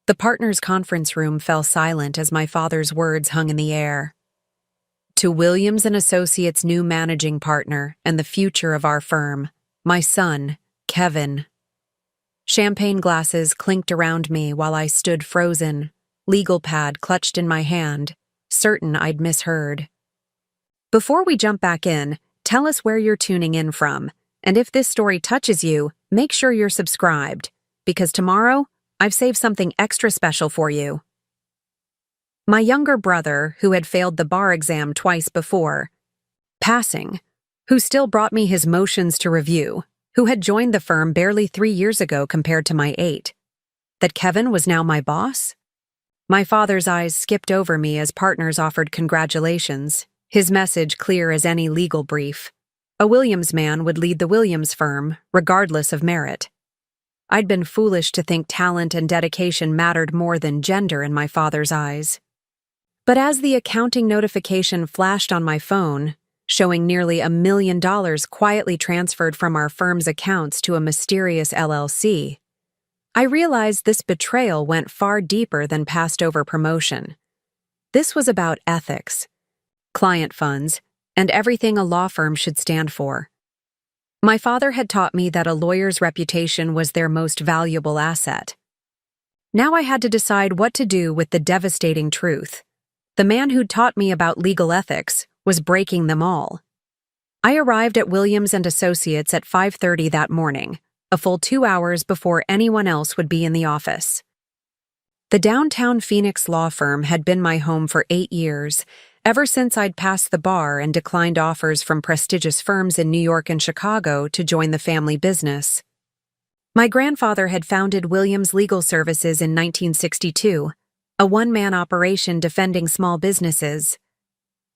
The partners' conference room fell silent as my father's words hung in the air. To Williams and Associates' new managing partner and the future of our firm, my son, Kevin. Champagne glasses clinked around me while I stood frozen, legal pad clutched in my hand, certain I'd misheard. Before we jump back in, tell us where you're tuning in from, and if this story touches you, make sure you're subscribed, because tomorrow, I've saved something extra special for you. My younger brother, who had failed the bar exam twice before, passing, who still brought me his motions to review, who had joined the firm barely 3 years ago compared to my 8. That Kevin was now my boss? My father's eyes skipped over me as partners offered congratulations, his message clear as any legal brief. A Williams man would lead the Williams firm, regardless of merit. I'd been foolish to think talent and dedication mattered more than gender in my father's eyes. But as the accounting notification flashed on my phone, showing nearly $1 million quietly transferred from our firm's accounts to a mysterious LLC, I realized this betrayal went far deeper than passed-over promotion. This was about ethics, client funds, and everything a law firm should stand for. My father had taught me that a lawyer's reputation was their most valuable asset. Now I had to decide what to do with the devastating truth. The man who'd taught me about legal ethics was breaking them all. I arrived at Williams and Associates at 5:30 that morning, a full 2 hours before anyone else would be in the office. The downtown Phoenix law firm had been my home for 8 years, ever since I'd passed the bar and declined offers from prestigious firms in New York and Chicago to join the family business. My grandfather had founded Williams Legal Services in 1962, a one-man operation defending small businesses.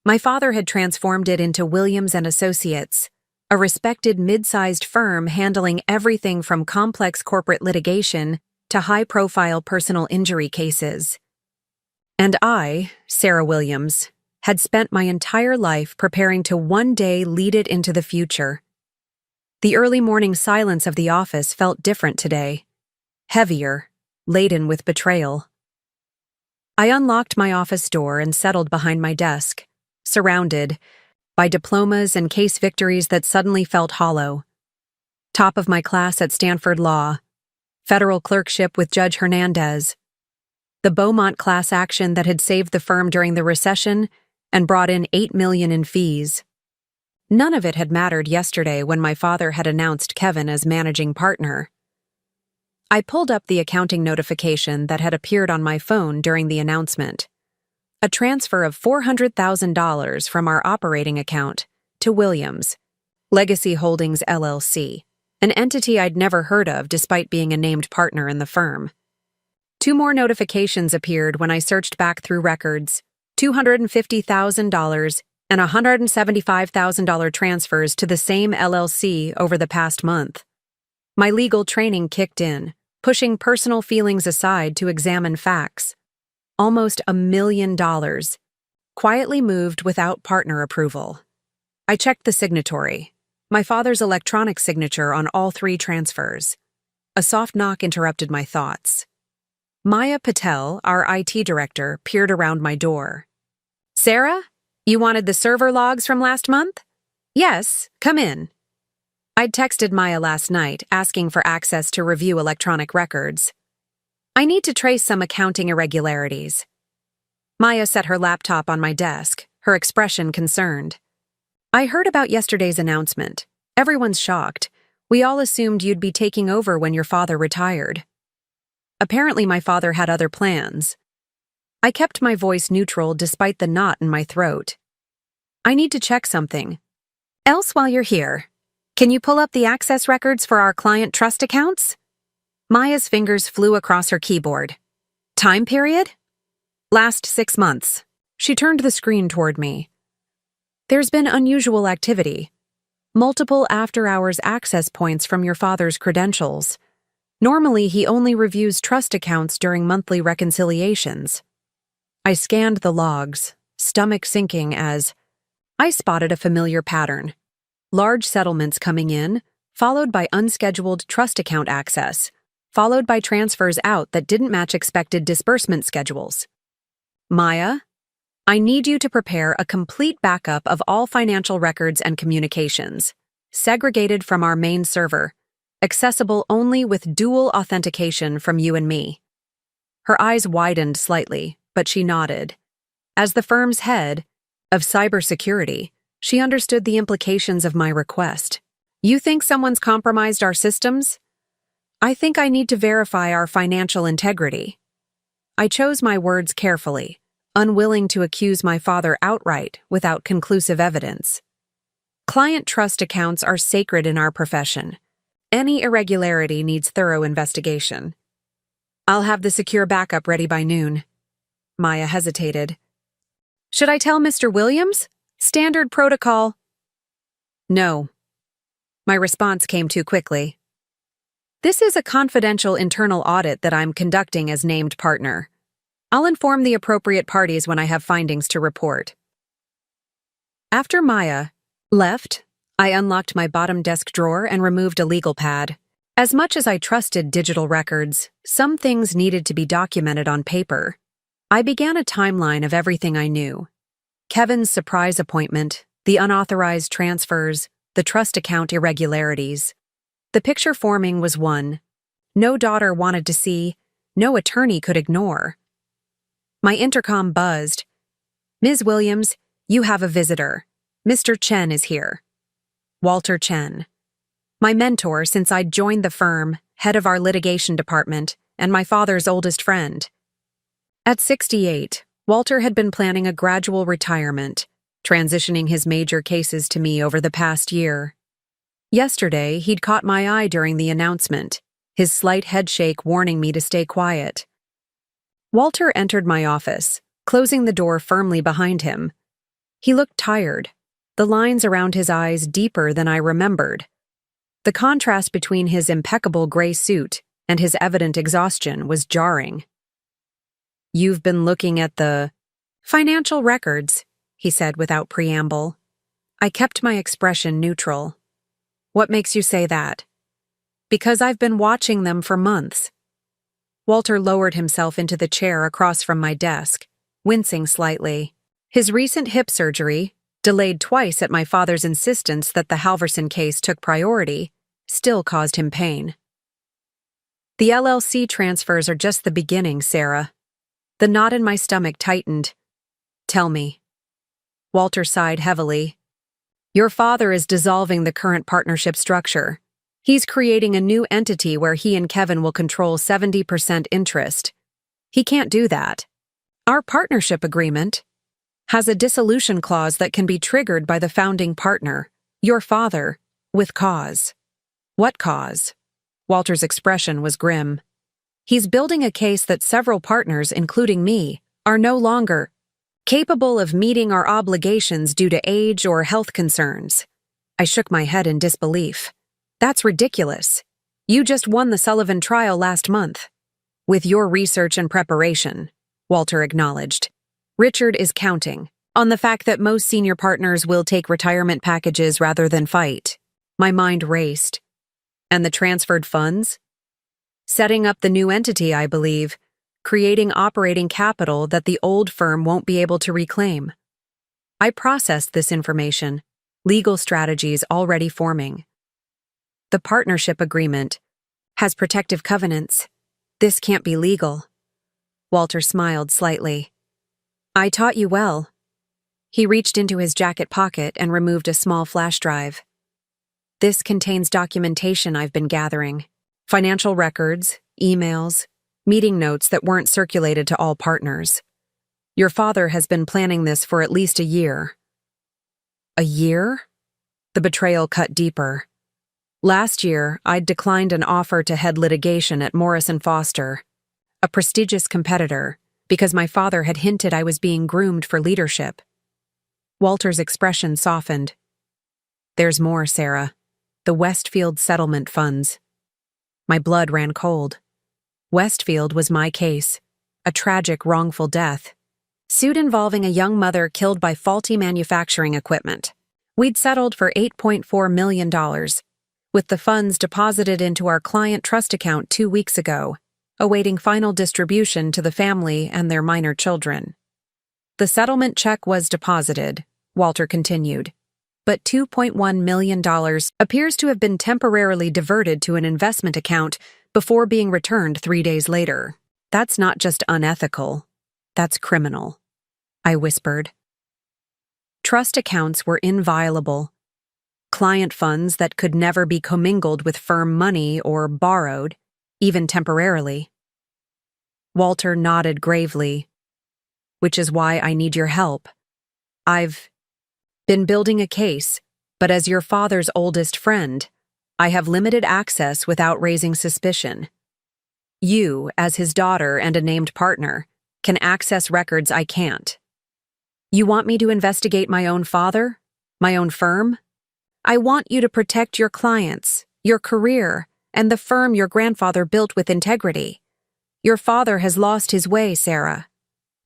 My father had transformed it into Williams and Associates, a respected mid-sized firm handling everything from complex corporate litigation to high-profile personal injury cases. And I, Sarah Williams, had spent my entire life preparing to one day lead it into the future. The early morning silence of the office felt different today, heavier, laden with betrayal. I unlocked my office door and settled behind my desk, surrounded by diplomas and case victories that suddenly felt hollow. Top of my class at Stanford Law, federal clerkship with Judge Hernandez, the Beaumont class action that had saved the firm during the recession and brought in $8 million in fees. None of it had mattered yesterday when my father had announced Kevin as managing partner. I pulled up the accounting notification that had appeared on my phone during the announcement. A transfer of $400,000 from our operating account to Williams, Legacy Holdings LLC, an entity I'd never heard of despite being a named partner in the firm. 2 more notifications appeared when I searched back through records, $250,000 and $175,000 transfers to the same LLC over the past month. My legal training kicked in, pushing personal feelings aside to examine facts. Almost $1 million, quietly moved without partner approval. I checked the signatory, my father's electronic signature on all 3 transfers. A soft knock interrupted my thoughts. Maya Patel, our IT director, peered around my door. "Sarah, you wanted the server logs from last month?" "Yes, come in." I'd texted Maya last night, asking for access to review electronic records. "I need to trace some accounting irregularities." Maya set her laptop on my desk, her expression concerned. "I heard about yesterday's announcement. Everyone's shocked. We all assumed you'd be taking over when your father retired." Apparently my father had other plans. I kept my voice neutral despite the knot in my throat. "I need to check something. Else, while you're here, can you pull up the access records for our client trust accounts?" Maya's fingers flew across her keyboard. "Time period?" "Last 6 months." She turned the screen toward me. "There's been unusual activity. Multiple after-hours access points from your father's credentials. Normally, he only reviews trust accounts during monthly reconciliations." I scanned the logs, stomach sinking as I spotted a familiar pattern. Large settlements coming in, followed by unscheduled trust account access, followed by transfers out that didn't match expected disbursement schedules. Maya, I need you to prepare a complete backup of all financial records and communications, segregated from our main server, accessible only with dual authentication from you and me. Her eyes widened slightly, but she nodded. As the firm's head of cybersecurity, she understood the implications of my request. You think someone's compromised our systems? I think I need to verify our financial integrity. I chose my words carefully, unwilling to accuse my father outright without conclusive evidence. Client trust accounts are sacred in our profession. Any irregularity needs thorough investigation. I'll have the secure backup ready by noon. Maya hesitated. Should I tell Mr. Williams? Standard protocol. No. My response came too quickly. This is a confidential internal audit that I'm conducting as named partner. I'll inform the appropriate parties when I have findings to report. After Maya left, I unlocked my bottom desk drawer and removed a legal pad. As much as I trusted digital records, some things needed to be documented on paper. I began a timeline of everything I knew. Kevin's surprise appointment, the unauthorized transfers, the trust account irregularities. The picture forming was one. No daughter wanted to see, no attorney could ignore. My intercom buzzed. Ms. Williams, you have a visitor. Mr. Chen is here. Walter Chen. My mentor since I'd joined the firm, head of our litigation department, and my father's oldest friend. At 68, Walter had been planning a gradual retirement, transitioning his major cases to me over the past year. Yesterday, he'd caught my eye during the announcement, his slight headshake warning me to stay quiet. Walter entered my office, closing the door firmly behind him. He looked tired, the lines around his eyes deeper than I remembered. The contrast between his impeccable gray suit and his evident exhaustion was jarring. You've been looking at the financial records, he said without preamble. I kept my expression neutral. What makes you say that? Because I've been watching them for months. Walter lowered himself into the chair across from my desk, wincing slightly. His recent hip surgery, delayed twice at my father's insistence that the Halverson case took priority, still caused him pain. The LLC transfers are just the beginning, Sarah. The knot in my stomach tightened. Tell me. Walter sighed heavily. Your father is dissolving the current partnership structure. He's creating a new entity where he and Kevin will control 70% interest. He can't do that. Our partnership agreement has a dissolution clause that can be triggered by the founding partner, your father, with cause. What cause? Walter's expression was grim. He's building a case that several partners, including me, are no longer capable of meeting our obligations due to age or health concerns. I shook my head in disbelief. That's ridiculous. You just won the Sullivan trial last month. With your research and preparation, Walter acknowledged. Richard is counting on the fact that most senior partners will take retirement packages rather than fight. My mind raced. And the transferred funds? Setting up the new entity, I believe, creating operating capital that the old firm won't be able to reclaim. I processed this information, legal strategies already forming. The partnership agreement has protective covenants. This can't be legal. Walter smiled slightly. I taught you well. He reached into his jacket pocket and removed a small flash drive. This contains documentation I've been gathering. Financial records, emails, meeting notes that weren't circulated to all partners. Your father has been planning this for at least a year. A year? The betrayal cut deeper. Last year, I'd declined an offer to head litigation at Morris & Foster, a prestigious competitor, because my father had hinted I was being groomed for leadership. Walter's expression softened. There's more, Sarah. The Westfield settlement funds. My blood ran cold. Westfield was my case, a tragic wrongful death. Suit involving a young mother killed by faulty manufacturing equipment. We'd settled for $8.4 million. with the funds deposited into our client trust account 2 weeks ago, awaiting final distribution to the family and their minor children. The settlement check was deposited, Walter continued, but $2.1 million appears to have been temporarily diverted to an investment account before being returned 3 days later. That's not just unethical, that's criminal, I whispered. Trust accounts were inviolable. Client funds that could never be commingled with firm money or borrowed, even temporarily. Walter nodded gravely. Which is why I need your help. I've been building a case, but as your father's oldest friend, I have limited access without raising suspicion. You, as his daughter and a named partner, can access records I can't. You want me to investigate my own father? My own firm? I want you to protect your clients, your career, and the firm your grandfather built with integrity. Your father has lost his way, Sarah.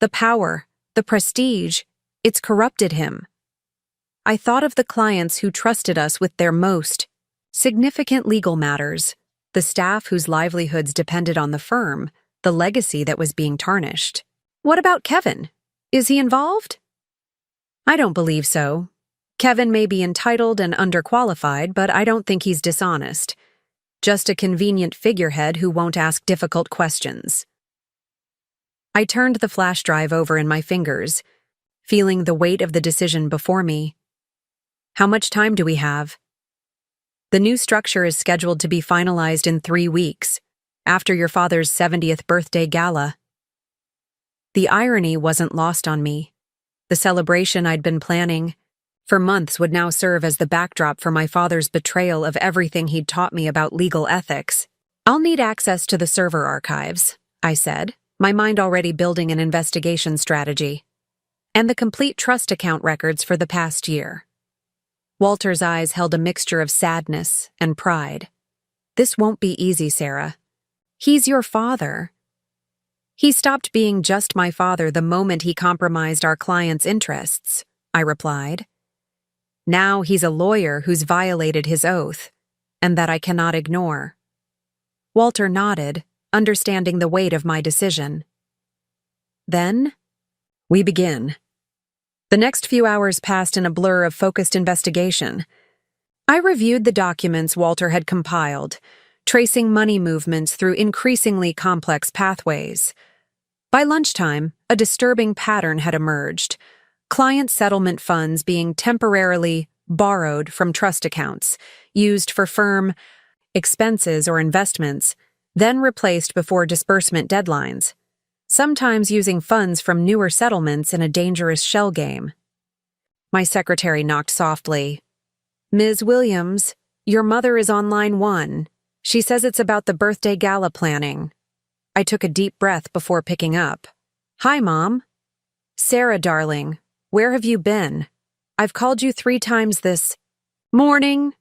The power, the prestige, it's corrupted him. I thought of the clients who trusted us with their most significant legal matters, the staff whose livelihoods depended on the firm, the legacy that was being tarnished. What about Kevin? Is he involved? I don't believe so. Kevin may be entitled and underqualified, but I don't think he's dishonest. Just a convenient figurehead who won't ask difficult questions. I turned the flash drive over in my fingers, feeling the weight of the decision before me. How much time do we have? The new structure is scheduled to be finalized in 3 weeks, after your father's 70th birthday gala. The irony wasn't lost on me. The celebration I'd been planning for months would now serve as the backdrop for my father's betrayal of everything he'd taught me about legal ethics. I'll need access to the server archives, I said, my mind already building an investigation strategy, and the complete trust account records for the past year. Walter's eyes held a mixture of sadness and pride. This won't be easy, Sarah. He's your father. He stopped being just my father the moment he compromised our client's interests, I replied. Now he's a lawyer who's violated his oath, and that I cannot ignore. Walter nodded, understanding the weight of my decision. Then, we begin. The next few hours passed in a blur of focused investigation. I reviewed the documents Walter had compiled, tracing money movements through increasingly complex pathways. By lunchtime, a disturbing pattern had emerged. Client settlement funds being temporarily borrowed from trust accounts, used for firm expenses or investments, then replaced before disbursement deadlines, sometimes using funds from newer settlements in a dangerous shell game. My secretary knocked softly. Ms. Williams, your mother is on line 1. She says it's about the birthday gala planning. I took a deep breath before picking up. Hi, Mom. Sarah, darling, where have you been? I've called you 3 times this morning.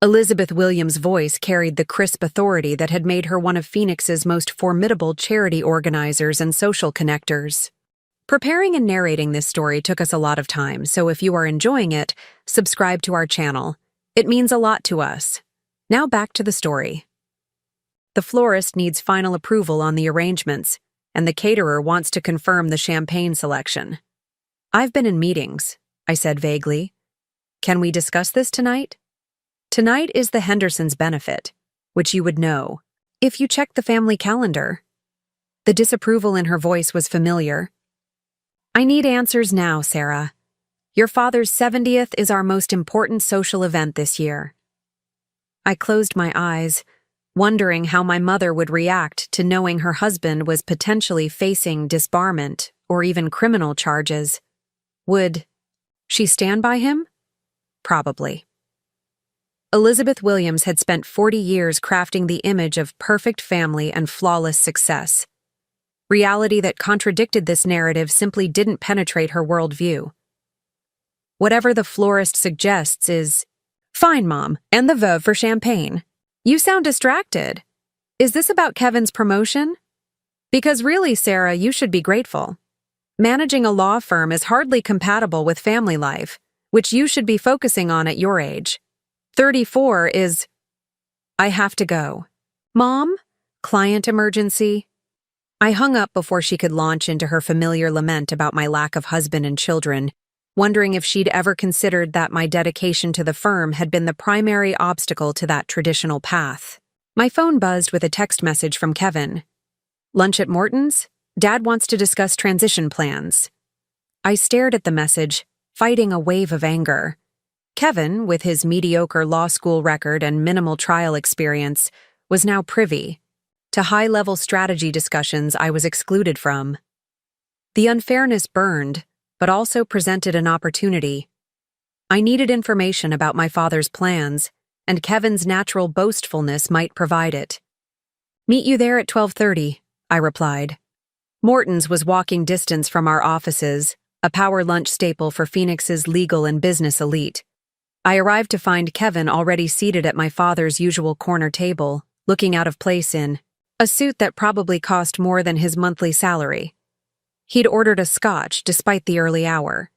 Elizabeth Williams' voice carried the crisp authority that had made her one of Phoenix's most formidable charity organizers and social connectors. Preparing and narrating this story took us a lot of time, so if you are enjoying it, subscribe to our channel. It means a lot to us. Now back to the story. The florist needs final approval on the arrangements, and the caterer wants to confirm the champagne selection. I've been in meetings, I said vaguely. Can we discuss this tonight? Tonight is the Hendersons' benefit, which you would know if you checked the family calendar. The disapproval in her voice was familiar. I need answers now, Sarah. Your father's 70th is our most important social event this year. I closed my eyes, wondering how my mother would react to knowing her husband was potentially facing disbarment or even criminal charges. Would she stand by him? Probably. Elizabeth Williams had spent 40 years crafting the image of perfect family and flawless success. Reality that contradicted this narrative simply didn't penetrate her worldview. Whatever the florist suggests is, fine, Mom, and the veuve for champagne. You sound distracted. Is this about Kevin's promotion? Because really, Sarah, you should be grateful. Managing a law firm is hardly compatible with family life, which you should be focusing on at your age. 34 is I have to go. Mom? Client emergency? I hung up before she could launch into her familiar lament about my lack of husband and children, wondering if she'd ever considered that my dedication to the firm had been the primary obstacle to that traditional path. My phone buzzed with a text message from Kevin. Lunch at Morton's? Dad wants to discuss transition plans. I stared at the message, fighting a wave of anger. Kevin, with his mediocre law school record and minimal trial experience, was now privy to high-level strategy discussions I was excluded from. The unfairness burned, but also presented an opportunity. I needed information about my father's plans, and Kevin's natural boastfulness might provide it. Meet you there at 12:30, I replied. Morton's was walking distance from our offices, a power lunch staple for Phoenix's legal and business elite. I arrived to find Kevin already seated at my father's usual corner table, looking out of place in a suit that probably cost more than his monthly salary. He'd ordered a scotch despite the early hour.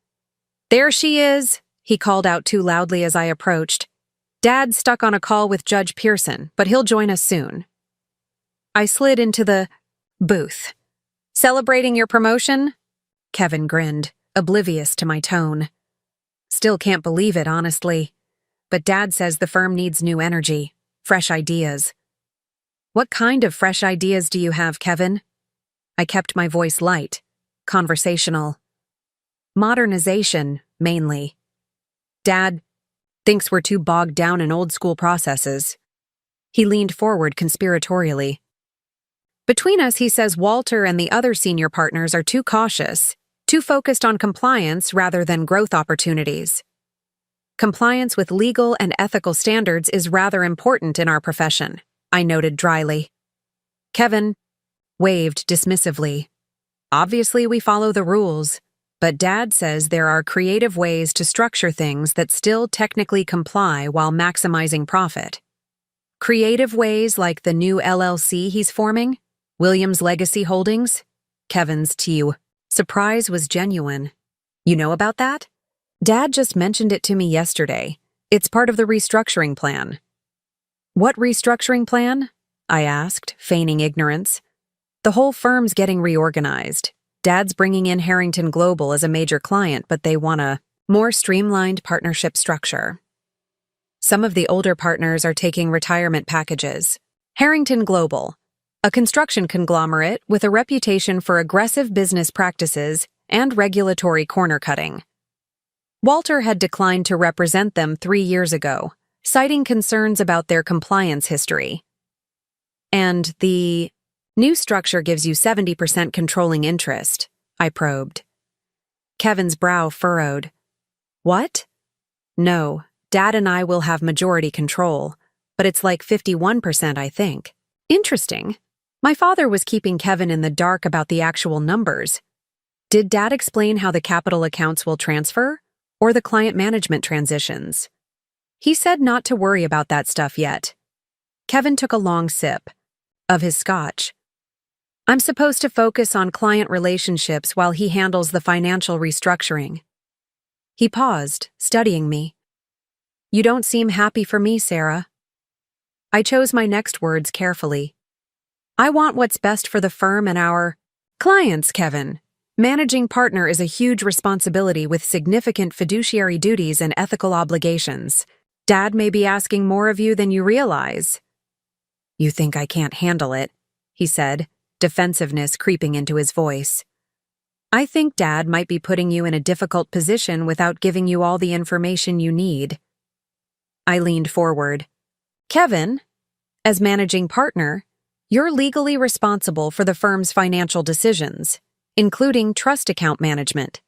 "There she is," he called out too loudly as I approached. "Dad's stuck on a call with Judge Pearson, but he'll join us soon." I slid into the booth. "Celebrating your promotion?" Kevin grinned, oblivious to my tone. Still can't believe it, honestly. But Dad says the firm needs new energy, fresh ideas. "What kind of fresh ideas do you have, Kevin?" I kept my voice light, conversational. "Modernization, mainly. Dad thinks we're too bogged down in old-school processes." He leaned forward conspiratorially. "Between us, he says Walter and the other senior partners are too cautious, too focused on compliance rather than growth opportunities. Compliance with legal and ethical standards is rather important in our profession," I noted dryly. Kevin waved dismissively. "Obviously, we follow the rules, but Dad says there are creative ways to structure things that still technically comply while maximizing profit." "Creative ways like the new LLC he's forming? Williams Legacy Holdings?" Kevin's surprise was genuine. "You know about that? Dad just mentioned it to me yesterday. It's part of the restructuring plan." "What restructuring plan?" I asked, feigning ignorance. "The whole firm's getting reorganized. Dad's bringing in Harrington Global as a major client, but they want a more streamlined partnership structure. Some of the older partners are taking retirement packages. Harrington Global, a construction conglomerate with a reputation for aggressive business practices and regulatory corner-cutting. Walter had declined to represent them 3 years ago, citing concerns about their compliance history. And the new structure gives you 70% controlling interest," I probed. Kevin's brow furrowed. "What?" "No, Dad and I will have majority control, but it's like 51%, I think." "Interesting." My father was keeping Kevin in the dark about the actual numbers. Did Dad explain how the capital accounts will transfer, or the client management transitions? He said not to worry about that stuff yet. Kevin took a long sip of his scotch. "I'm supposed to focus on client relationships while he handles the financial restructuring." He paused, studying me. "You don't seem happy for me, Sarah." I chose my next words carefully. "I want what's best for the firm and our clients, Kevin. Managing partner is a huge responsibility with significant fiduciary duties and ethical obligations. Dad may be asking more of you than you realize." "You think I can't handle it," he said, defensiveness creeping into his voice. "I think Dad might be putting you in a difficult position without giving you all the information you need." I leaned forward. "Kevin, as managing partner, you're legally responsible for the firm's financial decisions, including trust account management.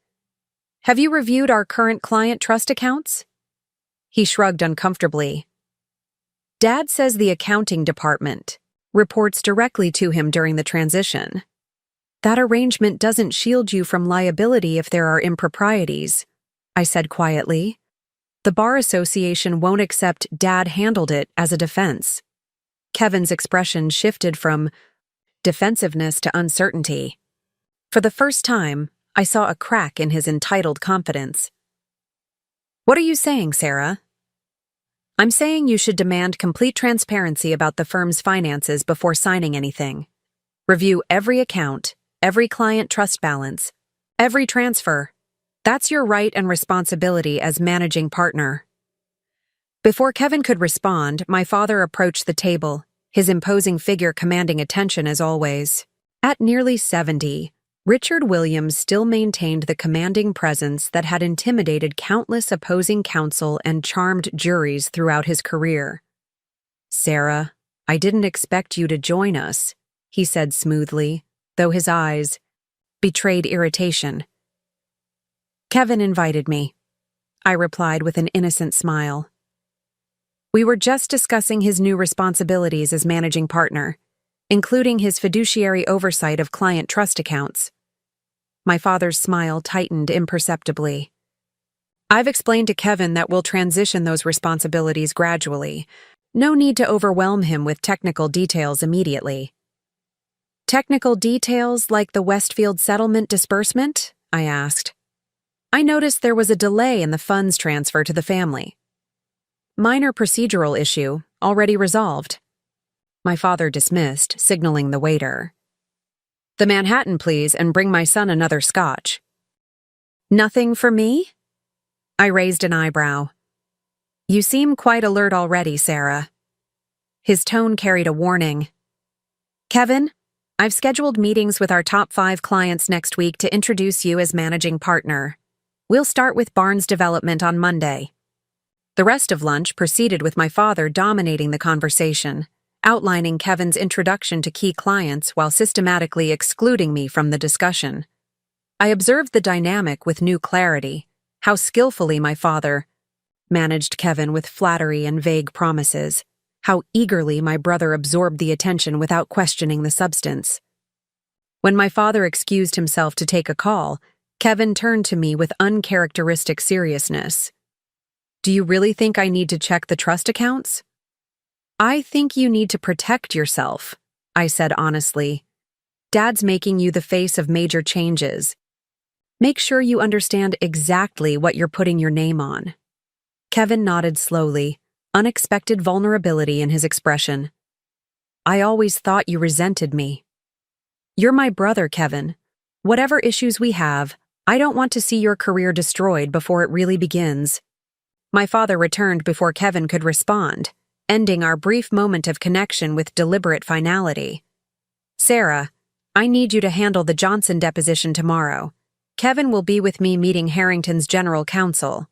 Have you reviewed our current client trust accounts?" He shrugged uncomfortably. "Dad says the accounting department reports directly to him during the transition. That arrangement doesn't shield you from liability if there are improprieties," I said quietly. "The Bar Association won't accept Dad handled it as a defense." Kevin's expression shifted from defensiveness to uncertainty. For the first time, I saw a crack in his entitled confidence. "What are you saying, Sarah?" I'm saying you should demand complete transparency about the firm's finances before signing anything. Review every account, every client trust balance, every transfer. That's your right and responsibility as managing partner. Before Kevin could respond, my father approached the table, his imposing figure commanding attention as always. At nearly 70, Richard Williams still maintained the commanding presence that had intimidated countless opposing counsel and charmed juries throughout his career. "Sarah, I didn't expect you to join us," he said smoothly, though his eyes betrayed irritation. "Kevin invited me," I replied with an innocent smile. "We were just discussing his new responsibilities as managing partner, including his fiduciary oversight of client trust accounts." My father's smile tightened imperceptibly. "I've explained to Kevin that we'll transition those responsibilities gradually. No need to overwhelm him with technical details immediately." "Technical details like the Westfield settlement disbursement?" I asked. "I noticed there was a delay in the funds transfer to the family." "Minor procedural issue, already resolved." My father dismissed, signaling the waiter. "The Manhattan, please, and bring my son another scotch." "Nothing for me?" I raised an eyebrow. "You seem quite alert already, Sarah." His tone carried a warning. "Kevin, I've scheduled meetings with our top 5 clients next week to introduce you as managing partner. We'll start with Barnes Development on Monday." The rest of lunch proceeded with my father dominating the conversation, outlining Kevin's introduction to key clients while systematically excluding me from the discussion. I observed the dynamic with new clarity, how skillfully my father managed Kevin with flattery and vague promises, how eagerly my brother absorbed the attention without questioning the substance. When my father excused himself to take a call, Kevin turned to me with uncharacteristic seriousness. "Do you really think I need to check the trust accounts?" "I think you need to protect yourself," I said honestly. "Dad's making you the face of major changes. Make sure you understand exactly what you're putting your name on." Kevin nodded slowly, unexpected vulnerability in his expression. "I always thought you resented me." "You're my brother, Kevin. Whatever issues we have, I don't want to see your career destroyed before it really begins." My father returned before Kevin could respond, ending our brief moment of connection with deliberate finality. "Sarah, I need you to handle the Johnson deposition tomorrow. Kevin will be with me meeting Harrington's general counsel."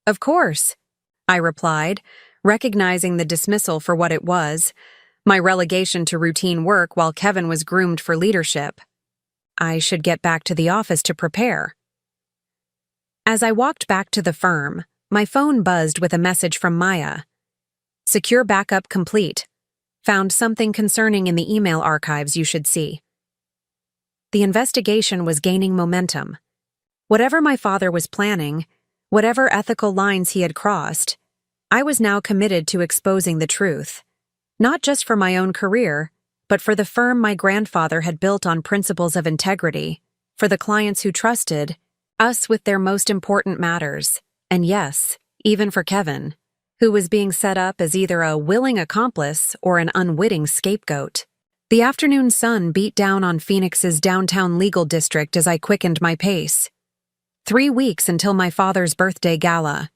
"Of course," I replied, recognizing the dismissal for what it was, my relegation to routine work while Kevin was groomed for leadership. I should get back to the office to prepare. As I walked back to the firm, my phone buzzed with a message from Maya. "Secure backup complete. Found something concerning in the email archives you should see." The investigation was gaining momentum. Whatever my father was planning, whatever ethical lines he had crossed, I was now committed to exposing the truth. Not just for my own career, but for the firm my grandfather had built on principles of integrity, for the clients who trusted us with their most important matters, and yes, even for Kevin, who was being set up as either a willing accomplice or an unwitting scapegoat. The afternoon sun beat down on Phoenix's downtown legal district as I quickened my pace. 3 weeks until my father's birthday gala.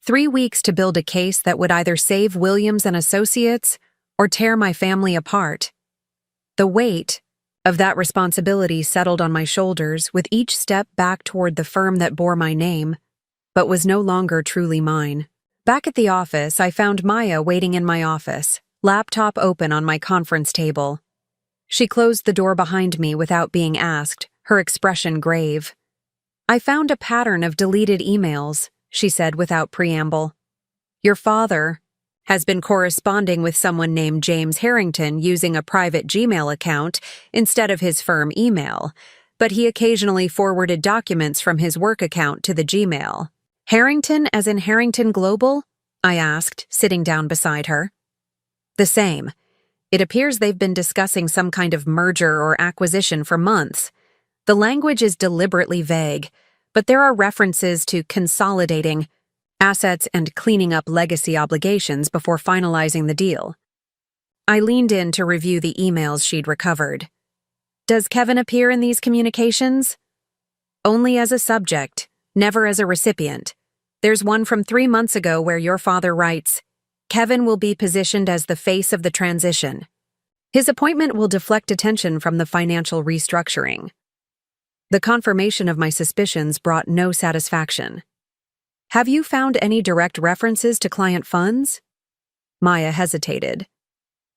3 weeks to build a case that would either save Williams and Associates or tear my family apart. The weight of that responsibility settled on my shoulders with each step back toward the firm that bore my name, but was no longer truly mine. Back at the office, I found Maya waiting in my office, laptop open on my conference table. She closed the door behind me without being asked, her expression grave. "I found a pattern of deleted emails," she said without preamble. "Your father has been corresponding with someone named James Harrington using a private Gmail account instead of his firm email, but he occasionally forwarded documents from his work account to the Gmail." "Harrington as in Harrington Global?" I asked, sitting down beside her. "The same. It appears they've been discussing some kind of merger or acquisition for months. The language is deliberately vague, but there are references to consolidating assets and cleaning up legacy obligations before finalizing the deal. I leaned in to review the emails she'd recovered. Does Kevin appear in these communications? Only as a subject, never as a recipient. There's one from 3 months ago where your father writes, Kevin will be positioned as the face of the transition. His appointment will deflect attention from the financial restructuring. The confirmation of my suspicions brought no satisfaction. Have you found any direct references to client funds? Maya hesitated.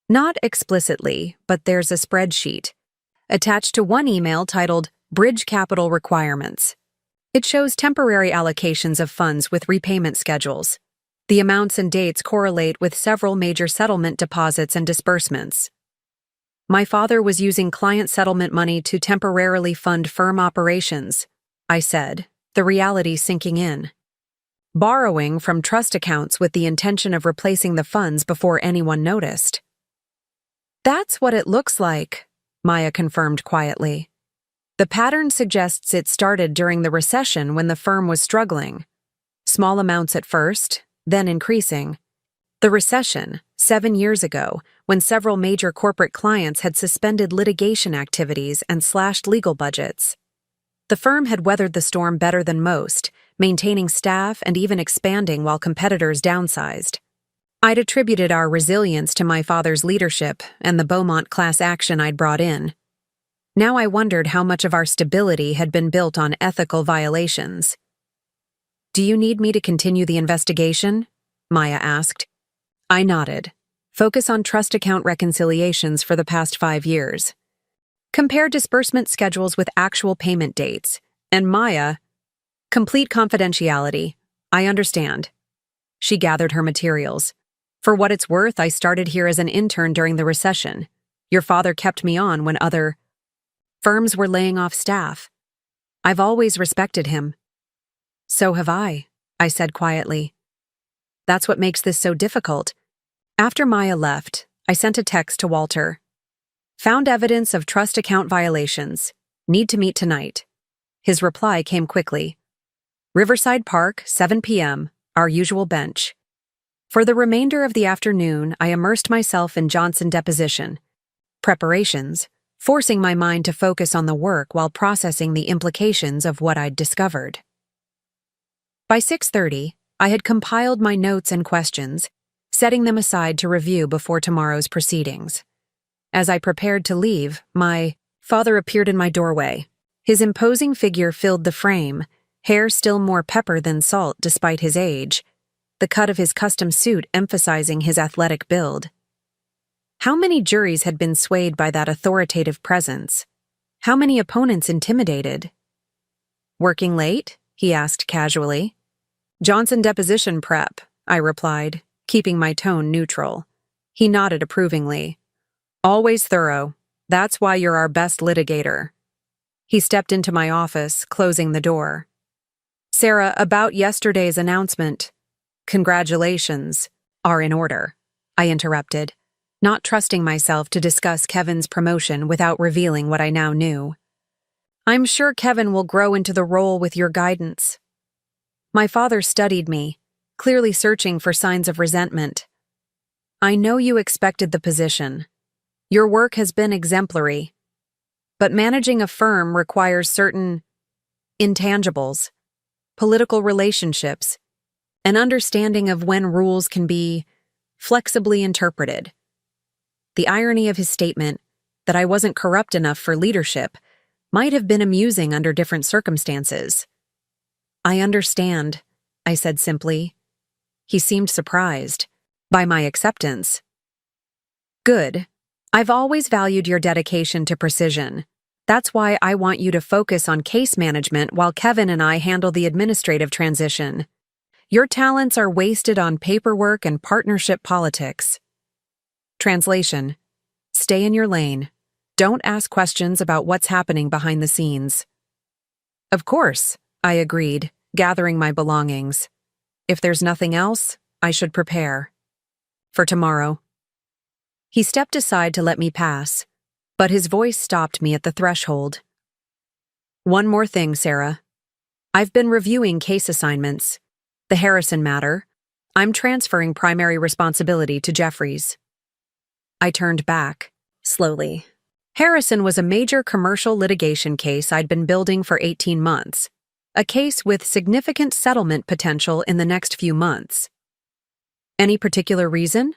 Not explicitly, but there's a spreadsheet attached to one email titled Bridge Capital Requirements. It shows temporary allocations of funds with repayment schedules. The amounts and dates correlate with several major settlement deposits and disbursements. My father was using client settlement money to temporarily fund firm operations, I said, the reality sinking in. Borrowing from trust accounts with the intention of replacing the funds before anyone noticed. That's what it looks like, Maya confirmed quietly. The pattern suggests it started during the recession when the firm was struggling. Small amounts at first, then increasing. The recession, 7 years ago, when several major corporate clients had suspended litigation activities and slashed legal budgets. The firm had weathered the storm better than most, maintaining staff and even expanding while competitors downsized. I'd attributed our resilience to my father's leadership and the Beaumont class action I'd brought in. Now I wondered how much of our stability had been built on ethical violations. Do you need me to continue the investigation? Maya asked. I nodded. Focus on trust account reconciliations for the past 5 years. Compare disbursement schedules with actual payment dates. And Maya, complete confidentiality. I understand. She gathered her materials. For what it's worth, I started here as an intern during the recession. Your father kept me on when other firms were laying off staff. I've always respected him. So have I said quietly. That's what makes this so difficult. After Maya left, I sent a text to Walter. Found evidence of trust account violations. Need to meet tonight. His reply came quickly. Riverside Park, 7 p.m., our usual bench. For the remainder of the afternoon, I immersed myself in Johnson deposition preparations, forcing my mind to focus on the work while processing the implications of what I'd discovered. By 6:30, I had compiled my notes and questions, setting them aside to review before tomorrow's proceedings. As I prepared to leave, my father appeared in my doorway. His imposing figure filled the frame, hair still more pepper than salt despite his age, the cut of his custom suit emphasizing his athletic build. How many juries had been swayed by that authoritative presence? How many opponents intimidated? Working late? He asked casually. Johnson deposition prep, I replied, keeping my tone neutral. He nodded approvingly. Always thorough. That's why you're our best litigator. He stepped into my office, closing the door. Sarah, about yesterday's announcement. Congratulations are in order, I interrupted, not trusting myself to discuss Kevin's promotion without revealing what I now knew. I'm sure Kevin will grow into the role with your guidance. My father studied me, clearly searching for signs of resentment. I know you expected the position. Your work has been exemplary. But managing a firm requires certain intangibles, political relationships, an understanding of when rules can be flexibly interpreted. The irony of his statement, that I wasn't corrupt enough for leadership, might have been amusing under different circumstances. I understand, I said simply. He seemed surprised by my acceptance. Good. I've always valued your dedication to precision. That's why I want you to focus on case management while Kevin and I handle the administrative transition. Your talents are wasted on paperwork and partnership politics. Translation: stay in your lane. Don't ask questions about what's happening behind the scenes. Of course, I agreed, gathering my belongings. If there's nothing else, I should prepare. For tomorrow. He stepped aside to let me pass, but his voice stopped me at the threshold. One more thing, Sarah. I've been reviewing case assignments. The Harrison matter. I'm transferring primary responsibility to Jeffries. I turned back, slowly. Harrison was a major commercial litigation case I'd been building for 18 months. A case with significant settlement potential in the next few months. Any particular reason?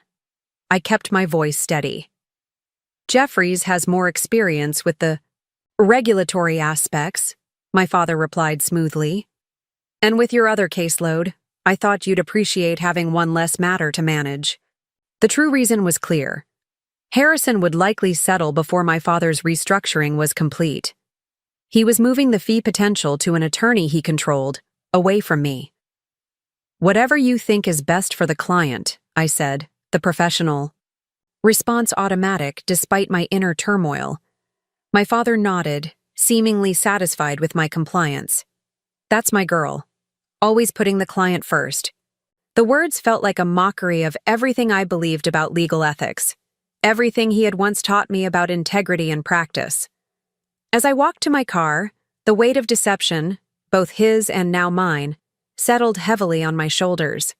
I kept my voice steady. Jeffries has more experience with the regulatory aspects, my father replied smoothly. And with your other caseload, I thought you'd appreciate having one less matter to manage. The true reason was clear. Harrison would likely settle before my father's restructuring was complete. He was moving the fee potential to an attorney he controlled, away from me. Whatever you think is best for the client, I said, the professional. Response automatic despite my inner turmoil. My father nodded, seemingly satisfied with my compliance. That's my girl. Always putting the client first. The words felt like a mockery of everything I believed about legal ethics. Everything he had once taught me about integrity and practice. As I walked to my car, the weight of deception, both his and now mine, settled heavily on my shoulders.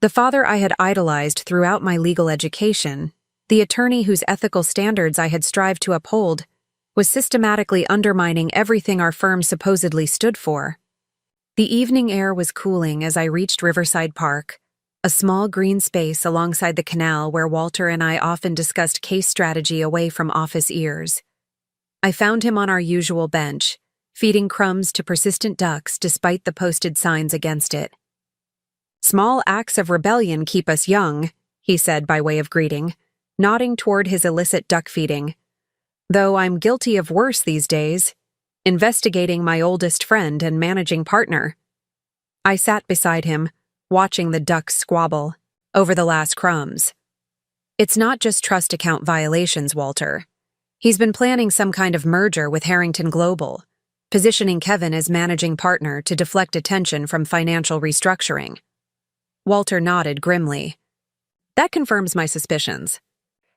The father I had idolized throughout my legal education, the attorney whose ethical standards I had strived to uphold, was systematically undermining everything our firm supposedly stood for. The evening air was cooling as I reached Riverside Park, a small green space alongside the canal where Walter and I often discussed case strategy away from office ears. I found him on our usual bench, feeding crumbs to persistent ducks despite the posted signs against it. Small acts of rebellion keep us young, he said by way of greeting, nodding toward his illicit duck feeding. Though I'm guilty of worse these days, investigating my oldest friend and managing partner. I sat beside him, watching the ducks squabble over the last crumbs. It's not just trust account violations, Walter. He's been planning some kind of merger with Harrington Global, positioning Kevin as managing partner to deflect attention from financial restructuring. Walter nodded grimly. That confirms my suspicions.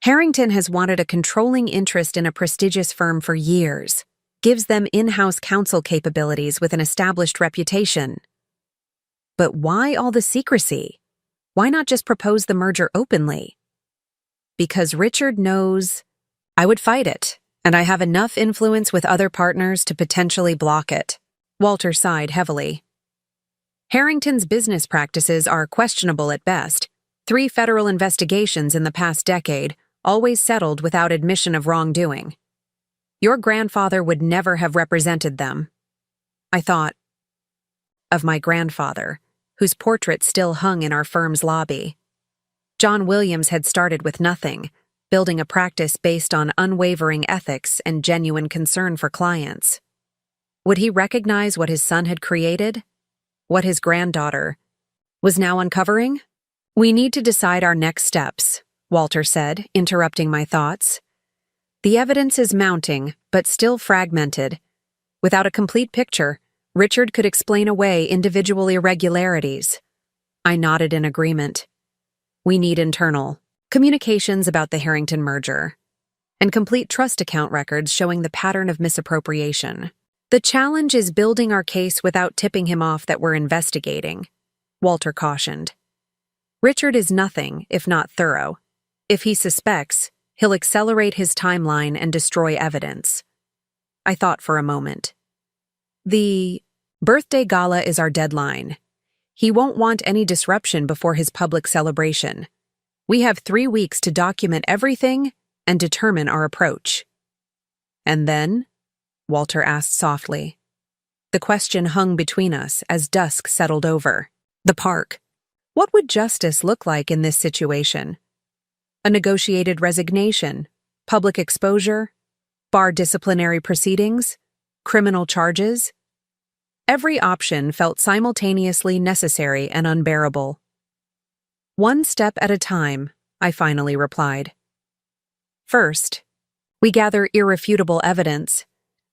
Harrington has wanted a controlling interest in a prestigious firm for years, gives them in-house counsel capabilities with an established reputation. But why all the secrecy? Why not just propose the merger openly? Because Richard knows I would fight it, and I have enough influence with other partners to potentially block it. Walter sighed heavily. Harrington's business practices are questionable at best. 3 federal investigations in the past decade, always settled without admission of wrongdoing. Your grandfather would never have represented them. I thought of my grandfather, whose portrait still hung in our firm's lobby. John Williams had started with nothing, building a practice based on unwavering ethics and genuine concern for clients. Would he recognize what his son had created? What his granddaughter was now uncovering? We need to decide our next steps, Walter said, interrupting my thoughts. The evidence is mounting, but still fragmented. Without a complete picture, Richard could explain away individual irregularities. I nodded in agreement. We need internal communications about the Harrington merger, and complete trust account records showing the pattern of misappropriation. The challenge is building our case without tipping him off that we're investigating, Walter cautioned. Richard is nothing if not thorough. If he suspects, he'll accelerate his timeline and destroy evidence. I thought for a moment. The birthday gala is our deadline. He won't want any disruption before his public celebration. We have 3 weeks to document everything and determine our approach. And then? Walter asked softly. The question hung between us as dusk settled over. The park. What would justice look like in this situation? A negotiated resignation, public exposure, bar disciplinary proceedings, criminal charges? Every option felt simultaneously necessary and unbearable. One step at a time, I finally replied. First, we gather irrefutable evidence.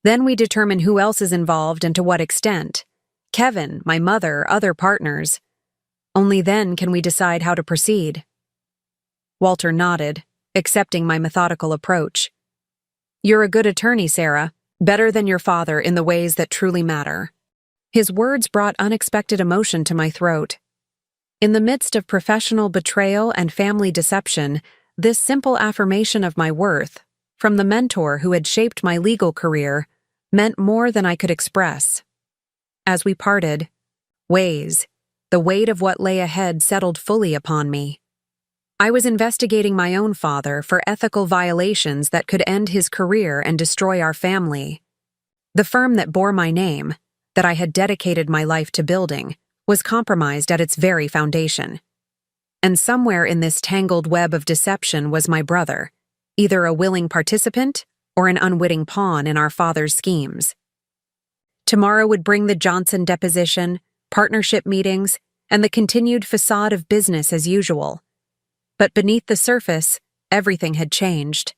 Then we determine who else is involved and to what extent. Kevin, my mother, other partners. Only then can we decide how to proceed. Walter nodded, accepting my methodical approach. You're a good attorney, Sarah, better than your father in the ways that truly matter. His words brought unexpected emotion to my throat. In the midst of professional betrayal and family deception, this simple affirmation of my worth, from the mentor who had shaped my legal career, meant more than I could express. As we parted ways, the weight of what lay ahead settled fully upon me. I was investigating my own father for ethical violations that could end his career and destroy our family. The firm that bore my name, that I had dedicated my life to building, was compromised at its very foundation. And somewhere in this tangled web of deception was my brother, either a willing participant or an unwitting pawn in our father's schemes. Tomorrow would bring the Johnson deposition, partnership meetings, and the continued facade of business as usual. But beneath the surface, everything had changed.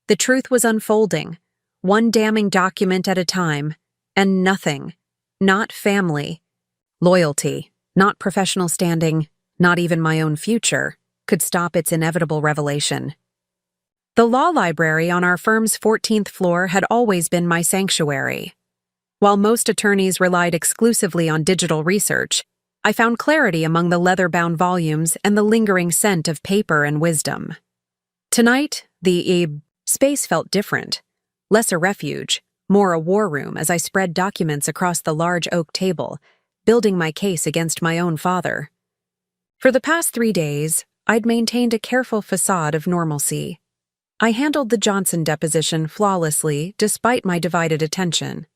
The truth was unfolding, one damning document at a time, and nothing, not family, loyalty, not professional standing, not even my own future, could stop its inevitable revelation. The law library on our firm's 14th floor had always been my sanctuary. While most attorneys relied exclusively on digital research, I found clarity among the leather-bound volumes and the lingering scent of paper and wisdom. Tonight, the space felt different, less a refuge, more a war room as I spread documents across the large oak table, building my case against my own father. For the past 3 days, I'd maintained a careful facade of normalcy. I handled the Johnson deposition flawlessly despite my divided attention.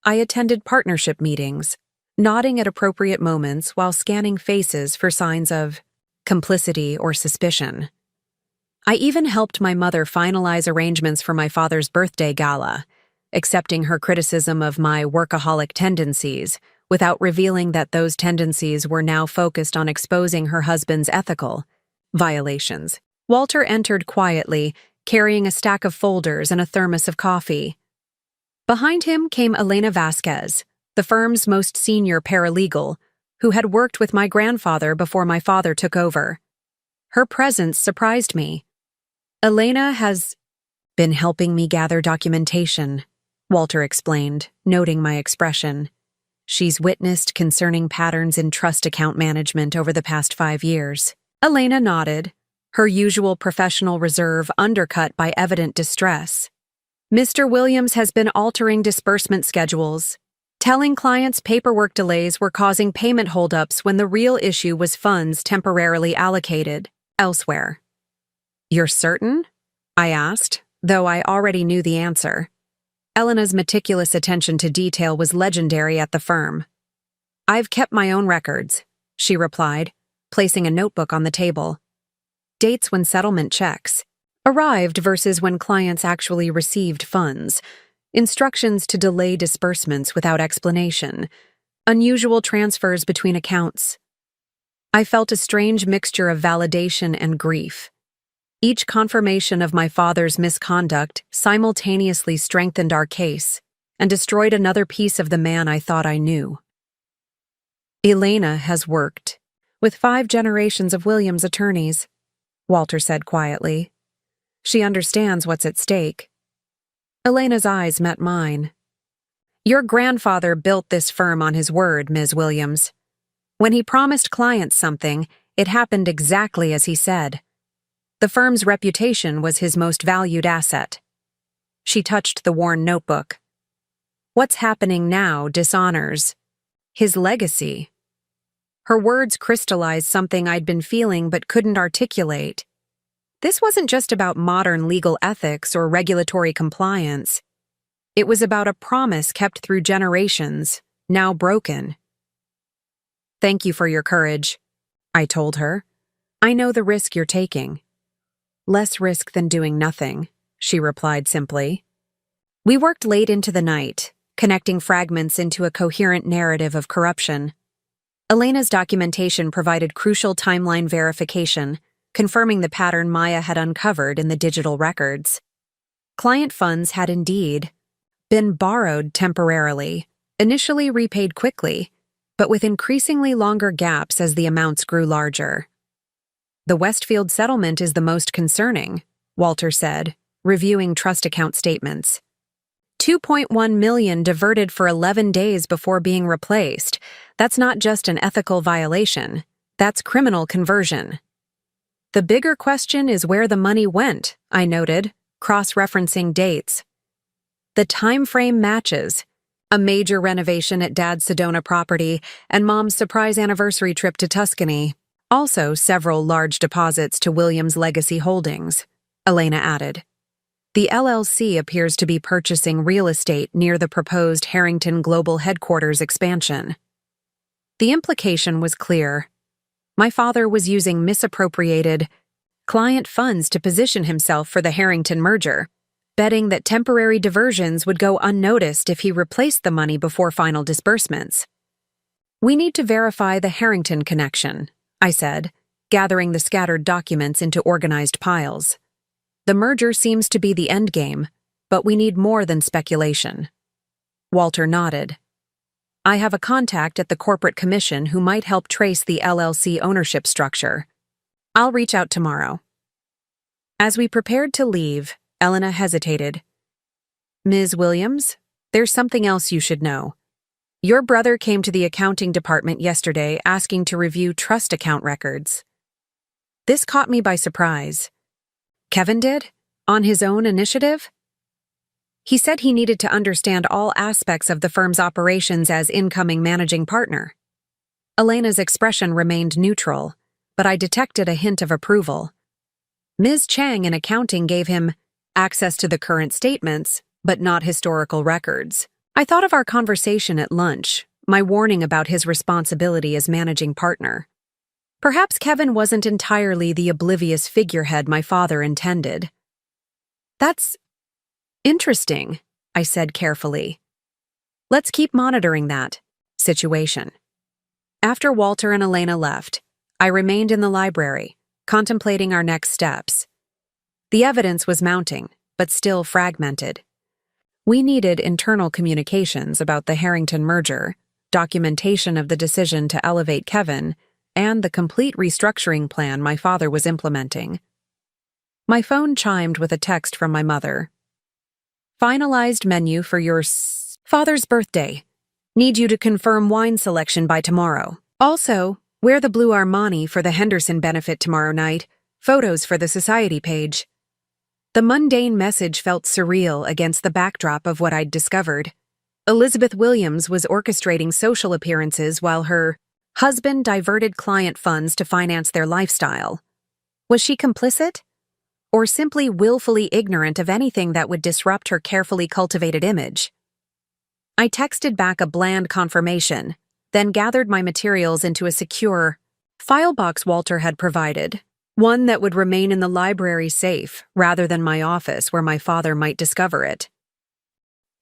I attended partnership meetings, nodding at appropriate moments while scanning faces for signs of complicity or suspicion. I even helped my mother finalize arrangements for my father's birthday gala, accepting her criticism of my workaholic tendencies without revealing that those tendencies were now focused on exposing her husband's ethical violations. Walter entered quietly, carrying a stack of folders and a thermos of coffee. Behind him came Elena Vasquez, the firm's most senior paralegal, who had worked with my grandfather before my father took over. Her presence surprised me. Elena has been helping me gather documentation, Walter explained, noting my expression. She's witnessed concerning patterns in trust account management over the past 5 years. Elena nodded, her usual professional reserve undercut by evident distress. Mr. Williams has been altering disbursement schedules, telling clients paperwork delays were causing payment holdups when the real issue was funds temporarily allocated elsewhere. You're certain? I asked, though I already knew the answer. Elena's meticulous attention to detail was legendary at the firm. I've kept my own records, she replied, placing a notebook on the table. Dates when settlement checks arrived versus when clients actually received funds, instructions to delay disbursements without explanation, unusual transfers between accounts. I felt a strange mixture of validation and grief. Each confirmation of my father's misconduct simultaneously strengthened our case and destroyed another piece of the man I thought I knew. Elena has worked with 5 generations of Williams attorneys, Walter said quietly. She understands what's at stake. Elena's eyes met mine. Your grandfather built this firm on his word, Ms. Williams. When he promised clients something, it happened exactly as he said. The firm's reputation was his most valued asset. She touched the worn notebook. What's happening now dishonors his legacy. Her words crystallized something I'd been feeling but couldn't articulate. This wasn't just about modern legal ethics or regulatory compliance. It was about a promise kept through generations, now broken. Thank you for your courage, I told her. I know the risk you're taking. Less risk than doing nothing, she replied simply. We worked late into the night, connecting fragments into a coherent narrative of corruption. Elena's documentation provided crucial timeline verification, confirming the pattern Maya had uncovered in the digital records. Client funds had indeed been borrowed temporarily, initially repaid quickly, but with increasingly longer gaps as the amounts grew larger. The Westfield settlement is the most concerning, Walter said, reviewing trust account statements. 2.1 million diverted for 11 days before being replaced. That's not just an ethical violation. That's criminal conversion. The bigger question is where the money went, I noted, cross-referencing dates. The time frame matches. A major renovation at Dad's Sedona property and Mom's surprise anniversary trip to Tuscany. Also, several large deposits to Williams Legacy Holdings, Elena added. The LLC appears to be purchasing real estate near the proposed Harrington Global Headquarters expansion. The implication was clear. My father was using misappropriated client funds to position himself for the Harrington merger, betting that temporary diversions would go unnoticed if he replaced the money before final disbursements. We need to verify the Harrington connection, I said, gathering the scattered documents into organized piles. The merger seems to be the endgame, but we need more than speculation. Walter nodded. I have a contact at the Corporate Commission who might help trace the LLC ownership structure. I'll reach out tomorrow. As we prepared to leave, Elena hesitated. Ms. Williams, there's something else you should know. Your brother came to the accounting department yesterday asking to review trust account records. This caught me by surprise. Kevin did? On his own initiative? He said he needed to understand all aspects of the firm's operations as incoming managing partner. Elena's expression remained neutral, but I detected a hint of approval. Ms. Chang in accounting gave him access to the current statements, but not historical records. I thought of our conversation at lunch, my warning about his responsibility as managing partner. Perhaps Kevin wasn't entirely the oblivious figurehead my father intended. That's interesting, I said carefully. Let's keep monitoring that situation. After Walter and Elena left, I remained in the library, contemplating our next steps. The evidence was mounting, but still fragmented. We needed internal communications about the Harrington merger, documentation of the decision to elevate Kevin, and the complete restructuring plan my father was implementing. My phone chimed with a text from my mother. Finalized menu for your father's birthday. Need you to confirm wine selection by tomorrow. Also, wear the blue Armani for the Henderson benefit tomorrow night. Photos for the society page. The mundane message felt surreal against the backdrop of what I'd discovered. Elizabeth Williams was orchestrating social appearances while her husband diverted client funds to finance their lifestyle. Was she complicit? Or simply willfully ignorant of anything that would disrupt her carefully cultivated image? I texted back a bland confirmation, then gathered my materials into a secure file box Walter had provided, one that would remain in the library safe rather than my office where my father might discover it.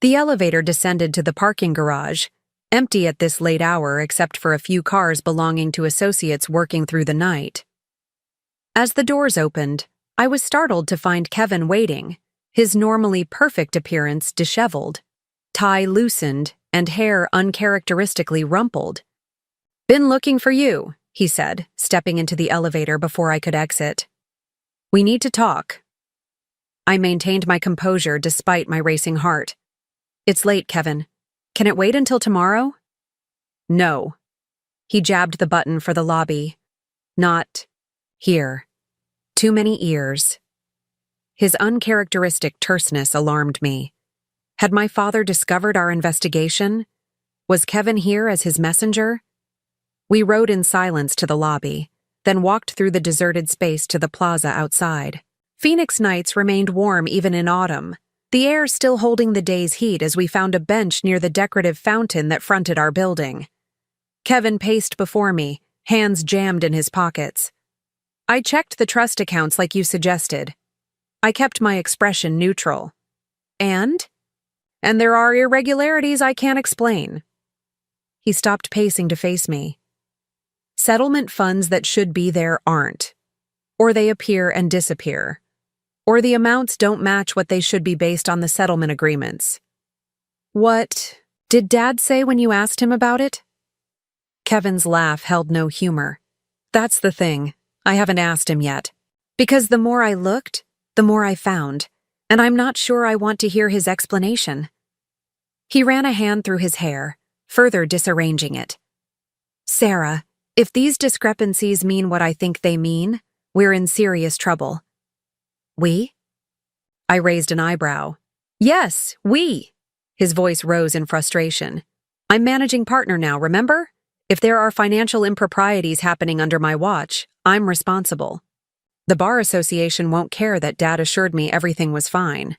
The elevator descended to the parking garage, empty at this late hour except for a few cars belonging to associates working through the night. As the doors opened, I was startled to find Kevin waiting, his normally perfect appearance disheveled, tie loosened, and hair uncharacteristically rumpled. "Been looking for you," he said, stepping into the elevator before I could exit. "We need to talk." I maintained my composure despite my racing heart. "It's late, Kevin. Can it wait until tomorrow?" "No." He jabbed the button for the lobby. "Not here. Too many ears." His uncharacteristic terseness alarmed me. Had my father discovered our investigation? Was Kevin here as his messenger? We rode in silence to the lobby, then walked through the deserted space to the plaza outside. Phoenix nights remained warm even in autumn, the air still holding the day's heat as we found a bench near the decorative fountain that fronted our building. Kevin paced before me, hands jammed in his pockets. "I checked the trust accounts like you suggested." I kept my expression neutral. And there are irregularities I can't explain." He stopped pacing to face me. "Settlement funds that should be there aren't. Or they appear and disappear. Or the amounts don't match what they should be based on the settlement agreements." "What did Dad say when you asked him about it?" Kevin's laugh held no humor. "That's the thing. I haven't asked him yet. Because the more I looked, the more I found, and I'm not sure I want to hear his explanation. He ran a hand through his hair, further disarranging it. Sarah, if these discrepancies mean what I think they mean, we're in serious trouble. We? I raised an eyebrow. Yes, we. His voice rose in frustration. I'm managing partner now, remember? If there are financial improprieties happening under my watch, I'm responsible. The Bar Association won't care that Dad assured me everything was fine.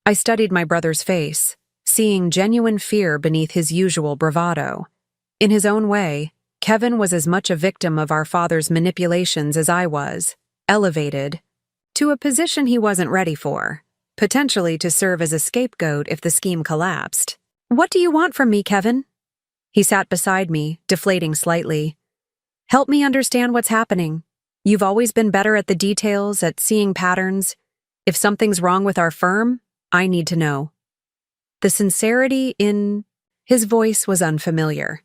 I studied my brother's face, seeing genuine fear beneath his usual bravado. In his own way, Kevin was as much a victim of our father's manipulations as I was, elevated to a position he wasn't ready for, potentially to serve as a scapegoat if the scheme collapsed. What do you want from me, Kevin? He sat beside me, deflating slightly. Help me understand what's happening. You've always been better at the details, at seeing patterns. If something's wrong with our firm, I need to know. The sincerity in his voice was unfamiliar.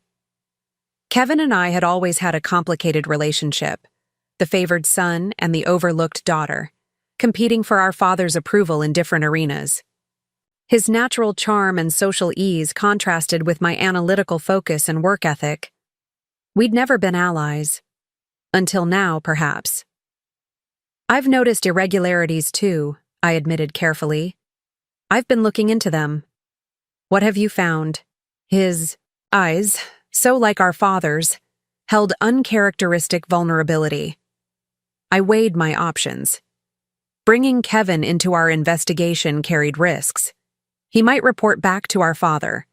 Kevin and I had always had a complicated relationship, the favored son and the overlooked daughter, competing for our father's approval in different arenas. His natural charm and social ease contrasted with my analytical focus and work ethic. We'd never been allies. Until now, perhaps. I've noticed irregularities too, I admitted carefully. I've been looking into them. What have you found? His eyes, so like our father's, held uncharacteristic vulnerability. I weighed my options. Bringing Kevin into our investigation carried risks. He might report back to our father.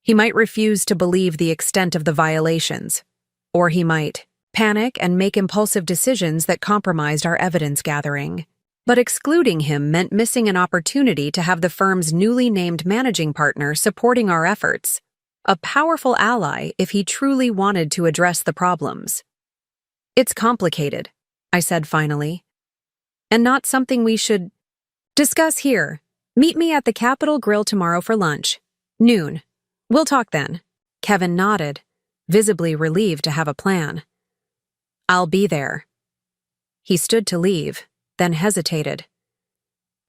He might refuse to believe the extent of the violations. Or he might panic and make impulsive decisions that compromised our evidence gathering. But excluding him meant missing an opportunity to have the firm's newly named managing partner supporting our efforts, a powerful ally if he truly wanted to address the problems. It's complicated, I said finally, and not something we should discuss here. Meet me at the Capitol Grill tomorrow for lunch. Noon. We'll talk then. Kevin nodded, visibly relieved to have a plan. I'll be there. He stood to leave, then hesitated.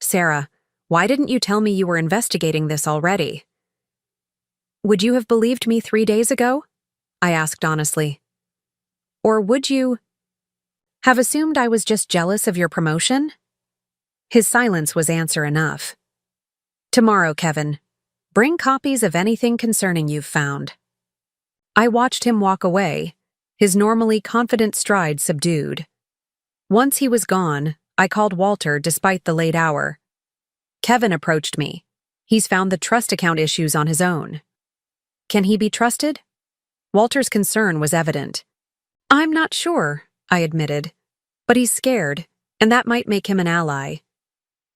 Sarah, why didn't you tell me you were investigating this already? Would you have believed me 3 days ago? I asked honestly. Or would you have assumed I was just jealous of your promotion? His silence was answer enough. Tomorrow, Kevin. Bring copies of anything concerning you've found. I watched him walk away, his normally confident stride subdued. Once he was gone, I called Walter despite the late hour. Kevin approached me. He's found the trust account issues on his own. Can he be trusted? Walter's concern was evident. I'm not sure, I admitted. But he's scared, and that might make him an ally.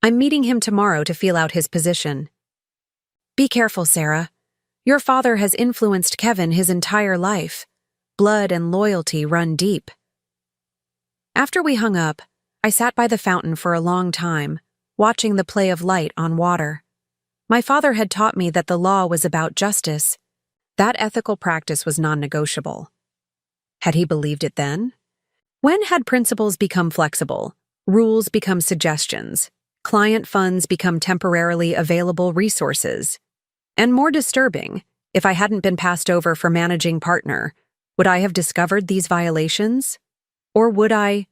I'm meeting him tomorrow to feel out his position. Be careful, Sarah. Your father has influenced Kevin his entire life. Blood and loyalty run deep. After we hung up, I sat by the fountain for a long time, watching the play of light on water. My father had taught me that the law was about justice. That ethical practice was non-negotiable. Had he believed it then? When had principles become flexible, rules become suggestions, client funds become temporarily available resources? And more disturbing, if I hadn't been passed over for managing partner, would I have discovered these violations? Or would I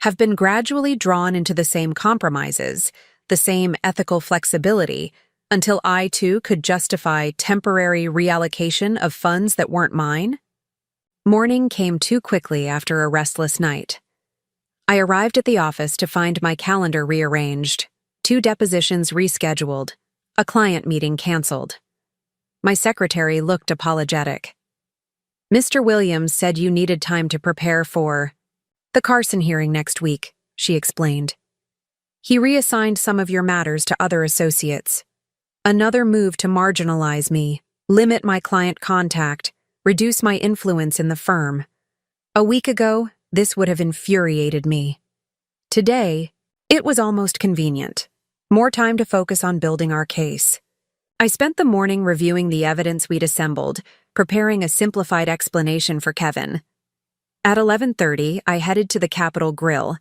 have been gradually drawn into the same compromises, the same ethical flexibility, until I too could justify temporary reallocation of funds that weren't mine? Morning came too quickly after a restless night. I arrived at the office to find my calendar rearranged, 2 depositions rescheduled, a client meeting canceled. My secretary looked apologetic. Mr. Williams said you needed time to prepare for the Carson hearing next week, she explained. He reassigned some of your matters to other associates. Another move to marginalize me, limit my client contact, reduce my influence in the firm. A week ago, this would have infuriated me. Today, it was almost convenient. More time to focus on building our case. I spent the morning reviewing the evidence we'd assembled, preparing a simplified explanation for Kevin. At 11:30, I headed to the Capitol Grill,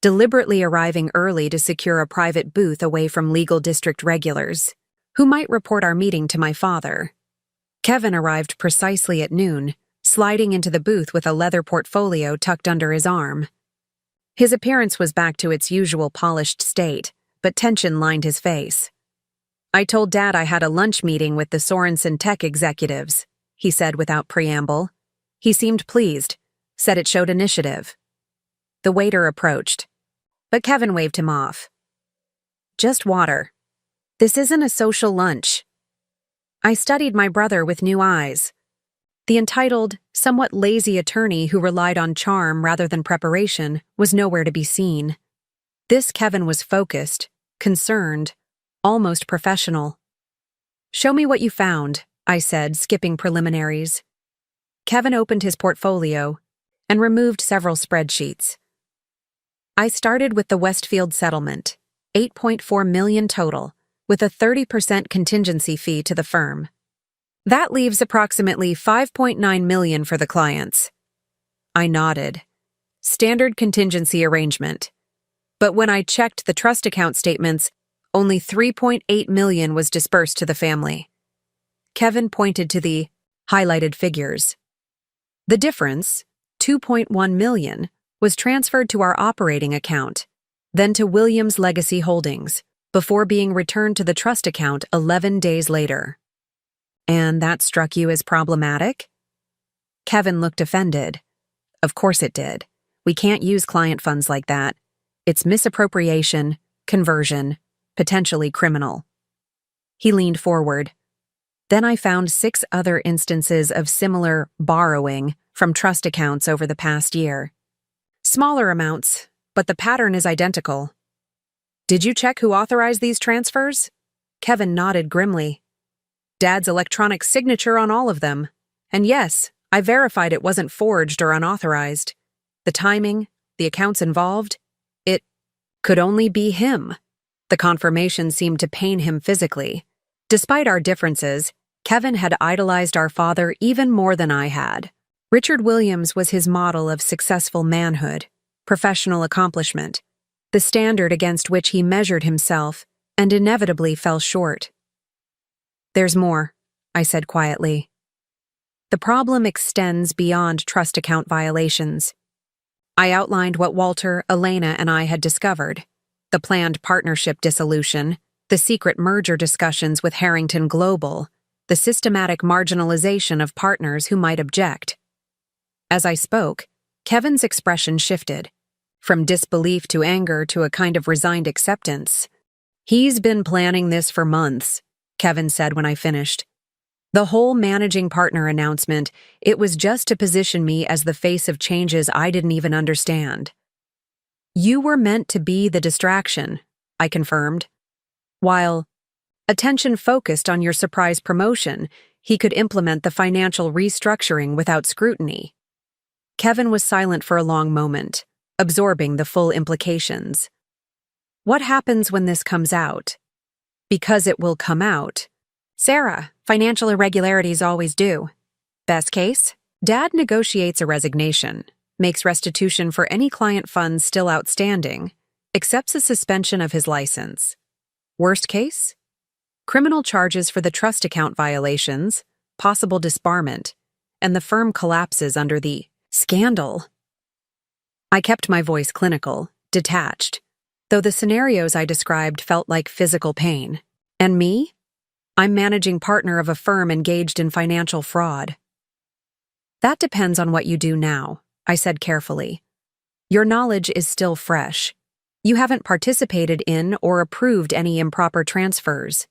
deliberately arriving early to secure a private booth away from legal district regulars, who might report our meeting to my father. Kevin arrived precisely at noon, sliding into the booth with a leather portfolio tucked under his arm. His appearance was back to its usual polished state, but tension lined his face. "I told Dad I had a lunch meeting with the Sorensen tech executives," he said without preamble. He seemed pleased, said it showed initiative. The waiter approached, but Kevin waved him off. "Just water. This isn't a social lunch." I studied my brother with new eyes. The entitled, somewhat lazy attorney who relied on charm rather than preparation was nowhere to be seen. This Kevin was focused, concerned, almost professional. "Show me what you found," I said, skipping preliminaries. Kevin opened his portfolio and removed several spreadsheets. I started with the Westfield settlement, $8.4 million total, with a 30% contingency fee to the firm. That leaves approximately $5.9 million for the clients. I nodded. Standard contingency arrangement. But when I checked the trust account statements, only $3.8 million was dispersed to the family. Kevin pointed to the highlighted figures. The difference, $2.1 million, was transferred to our operating account, then to Williams Legacy Holdings, before being returned to the trust account 11 days later. And that struck you as problematic? Kevin looked offended. Of course it did. We can't use client funds like that. It's misappropriation, conversion, potentially criminal. He leaned forward. Then I found 6 other instances of similar borrowing from trust accounts over the past year. Smaller amounts, but the pattern is identical. Did you check who authorized these transfers? Kevin nodded grimly. Dad's electronic signature on all of them. And yes, I verified it wasn't forged or unauthorized. The timing, the accounts involved, it could only be him. The confirmation seemed to pain him physically. Despite our differences, Kevin had idolized our father even more than I had. Richard Williams was his model of successful manhood, professional accomplishment, the standard against which he measured himself and inevitably fell short. "There's more," I said quietly. "The problem extends beyond trust account violations." I outlined what Walter, Elena, and I had discovered: the planned partnership dissolution, the secret merger discussions with Harrington Global, the systematic marginalization of partners who might object. As I spoke, Kevin's expression shifted, from disbelief to anger to a kind of resigned acceptance. "He's been planning this for months," Kevin said when I finished. "The whole managing partner announcement, it was just to position me as the face of changes I didn't even understand." "You were meant to be the distraction," I confirmed. While attention focused on your surprise promotion, he could implement the financial restructuring without scrutiny. Kevin was silent for a long moment, absorbing the full implications. "What happens when this comes out?" "Because it will come out. Sarah, financial irregularities always do. Best case, Dad negotiates a resignation, makes restitution for any client funds still outstanding, accepts a suspension of his license. Worst case? Criminal charges for the trust account violations, possible disbarment, and the firm collapses under the scandal." I kept my voice clinical, detached, though the scenarios I described felt like physical pain. And me? I'm managing partner of a firm engaged in financial fraud. "That depends on what you do now," I said carefully. "Your knowledge is still fresh. You haven't participated in or approved any improper transfers.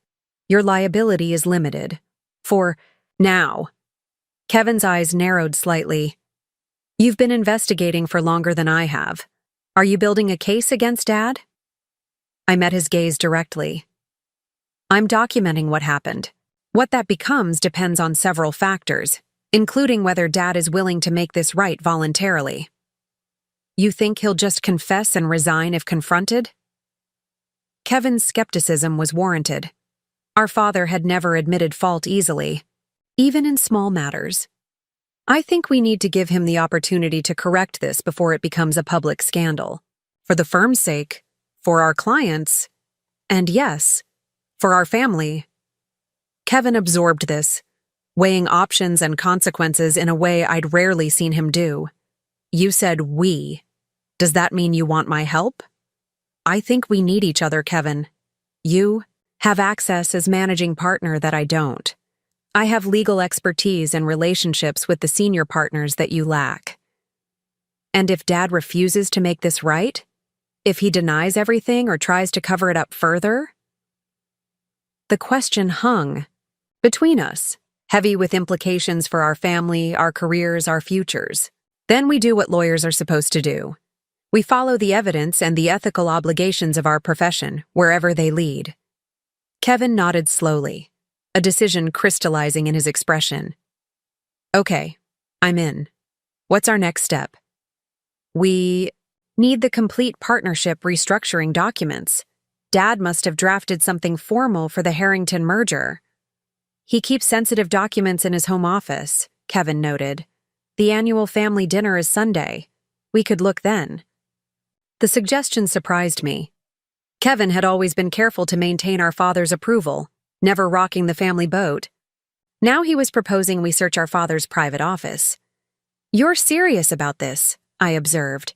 Your liability is limited. For now." Kevin's eyes narrowed slightly. "You've been investigating for longer than I have. Are you building a case against Dad?" I met his gaze directly. "I'm documenting what happened. What that becomes depends on several factors, including whether Dad is willing to make this right voluntarily." "You think he'll just confess and resign if confronted?" Kevin's skepticism was warranted. Our father had never admitted fault easily, even in small matters. "I think we need to give him the opportunity to correct this before it becomes a public scandal. For the firm's sake, for our clients, and yes, for our family, Kevin absorbed this, weighing options and consequences in a way I'd rarely seen him do. You said we. Does that mean you want my help? I think we need each other, Kevin. You have access as managing partner that I don't. I have legal expertise and relationships with the senior partners that you lack. And if Dad refuses to make this right? If he denies everything or tries to cover it up further? The question hung between us, heavy with implications for our family, our careers, our futures. Then we do what lawyers are supposed to do. We follow the evidence and the ethical obligations of our profession, wherever they lead. Kevin nodded slowly, a decision crystallizing in his expression. Okay, I'm in. What's our next step? We need the complete partnership restructuring documents. Dad must have drafted something formal for the Harrington merger. He keeps sensitive documents in his home office, Kevin noted. The annual family dinner is Sunday. We could look then. The suggestion surprised me. Kevin had always been careful to maintain our father's approval, never rocking the family boat. Now he was proposing we search our father's private office. You're serious about this, I observed.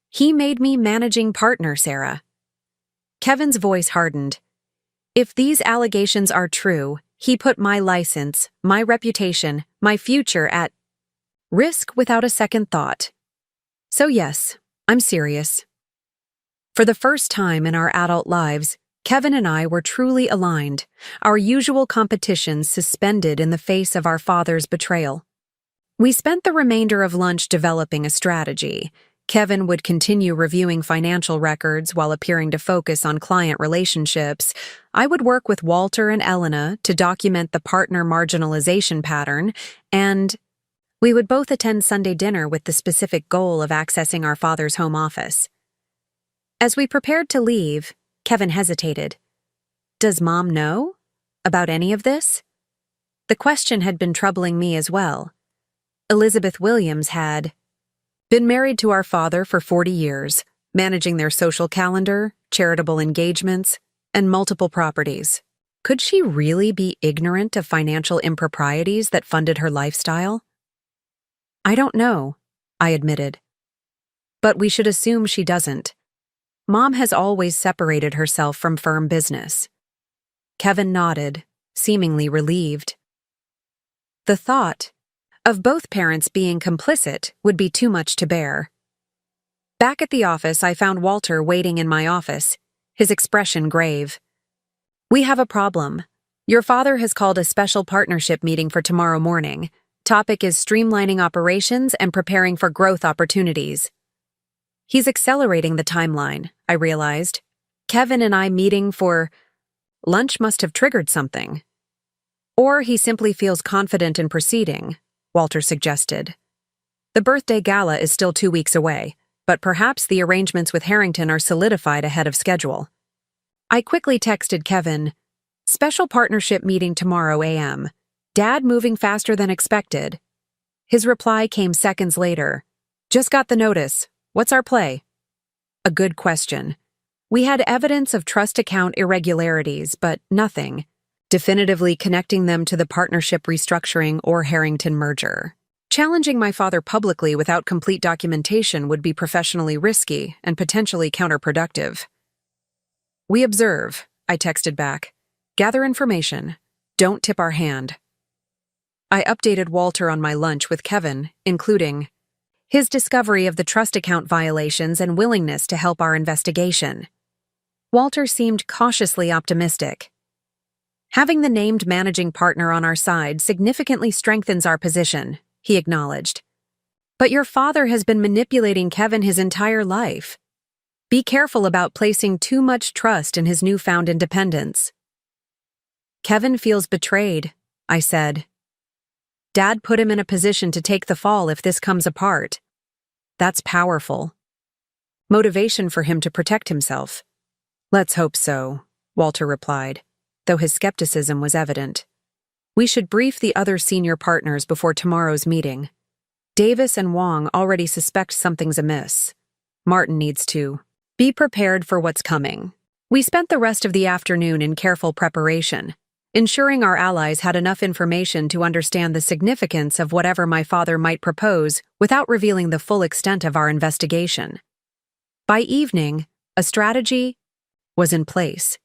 He made me managing partner, Sarah. Kevin's voice hardened. If these allegations are true, he put my license, my reputation, my future at risk without a second thought. So yes, I'm serious. For the first time in our adult lives, Kevin and I were truly aligned, our usual competitions suspended in the face of our father's betrayal. We spent the remainder of lunch developing a strategy. Kevin would continue reviewing financial records while appearing to focus on client relationships. I would work with Walter and Elena to document the partner marginalization pattern, and we would both attend Sunday dinner with the specific goal of accessing our father's home office. As we prepared to leave, Kevin hesitated. Does Mom know about any of this? The question had been troubling me as well. Elizabeth Williams had been married to our father for 40 years, managing their social calendar, charitable engagements, and multiple properties. Could she really be ignorant of financial improprieties that funded her lifestyle? I don't know, I admitted. But we should assume she doesn't. Mom has always separated herself from firm business. Kevin nodded, seemingly relieved. The thought of both parents being complicit would be too much to bear. Back at the office, I found Walter waiting in my office, his expression grave. We have a problem. Your father has called a special partnership meeting for tomorrow morning. Topic is streamlining operations and preparing for growth opportunities. He's accelerating the timeline, I realized. Kevin and I meeting for lunch must have triggered something. Or he simply feels confident in proceeding, Walter suggested. The birthday gala is still 2 weeks away, but perhaps the arrangements with Harrington are solidified ahead of schedule. I quickly texted Kevin, special partnership meeting tomorrow a.m. Dad moving faster than expected. His reply came seconds later. Just got the notice. What's our play? A good question. We had evidence of trust account irregularities, but nothing definitively connecting them to the partnership restructuring or Harrington merger. Challenging my father publicly without complete documentation would be professionally risky and potentially counterproductive. We observe, I texted back. Gather information. Don't tip our hand. I updated Walter on my lunch with Kevin, including his discovery of the trust account violations and willingness to help our investigation. Walter seemed cautiously optimistic. Having the named managing partner on our side significantly strengthens our position, he acknowledged. But your father has been manipulating Kevin his entire life. Be careful about placing too much trust in his newfound independence. Kevin feels betrayed, I said. Dad put him in a position to take the fall if this comes apart. That's powerful. Motivation for him to protect himself. Let's hope so, Walter replied, though his skepticism was evident. We should brief the other senior partners before tomorrow's meeting. Davis and Wong already suspect something's amiss. Martin needs to be prepared for what's coming. We spent the rest of the afternoon in careful preparation. ensuring our allies had enough information to understand the significance of whatever my father might propose without revealing the full extent of our investigation. By evening, a strategy was in place.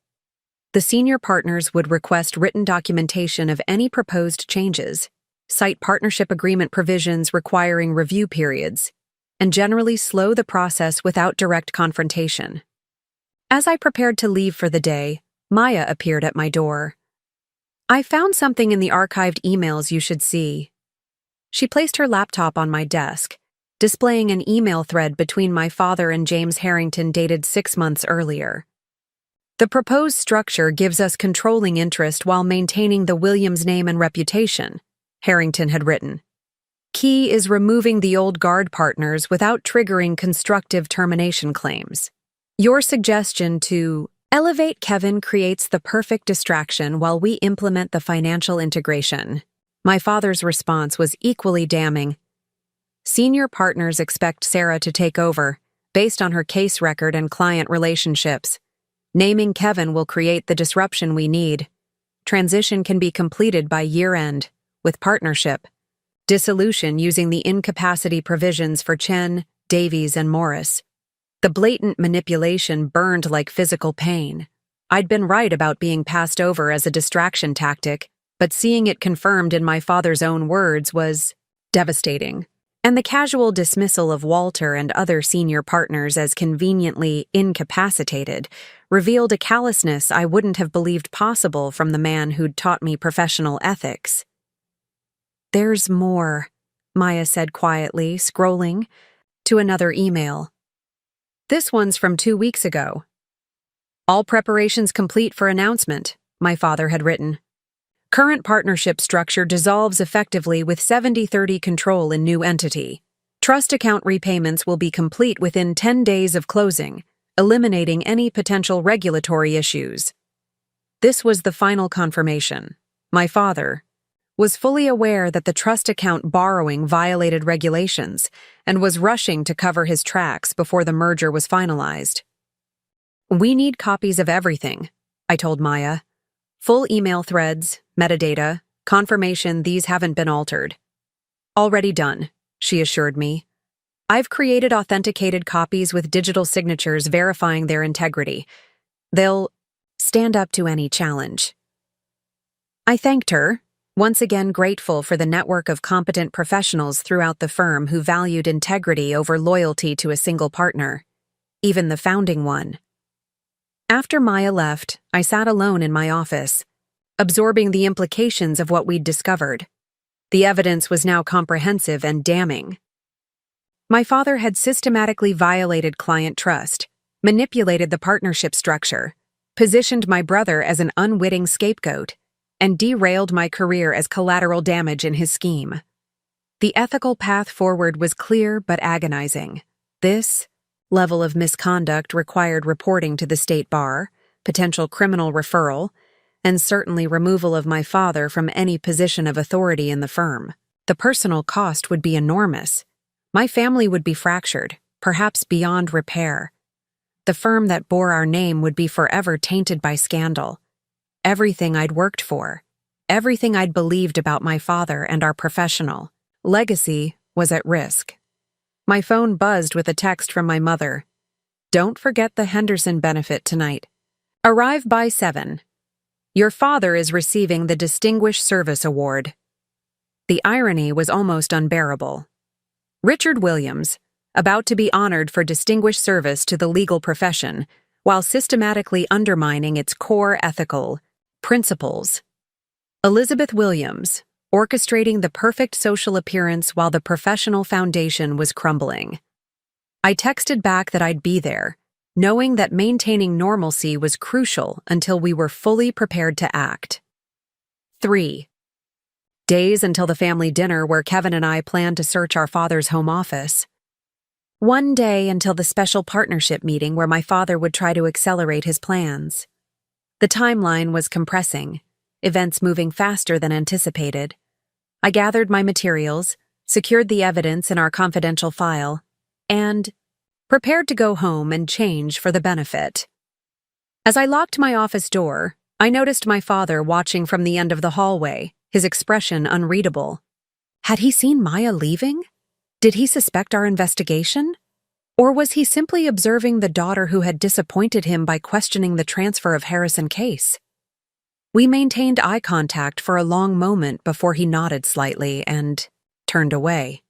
The senior partners would request written documentation of any proposed changes, cite partnership agreement provisions requiring review periods, and generally slow the process without direct confrontation. As I prepared to leave for the day, Maya appeared at my door. "I found something in the archived emails you should see." She placed her laptop on my desk, displaying an email thread between my father and James Harrington dated 6 months earlier. "The proposed structure gives us controlling interest while maintaining the Williams name and reputation," Harrington had written. "Key is removing the old guard partners without triggering constructive termination claims. Your suggestion to elevate Kevin creates the perfect distraction while we implement the financial integration." My father's response was equally damning. "Senior partners expect Sarah to take over, based on her case record and client relationships. Naming Kevin will create the disruption we need. Transition can be completed by year-end, with partnership. Dissolution using the incapacity provisions for Chen, Davies, and Morris." The blatant manipulation burned like physical pain. I'd been right about being passed over as a distraction tactic, but seeing it confirmed in my father's own words was devastating. And the casual dismissal of Walter and other senior partners as conveniently incapacitated revealed a callousness I wouldn't have believed possible from the man who'd taught me professional ethics. "There's more," Maya said quietly, scrolling to another email. "This one's from 2 weeks ago. All preparations complete for announcement," my father had written. "Current partnership structure dissolves effectively with 70-30 control in new entity. Trust account repayments will be complete within 10 days of closing, eliminating any potential regulatory issues." This was the final confirmation. My father was fully aware that the trust account borrowing violated regulations and was rushing to cover his tracks before the merger was finalized. "We need copies of everything," I told Maya. "Full email threads, metadata, confirmation these haven't been altered." "Already done," she assured me. "I've created authenticated copies with digital signatures verifying their integrity. They'll stand up to any challenge." I thanked her, once again grateful for the network of competent professionals throughout the firm who valued integrity over loyalty to a single partner, even the founding one. After Maya left, I sat alone in my office, absorbing the implications of what we'd discovered. The evidence was now comprehensive and damning. My father had systematically violated client trust, manipulated the partnership structure, positioned my brother as an unwitting scapegoat, and derailed my career as collateral damage in his scheme. The ethical path forward was clear but agonizing. This level of misconduct required reporting to the state bar, potential criminal referral, and certainly removal of my father from any position of authority in the firm. The personal cost would be enormous. My family would be fractured, perhaps beyond repair. The firm that bore our name would be forever tainted by scandal. Everything I'd worked for, everything I'd believed about my father and our professional legacy was at risk. My phone buzzed with a text from my mother. "Don't forget the Henderson benefit tonight. Arrive by 7. Your father is receiving the Distinguished Service Award." The irony was almost unbearable. Richard Williams, about to be honored for distinguished service to the legal profession, while systematically undermining its core ethical principles. Elizabeth Williams, orchestrating the perfect social appearance while the professional foundation was crumbling. I texted back that I'd be there, knowing that maintaining normalcy was crucial until we were fully prepared to act. 3 days until the family dinner where Kevin and I planned to search our father's home office. 1 day until the special partnership meeting where my father would try to accelerate his plans. The timeline was compressing, events moving faster than anticipated. I gathered my materials, secured the evidence in our confidential file, and prepared to go home and change for the benefit. As I locked my office door, I noticed my father watching from the end of the hallway, his expression unreadable. Had he seen Maya leaving? Did he suspect our investigation? Or was he simply observing the daughter who had disappointed him by questioning the transfer of Harrison Case? We maintained eye contact for a long moment before he nodded slightly and turned away.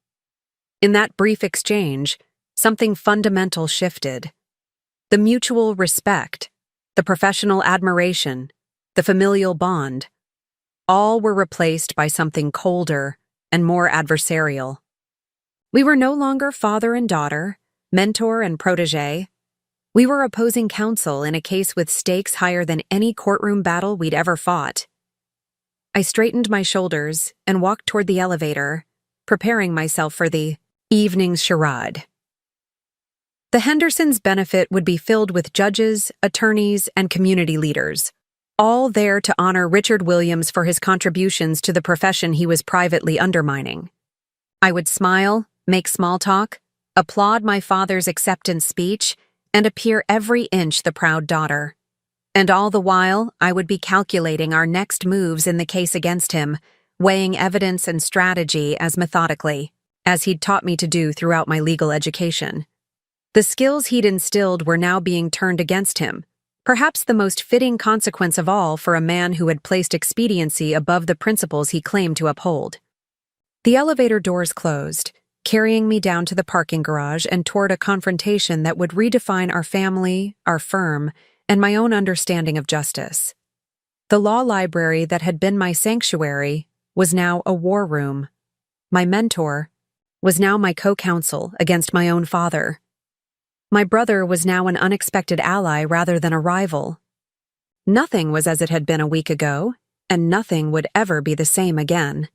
In that brief exchange, something fundamental shifted. The mutual respect, the professional admiration, the familial bond, all were replaced by something colder and more adversarial. We were no longer father and daughter, mentor and protege. We were opposing counsel in a case with stakes higher than any courtroom battle we'd ever fought. I straightened my shoulders and walked toward the elevator, preparing myself for the evening's charade. The Hendersons' benefit would be filled with judges, attorneys, and community leaders, all there to honor Richard Williams for his contributions to the profession he was privately undermining. I would smile, make small talk, applaud my father's acceptance speech, and appear every inch the proud daughter. And all the while, I would be calculating our next moves in the case against him, weighing evidence and strategy as methodically, as he'd taught me to do throughout my legal education. The skills he'd instilled were now being turned against him, perhaps the most fitting consequence of all for a man who had placed expediency above the principles he claimed to uphold. The elevator doors closed, carrying me down to the parking garage and toward a confrontation that would redefine our family, our firm, and my own understanding of justice. The law library that had been my sanctuary was now a war room. My mentor was now my co-counsel against my own father. My brother was now an unexpected ally rather than a rival. Nothing was as it had been a week ago, and nothing would ever be the same again.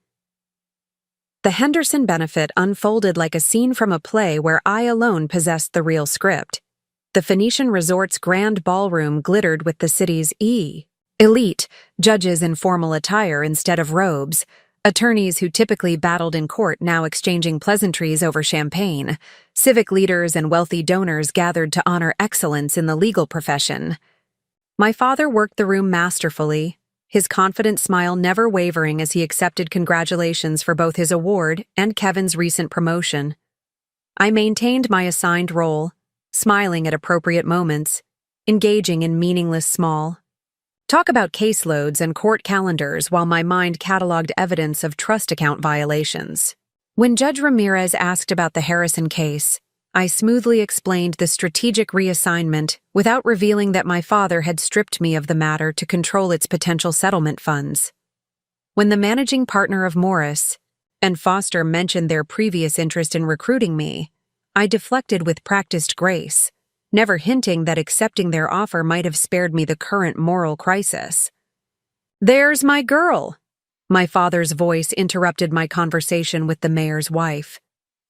The Henderson benefit unfolded like a scene from a play where I alone possessed the real script. The Phoenician Resort's grand ballroom glittered with the city's elite, judges in formal attire instead of robes, attorneys who typically battled in court now exchanging pleasantries over champagne, civic leaders and wealthy donors gathered to honor excellence in the legal profession. My father worked the room masterfully, his confident smile never wavering as he accepted congratulations for both his award and Kevin's recent promotion. I maintained my assigned role, smiling at appropriate moments, engaging in meaningless small talk about caseloads and court calendars while my mind cataloged evidence of trust account violations. When Judge Ramirez asked about the Harrison case, I smoothly explained the strategic reassignment without revealing that my father had stripped me of the matter to control its potential settlement funds. When the managing partner of Morris and Foster mentioned their previous interest in recruiting me, I deflected with practiced grace, never hinting that accepting their offer might have spared me the current moral crisis. "There's my girl!" My father's voice interrupted my conversation with the mayor's wife.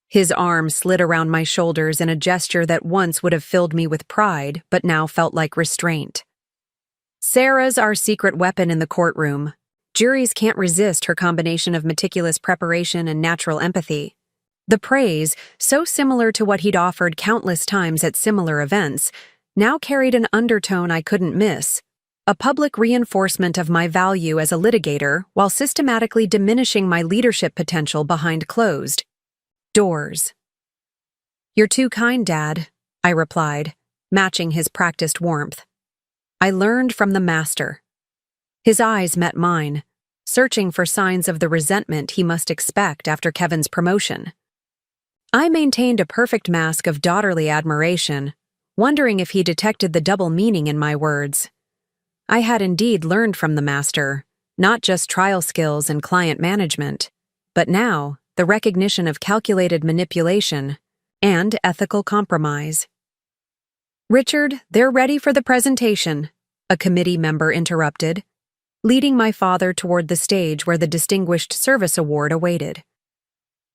His arm slid around my shoulders in a gesture that once would have filled me with pride, but now felt like restraint. "Sarah's our secret weapon in the courtroom. Juries can't resist her combination of meticulous preparation and natural empathy." The praise, so similar to what he'd offered countless times at similar events, now carried an undertone I couldn't miss, a public reinforcement of my value as a litigator while systematically diminishing my leadership potential behind closed doors. "You're too kind, Dad," I replied, matching his practiced warmth. I learned from the master. His eyes met mine, searching for signs of the resentment he must expect after Kevin's promotion. I maintained a perfect mask of daughterly admiration, wondering if he detected the double meaning in my words. I had indeed learned from the master, not just trial skills and client management, but now the recognition of calculated manipulation and ethical compromise. "Richard, they're ready for the presentation," a committee member interrupted, leading my father toward the stage where the Distinguished Service Award awaited.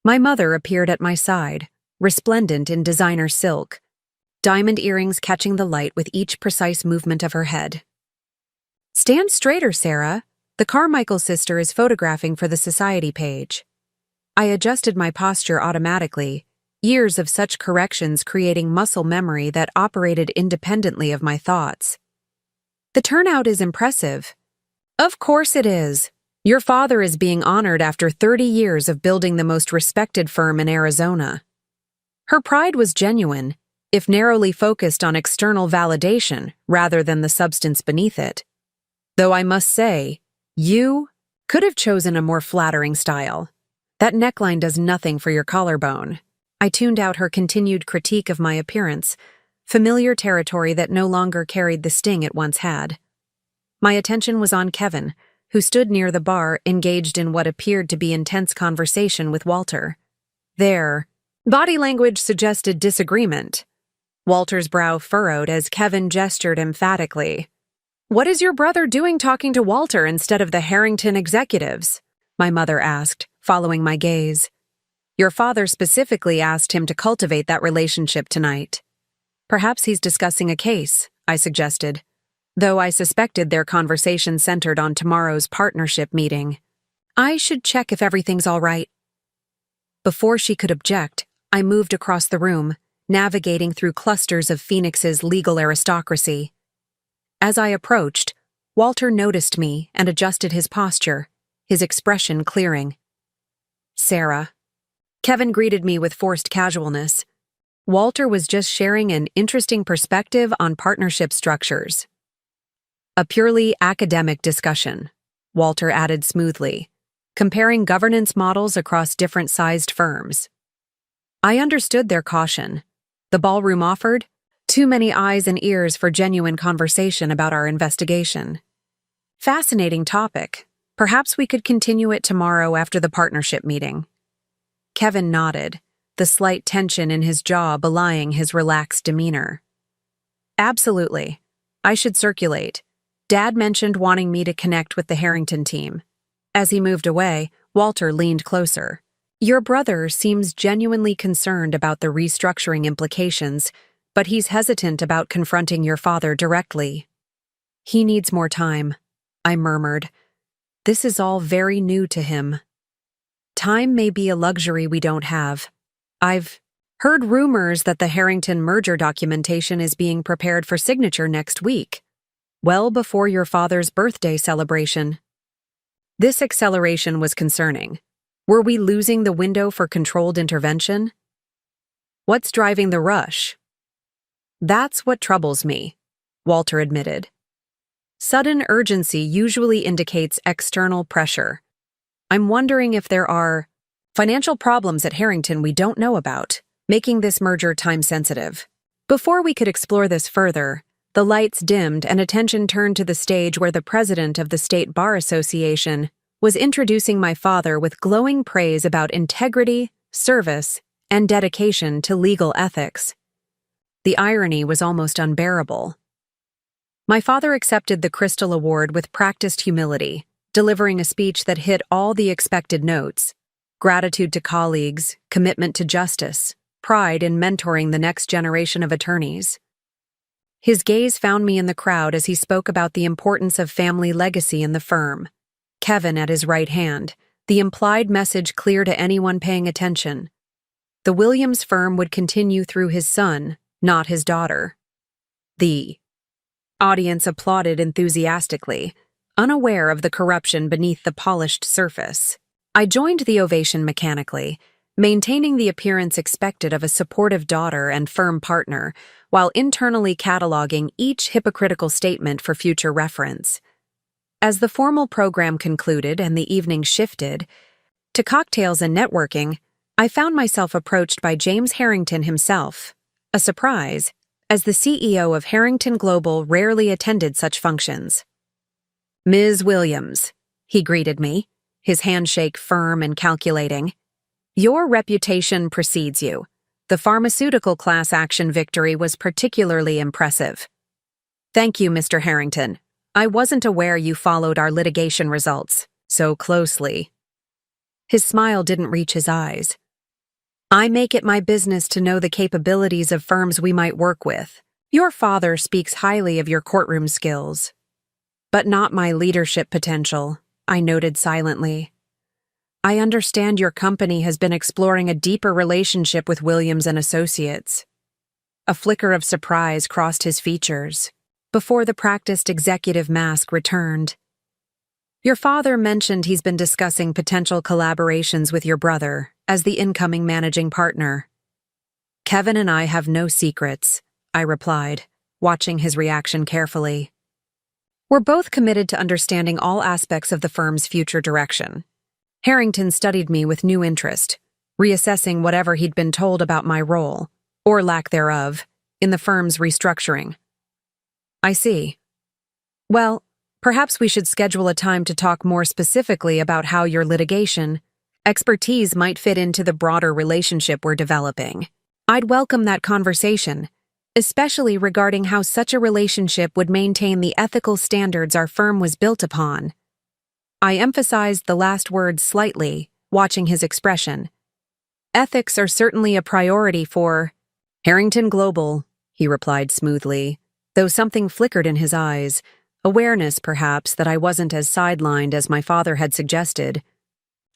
My mother appeared at my side, resplendent in designer silk, diamond earrings catching the light with each precise movement of her head. "Stand straighter, Sarah. The Carmichael sister is photographing for the society page." I adjusted my posture automatically, years of such corrections creating muscle memory that operated independently of my thoughts. "The turnout is impressive. Of course it is. Your father is being honored after 30 years of building the most respected firm in Arizona. Her pride was genuine, if narrowly focused on external validation rather than the substance beneath it. Though I must say, you could have chosen a more flattering style. That neckline does nothing for your collarbone. I tuned out her continued critique of my appearance, familiar territory that no longer carried the sting it once had. My attention was on Kevin, who stood near the bar engaged in what appeared to be intense conversation with Walter. Their body language suggested disagreement. Walter's brow furrowed as Kevin gestured emphatically. "What is your brother doing talking to Walter instead of the Harrington executives?" my mother asked, following my gaze. "Your father specifically asked him to cultivate that relationship tonight." "Perhaps he's discussing a case," I suggested, though I suspected their conversation centered on tomorrow's partnership meeting. "I should check if everything's all right." Before she could object, I moved across the room, navigating through clusters of Phoenix's legal aristocracy. As I approached, Walter noticed me and adjusted his posture, his expression clearing. "Sarah." Kevin greeted me with forced casualness. Walter was just sharing an interesting perspective on partnership structures. "A purely academic discussion," Walter added smoothly, comparing governance models across different-sized firms. I understood their caution. The ballroom offered too many eyes and ears for genuine conversation about our investigation. Fascinating topic. Perhaps we could continue it tomorrow after the partnership meeting. Kevin nodded, the slight tension in his jaw belying his relaxed demeanor. "Absolutely. I should circulate. Dad mentioned wanting me to connect with the Harrington team." As he moved away, Walter leaned closer. "Your brother seems genuinely concerned about the restructuring implications, but he's hesitant about confronting your father directly." "He needs more time," I murmured. "This is all very new to him." "Time may be a luxury we don't have. I've heard rumors that the Harrington merger documentation is being prepared for signature next week, well before your father's birthday celebration." This acceleration was concerning. Were we losing the window for controlled intervention? "What's driving the rush?" "That's what troubles me," Walter admitted. "Sudden urgency usually indicates external pressure. I'm wondering if there are financial problems at Harrington we don't know about, making this merger time-sensitive." Before we could explore this further, the lights dimmed and attention turned to the stage where the president of the State Bar Association was introducing my father with glowing praise about integrity, service, and dedication to legal ethics. The irony was almost unbearable. My father accepted the Crystal Award with practiced humility, delivering a speech that hit all the expected notes: gratitude to colleagues, commitment to justice, pride in mentoring the next generation of attorneys. His gaze found me in the crowd as he spoke about the importance of family legacy in the firm. Kevin at his right hand, the implied message clear to anyone paying attention. The Williams firm would continue through his son, not his daughter. The audience applauded enthusiastically, unaware of the corruption beneath the polished surface. I joined the ovation mechanically, maintaining the appearance expected of a supportive daughter and firm partner, while internally cataloging each hypocritical statement for future reference. As the formal program concluded and the evening shifted to cocktails and networking, I found myself approached by James Harrington himself, a surprise, as the CEO of Harrington Global rarely attended such functions. "Ms. Williams," he greeted me, his handshake firm and calculating. "Your reputation precedes you. The pharmaceutical class action victory was particularly impressive." "Thank you, Mr. Harrington. I wasn't aware you followed our litigation results so closely." His smile didn't reach his eyes. "I make it my business to know the capabilities of firms we might work with. Your father speaks highly of your courtroom skills." "But not my leadership potential," I noted silently. "I understand your company has been exploring a deeper relationship with Williams and Associates." A flicker of surprise crossed his features, before the practiced executive mask returned. Your father mentioned he's been discussing potential collaborations with your brother as the incoming managing partner. Kevin and I have no secrets, I replied, watching his reaction carefully. We're both committed to understanding all aspects of the firm's future direction. Harrington studied me with new interest, reassessing whatever he'd been told about my role, or lack thereof, in the firm's restructuring. I see. Well, perhaps we should schedule a time to talk more specifically about how your litigation expertise might fit into the broader relationship we're developing. I'd welcome that conversation, especially regarding how such a relationship would maintain the ethical standards our firm was built upon. I emphasized the last words slightly, watching his expression. Ethics are certainly a priority for Harrington Global, he replied smoothly, though something flickered in his eyes, awareness, perhaps, that I wasn't as sidelined as my father had suggested.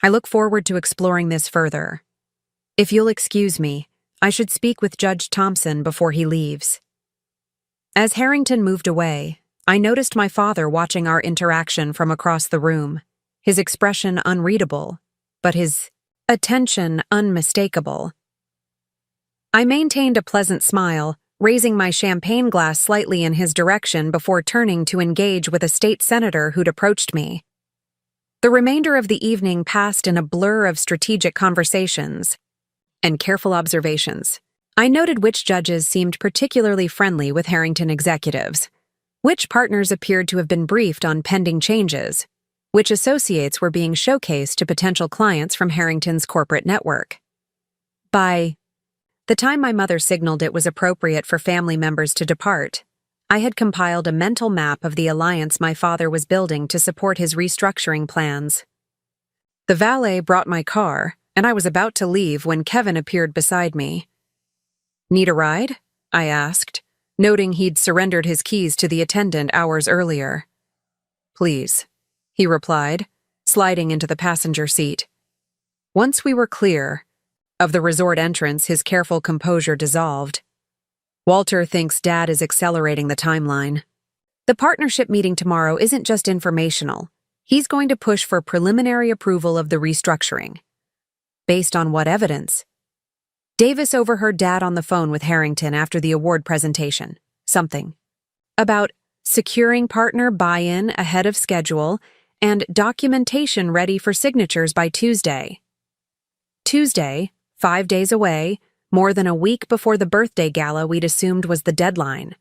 I look forward to exploring this further. If you'll excuse me, I should speak with Judge Thompson before he leaves. As Harrington moved away, I noticed my father watching our interaction from across the room, his expression unreadable, but his attention unmistakable. I maintained a pleasant smile, raising my champagne glass slightly in his direction before turning to engage with a state senator who'd approached me. The remainder of the evening passed in a blur of strategic conversations and careful observations. I noted which judges seemed particularly friendly with Harrington executives, which partners appeared to have been briefed on pending changes, which associates were being showcased to potential clients from Harrington's corporate network. By the time my mother signaled it was appropriate for family members to depart, I had compiled a mental map of the alliance my father was building to support his restructuring plans. The valet brought my car, and I was about to leave when Kevin appeared beside me. Need a ride? I asked, noting he'd surrendered his keys to the attendant hours earlier. Please, he replied, sliding into the passenger seat. Once we were clear of the resort entrance, his careful composure dissolved. Walter thinks Dad is accelerating the timeline. The partnership meeting tomorrow isn't just informational. He's going to push for preliminary approval of the restructuring. Based on what evidence? Davis overheard Dad on the phone with Harrington after the award presentation. Something about securing partner buy-in ahead of schedule and documentation ready for signatures by Tuesday. Tuesday, 5 days away, more than a week before the birthday gala we'd assumed was the deadline.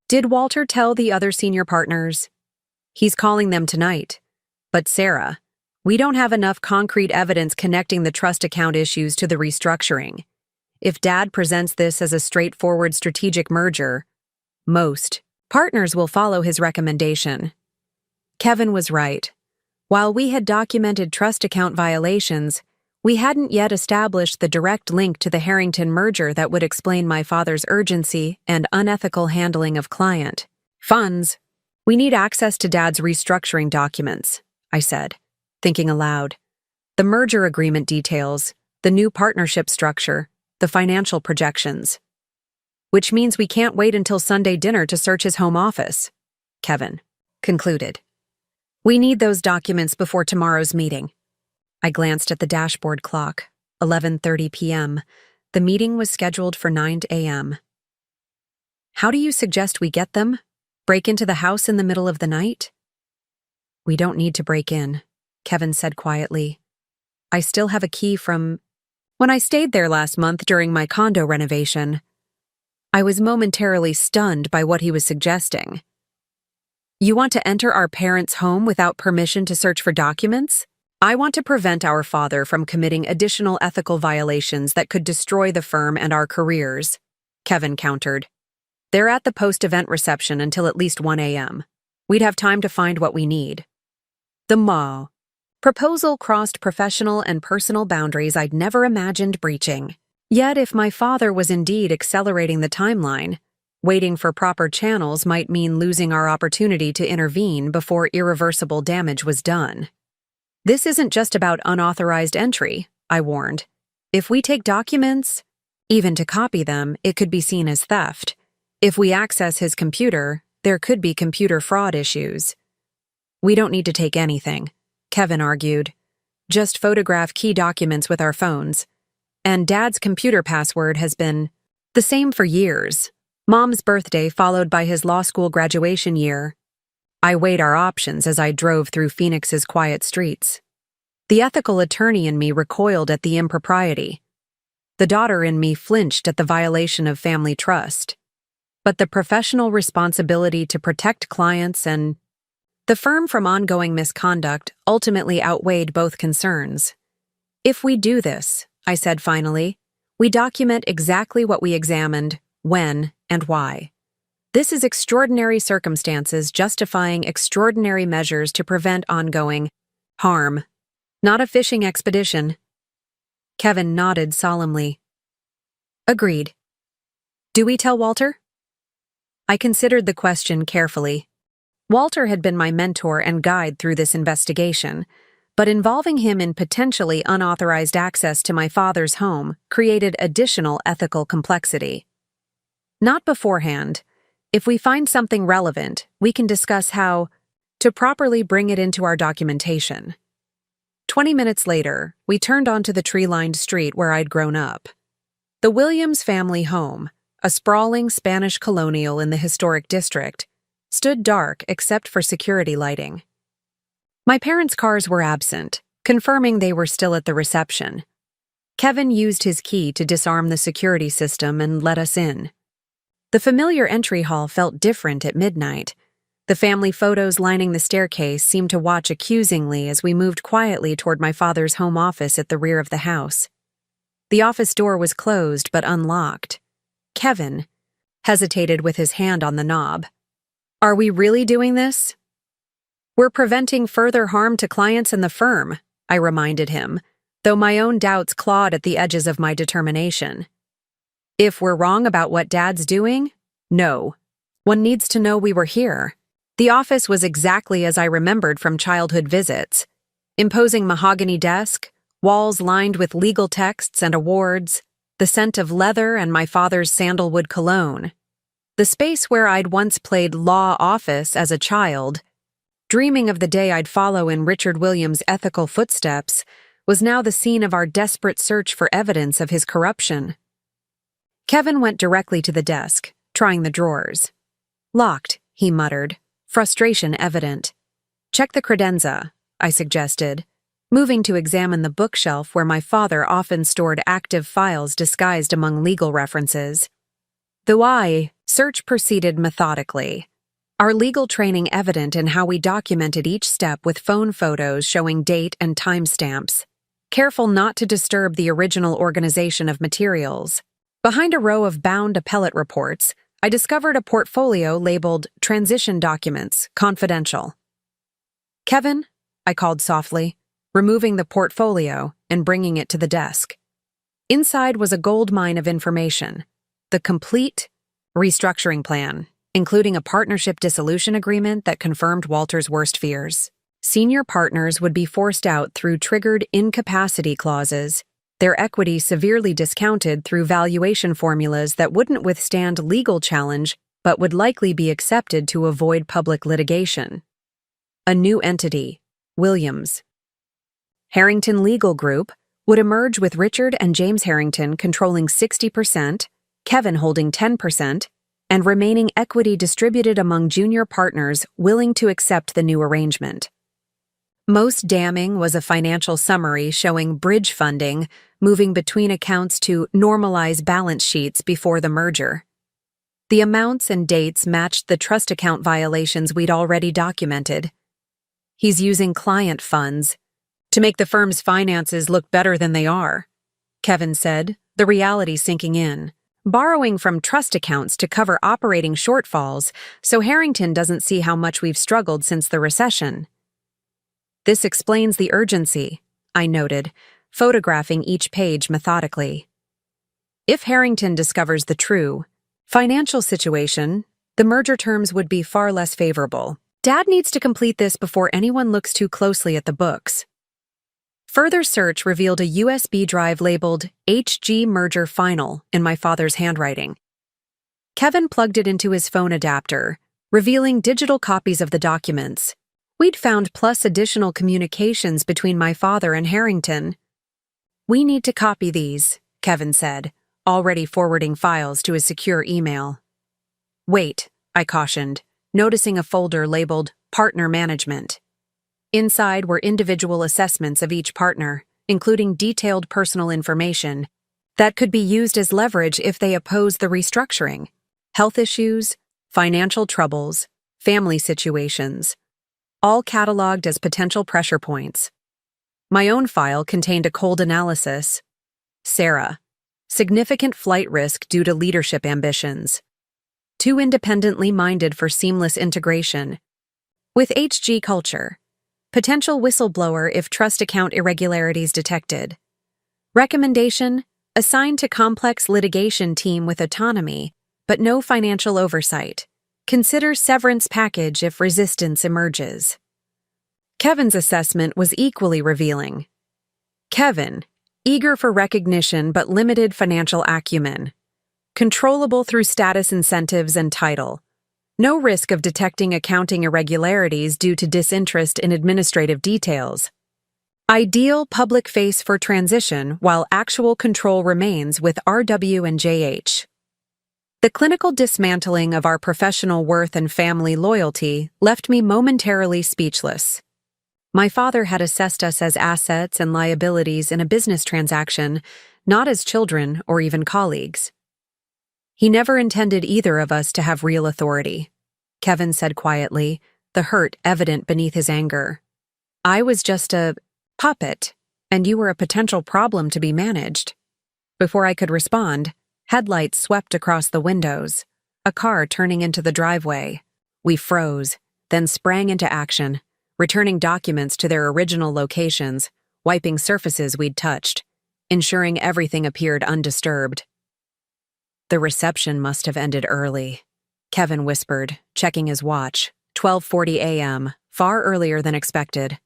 Did Walter tell the other senior partners? He's calling them tonight. But Sarah, we don't have enough concrete evidence connecting the trust account issues to the restructuring. If Dad presents this as a straightforward strategic merger, most partners will follow his recommendation. Kevin was right. While we had documented trust account violations, we hadn't yet established the direct link to the Harrington merger that would explain my father's urgency and unethical handling of client funds. We need access to Dad's restructuring documents, I said, thinking aloud. The merger agreement details, the new partnership structure, the financial projections. Which means we can't wait until Sunday dinner to search his home office, Kevin concluded. We need those documents before tomorrow's meeting. I glanced at the dashboard clock, 11:30 p.m. The meeting was scheduled for 9 a.m. How do you suggest we get them? Break into the house in the middle of the night? We don't need to break in, Kevin said quietly. I still have a key from when I stayed there last month during my condo renovation. I was momentarily stunned by what he was suggesting. You want to enter our parents' home without permission to search for documents? I want to prevent our father from committing additional ethical violations that could destroy the firm and our careers, Kevin countered. They're at the post-event reception until at least 1 a.m. We'd have time to find what we need. The proposal crossed professional and personal boundaries I'd never imagined breaching. Yet if my father was indeed accelerating the timeline, waiting for proper channels might mean losing our opportunity to intervene before irreversible damage was done. This isn't just about unauthorized entry, I warned. If we take documents, even to copy them, it could be seen as theft. If we access his computer, there could be computer fraud issues. We don't need to take anything, Kevin argued. Just photograph key documents with our phones. And Dad's computer password has been the same for years. Mom's birthday followed by his law school graduation year. I weighed our options as I drove through Phoenix's quiet streets. The ethical attorney in me recoiled at the impropriety. The daughter in me flinched at the violation of family trust. But the professional responsibility to protect clients and the firm from ongoing misconduct ultimately outweighed both concerns. If we do this, I said finally, we document exactly what we examined, when, and why. This is extraordinary circumstances justifying extraordinary measures to prevent ongoing harm, not a fishing expedition. Kevin nodded solemnly. Agreed. Do we tell Walter? I considered the question carefully. Walter had been my mentor and guide through this investigation, but involving him in potentially unauthorized access to my father's home created additional ethical complexity. Not beforehand. If we find something relevant, we can discuss how to properly bring it into our documentation. 20 minutes later, we turned onto the tree-lined street where I'd grown up. The Williams family home, a sprawling Spanish colonial in the historic district, stood dark except for security lighting. My parents' cars were absent, confirming they were still at the reception. Kevin used his key to disarm the security system and let us in. The familiar entry hall felt different at midnight. The family photos lining the staircase seemed to watch accusingly as we moved quietly toward my father's home office at the rear of the house. The office door was closed but unlocked. Kevin hesitated with his hand on the knob. Are we really doing this? We're preventing further harm to clients and the firm, I reminded him, though my own doubts clawed at the edges of my determination. If we're wrong about what Dad's doing, no. One needs to know we were here. The office was exactly as I remembered from childhood visits. Imposing mahogany desk, walls lined with legal texts and awards, the scent of leather and my father's sandalwood cologne. The space where I'd once played law office as a child, dreaming of the day I'd follow in Richard Williams' ethical footsteps, was now the scene of our desperate search for evidence of his corruption. Kevin went directly to the desk, trying the drawers. Locked, he muttered, frustration evident. Check the credenza, I suggested, moving to examine the bookshelf where my father often stored active files disguised among legal references. The search proceeded methodically, our legal training evident in how we documented each step with phone photos showing date and timestamps, careful not to disturb the original organization of materials. Behind a row of bound appellate reports, I discovered a portfolio labeled Transition Documents, Confidential. Kevin, I called softly, removing the portfolio and bringing it to the desk. Inside was a gold mine of information, the complete restructuring plan, including a partnership dissolution agreement that confirmed Walter's worst fears. Senior partners would be forced out through triggered incapacity clauses, their equity severely discounted through valuation formulas that wouldn't withstand legal challenge but would likely be accepted to avoid public litigation. A new entity, Williams. Harrington Legal Group, would emerge with Richard and James Harrington controlling 60%, Kevin holding 10%, and remaining equity distributed among junior partners willing to accept the new arrangement. Most damning was a financial summary showing bridge funding moving between accounts to normalize balance sheets before the merger. The amounts and dates matched the trust account violations we'd already documented. He's using client funds to make the firm's finances look better than they are, Kevin said, the reality sinking in. Borrowing from trust accounts to cover operating shortfalls, so Harrington doesn't see how much we've struggled since the recession. This explains the urgency, I noted, photographing each page methodically. If Harrington discovers the true financial situation, the merger terms would be far less favorable. Dad needs to complete this before anyone looks too closely at the books. Further search revealed a USB drive labeled HG Merger Final in my father's handwriting. Kevin plugged it into his phone adapter, revealing digital copies of the documents. We'd found plus additional communications between my father and Harrington. "We need to copy these," Kevin said, already forwarding files to his secure email. "Wait," I cautioned, noticing a folder labeled Partner Management. Inside were individual assessments of each partner, including detailed personal information that could be used as leverage if they oppose the restructuring: health issues, financial troubles, family situations, all cataloged as potential pressure points. My own file contained a cold analysis. Sarah, significant flight risk due to leadership ambitions. Too independently minded for seamless integration. With HG culture. Potential whistleblower if trust account irregularities detected. Recommendation: assigned to complex litigation team with autonomy, but no financial oversight. Consider severance package if resistance emerges. Kevin's assessment was equally revealing. Kevin, eager for recognition but limited financial acumen. Controllable through status incentives and title. No risk of detecting accounting irregularities due to disinterest in administrative details. Ideal public face for transition while actual control remains with RW and JH. The clinical dismantling of our professional worth and family loyalty left me momentarily speechless. My father had assessed us as assets and liabilities in a business transaction, not as children or even colleagues. He never intended either of us to have real authority, Kevin said quietly, the hurt evident beneath his anger. I was just a puppet, and you were a potential problem to be managed. Before I could respond, headlights swept across the windows, a car turning into the driveway. We froze, then sprang into action, returning documents to their original locations, wiping surfaces we'd touched, ensuring everything appeared undisturbed. The reception must have ended early, Kevin whispered, checking his watch. 12:40 a.m., far earlier than expected.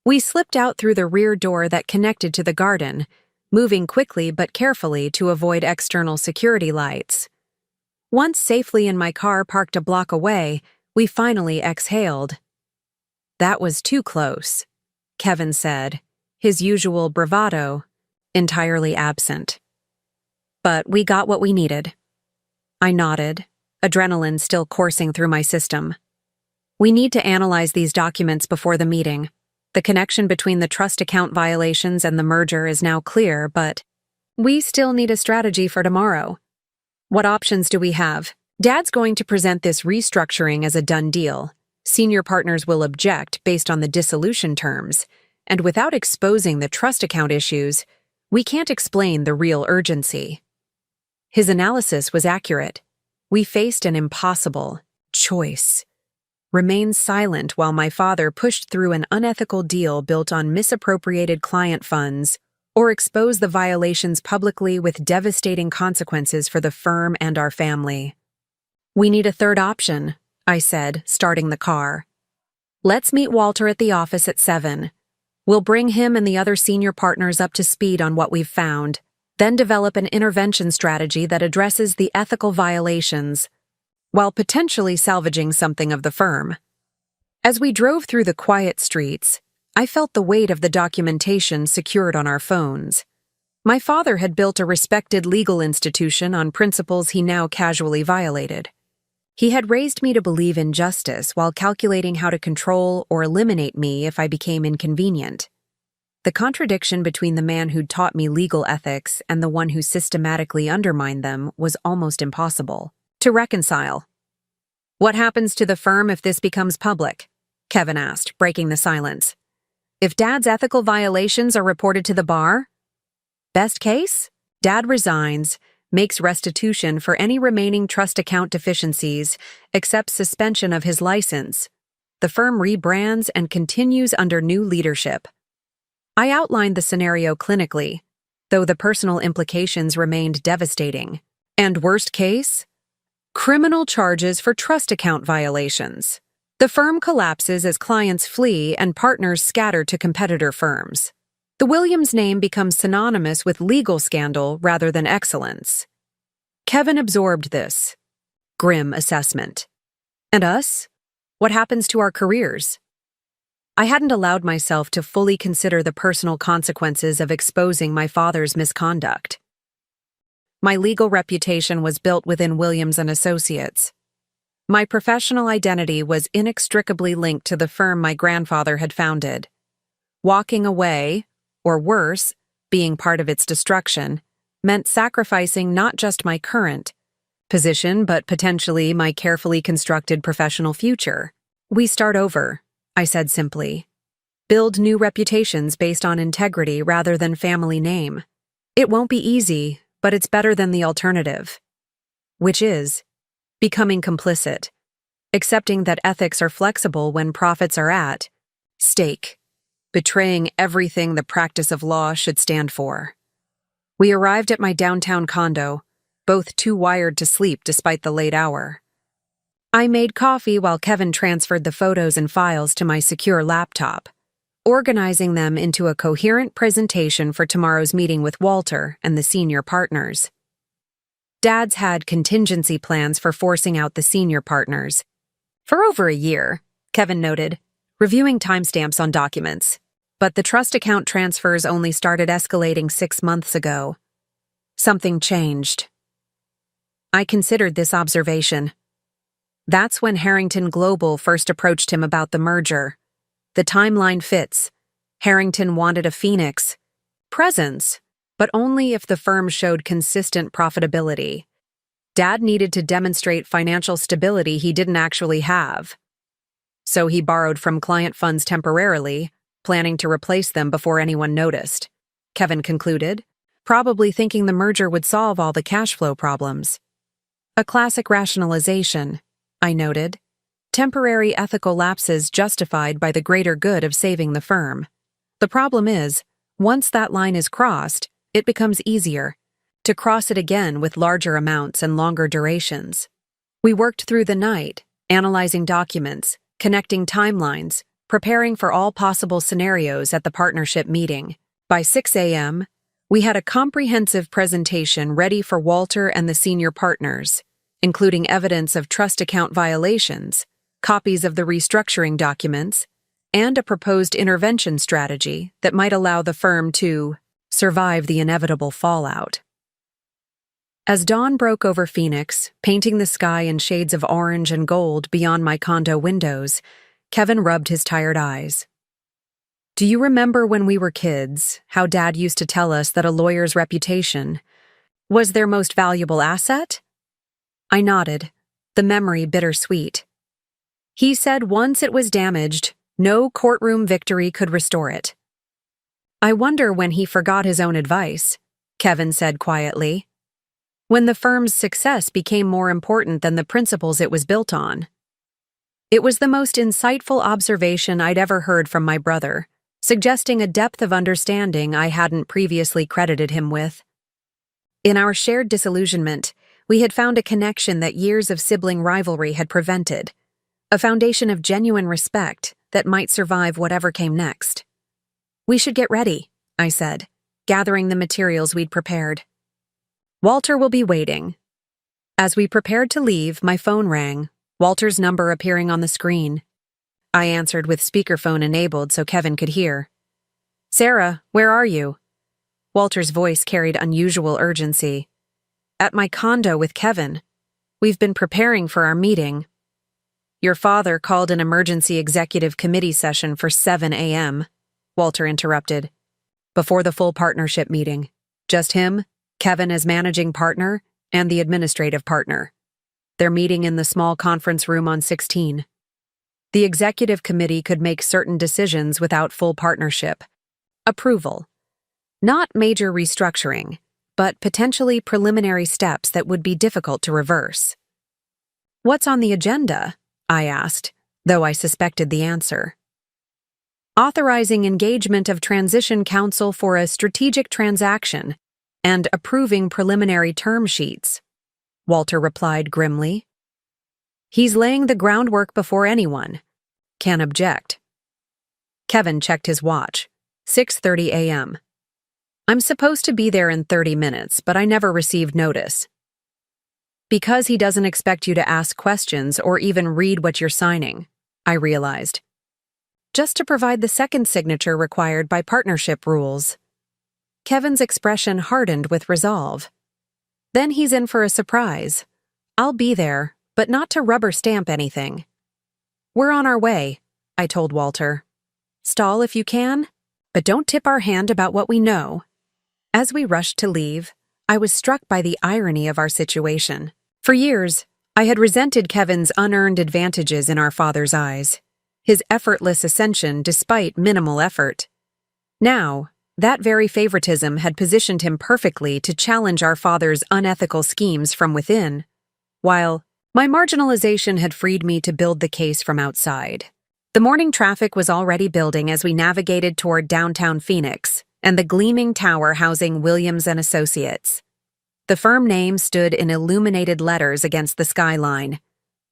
We slipped out through the rear door that connected to the garden, moving quickly but carefully to avoid external security lights. Once safely in my car parked a block away, we finally exhaled. That was too close, Kevin said, his usual bravado entirely absent. But we got what we needed. I nodded, adrenaline still coursing through my system. We need to analyze these documents before the meeting. The connection between the trust account violations and the merger is now clear, but we still need a strategy for tomorrow. What options do we have? Dad's going to present this restructuring as a done deal. Senior partners will object based on the dissolution terms, and without exposing the trust account issues, we can't explain the real urgency. His analysis was accurate. We faced an impossible choice. Remain silent while my father pushed through an unethical deal built on misappropriated client funds, or expose the violations publicly with devastating consequences for the firm and our family. We need a third option, I said, starting the car. Let's meet Walter at the office at 7. We'll bring him and the other senior partners up to speed on what we've found, then develop an intervention strategy that addresses the ethical violations, while potentially salvaging something of the firm. As we drove through the quiet streets, I felt the weight of the documentation secured on our phones. My father had built a respected legal institution on principles he now casually violated. He had raised me to believe in justice while calculating how to control or eliminate me if I became inconvenient. The contradiction between the man who'd taught me legal ethics and the one who systematically undermined them was almost impossible to reconcile. What happens to the firm if this becomes public? Kevin asked, breaking the silence. If Dad's ethical violations are reported to the bar? Best case? Dad resigns, makes restitution for any remaining trust account deficiencies, accepts suspension of his license. The firm rebrands and continues under new leadership. I outlined the scenario clinically, though the personal implications remained devastating. And worst case? Criminal charges for trust account violations. The firm collapses as clients flee and partners scatter to competitor firms. The Williams name becomes synonymous with legal scandal rather than excellence. Kevin absorbed this grim assessment. And us? What happens to our careers? I hadn't allowed myself to fully consider the personal consequences of exposing my father's misconduct. My legal reputation was built within Williams and Associates. My professional identity was inextricably linked to the firm my grandfather had founded. Walking away, or worse, being part of its destruction, meant sacrificing not just my current position but potentially my carefully constructed professional future. We start over, I said simply. Build new reputations based on integrity rather than family name. It won't be easy, but it's better than the alternative. Which is becoming complicit, accepting that ethics are flexible when profits are at stake, betraying everything the practice of law should stand for. We arrived at my downtown condo, both too wired to sleep despite the late hour. I made coffee while Kevin transferred the photos and files to my secure laptop, organizing them into a coherent presentation for tomorrow's meeting with Walter and the senior partners. Dad's had contingency plans for forcing out the senior partners. For over a year, Kevin noted, reviewing timestamps on documents. But the trust account transfers only started escalating 6 months ago. Something changed. I considered this observation. That's when Harrington Global first approached him about the merger. The timeline fits. Harrington wanted a Phoenix presence, but only if the firm showed consistent profitability. Dad needed to demonstrate financial stability he didn't actually have. So he borrowed from client funds temporarily, planning to replace them before anyone noticed, Kevin concluded, probably thinking the merger would solve all the cash flow problems. A classic rationalization, I noted. Temporary ethical lapses justified by the greater good of saving the firm. The problem is, once that line is crossed, it becomes easier to cross it again with larger amounts and longer durations. We worked through the night, analyzing documents, connecting timelines, preparing for all possible scenarios at the partnership meeting. By 6 a.m., we had a comprehensive presentation ready for Walter and the senior partners, including evidence of trust account violations, copies of the restructuring documents, and a proposed intervention strategy that might allow the firm to survive the inevitable fallout. As dawn broke over Phoenix, painting the sky in shades of orange and gold beyond my condo windows, Kevin rubbed his tired eyes. Do you remember when we were kids, how Dad used to tell us that a lawyer's reputation was their most valuable asset? I nodded, the memory bittersweet. He said once it was damaged, no courtroom victory could restore it. I wonder when he forgot his own advice, Kevin said quietly. When the firm's success became more important than the principles it was built on. It was the most insightful observation I'd ever heard from my brother, suggesting a depth of understanding I hadn't previously credited him with. In our shared disillusionment, we had found a connection that years of sibling rivalry had prevented, a foundation of genuine respect that might survive whatever came next. We should get ready, I said, gathering the materials we'd prepared. Walter will be waiting. As we prepared to leave, my phone rang, Walter's number appearing on the screen. I answered with speakerphone enabled so Kevin could hear. Sarah, where are you? Walter's voice carried unusual urgency. At my condo with Kevin. We've been preparing for our meeting. Your father called an emergency executive committee session for 7 a.m., Walter interrupted. Before the full partnership meeting. Just him, Kevin as managing partner, and the administrative partner. They're meeting in the small conference room on 16. The executive committee could make certain decisions without full partnership approval. Not major restructuring, but potentially preliminary steps that would be difficult to reverse. What's on the agenda? I asked, though I suspected the answer. Authorizing engagement of transition counsel for a strategic transaction and approving preliminary term sheets, Walter replied grimly. He's laying the groundwork before anyone can object. Kevin checked his watch. 6:30 a.m. I'm supposed to be there in 30 minutes, but I never received notice. Because he doesn't expect you to ask questions or even read what you're signing, I realized. just to provide the second signature required by partnership rules. Kevin's expression hardened with resolve. Then he's in for a surprise. I'll be there, but not to rubber stamp anything. We're on our way, I told Walter. Stall if you can, but don't tip our hand about what we know. As we rushed to leave, I was struck by the irony of our situation. For years, I had resented Kevin's unearned advantages in our father's eyes, his effortless ascension despite minimal effort. Now, that very favoritism had positioned him perfectly to challenge our father's unethical schemes from within, while my marginalization had freed me to build the case from outside. The morning traffic was already building as we navigated toward downtown Phoenix and the gleaming tower housing Williams & Associates. The firm name stood in illuminated letters against the skyline,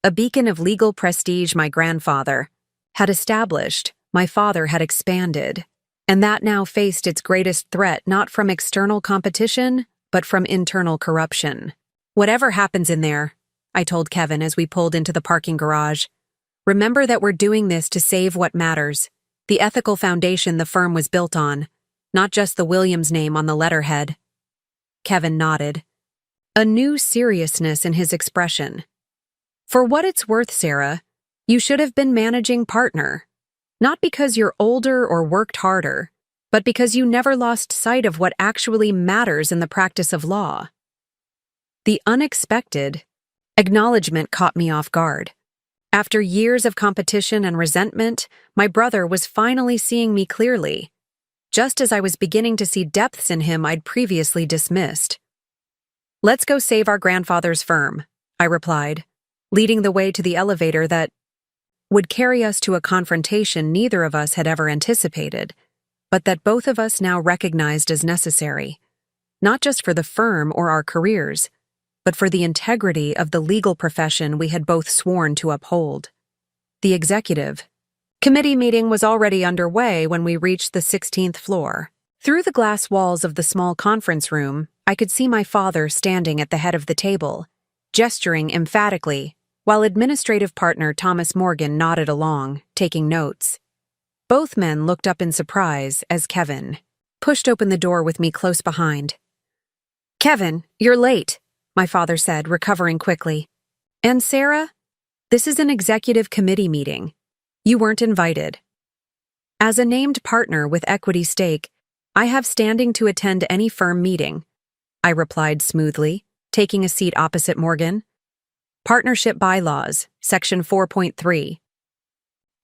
a beacon of legal prestige my grandfather had established, my father had expanded, and that now faced its greatest threat not from external competition, but from internal corruption. Whatever happens in there, I told Kevin as we pulled into the parking garage, remember that we're doing this to save what matters, the ethical foundation the firm was built on, not just the Williams name on the letterhead. Kevin nodded, a new seriousness in his expression. For what it's worth, Sarah, you should have been managing partner. Not because you're older or worked harder, but because you never lost sight of what actually matters in the practice of law. The unexpected acknowledgement caught me off guard. After years of competition and resentment, my brother was finally seeing me clearly, just as I was beginning to see depths in him I'd previously dismissed. Let's go save our grandfather's firm, I replied, leading the way to the elevator that would carry us to a confrontation neither of us had ever anticipated, but that both of us now recognized as necessary, not just for the firm or our careers, but for the integrity of the legal profession we had both sworn to uphold. The executive committee meeting was already underway when we reached the 16th floor. Through the glass walls of the small conference room, I could see my father standing at the head of the table, gesturing emphatically, while administrative partner Thomas Morgan nodded along, taking notes. Both men looked up in surprise as Kevin pushed open the door with me close behind. Kevin, you're late, my father said, recovering quickly. And Sarah, this is an executive committee meeting. You weren't invited. As a named partner with equity stake, I have standing to attend any firm meeting, I replied smoothly, taking a seat opposite Morgan. Partnership Bylaws, Section 4.3.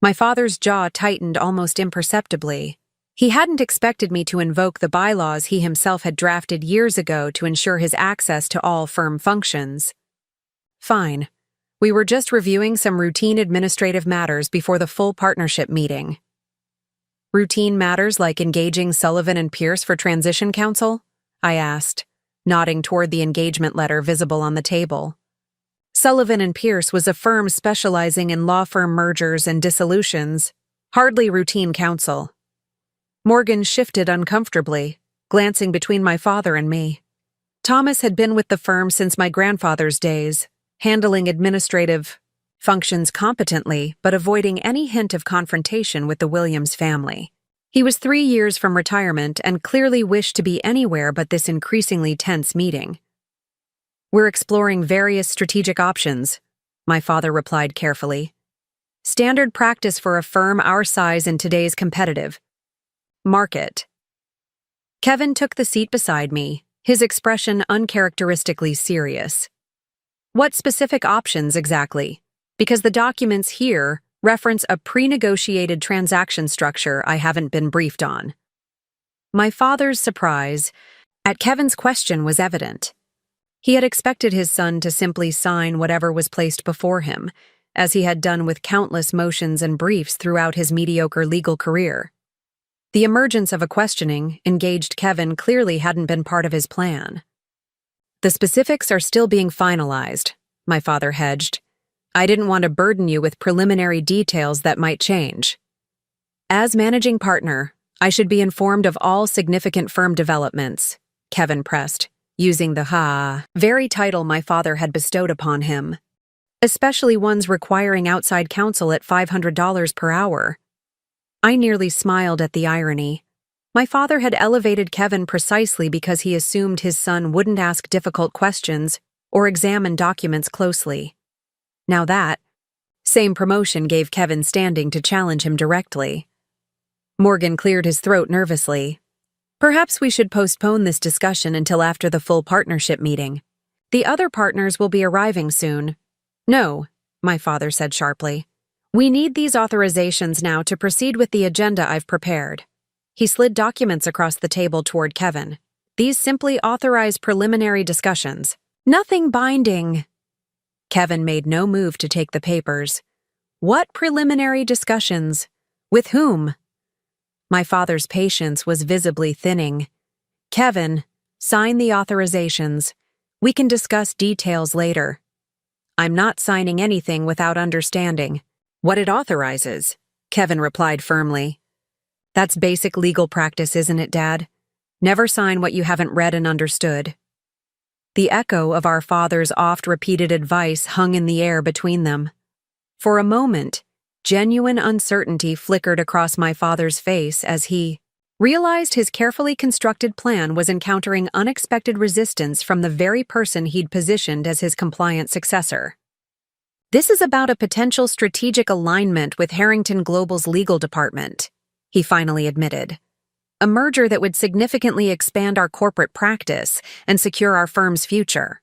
My father's jaw tightened almost imperceptibly. He hadn't expected me to invoke the bylaws he himself had drafted years ago to ensure his access to all firm functions. Fine. We were just reviewing some routine administrative matters before the full partnership meeting. Routine matters like engaging Sullivan and Pierce for transition counsel? I asked, nodding toward the engagement letter visible on the table. Sullivan and Pierce was a firm specializing in law firm mergers and dissolutions, hardly routine counsel. Morgan shifted uncomfortably, glancing between my father and me. Thomas had been with the firm since my grandfather's days, handling administrative functions competently but avoiding any hint of confrontation with the Williams family. He was 3 years from retirement and clearly wished to be anywhere but this increasingly tense meeting. We're exploring various strategic options, my father replied carefully. Standard practice for a firm our size in today's competitive market. Kevin took the seat beside me, his expression uncharacteristically serious. What specific options exactly? Because the documents here reference a pre-negotiated transaction structure I haven't been briefed on. My father's surprise at Kevin's question was evident. He had expected his son to simply sign whatever was placed before him, as he had done with countless motions and briefs throughout his mediocre legal career. The emergence of a questioning engaged Kevin clearly hadn't been part of his plan. The specifics are still being finalized, my father hedged. I didn't want to burden you with preliminary details that might change. As managing partner, I should be informed of all significant firm developments, Kevin pressed, using the very title my father had bestowed upon him, especially ones requiring outside counsel at $500 per hour. I nearly smiled at the irony. My father had elevated Kevin precisely because he assumed his son wouldn't ask difficult questions or examine documents closely. Now that same promotion gave Kevin standing to challenge him directly. Morgan cleared his throat nervously. Perhaps we should postpone this discussion until after the full partnership meeting. The other partners will be arriving soon. No, my father said sharply. We need these authorizations now to proceed with the agenda I've prepared. He slid documents across the table toward Kevin. These simply authorize preliminary discussions. Nothing binding. Kevin made no move to take the papers. What preliminary discussions? With whom? My father's patience was visibly thinning. Kevin, sign the authorizations. We can discuss details later. I'm not signing anything without understanding what it authorizes, Kevin replied firmly. That's basic legal practice, isn't it, Dad? Never sign what you haven't read and understood. The echo of our father's oft-repeated advice hung in the air between them. For a moment, genuine uncertainty flickered across my father's face as he realized his carefully constructed plan was encountering unexpected resistance from the very person he'd positioned as his compliant successor. This is about a potential strategic alignment with Harrington Global's legal department, he finally admitted. A merger that would significantly expand our corporate practice and secure our firm's future.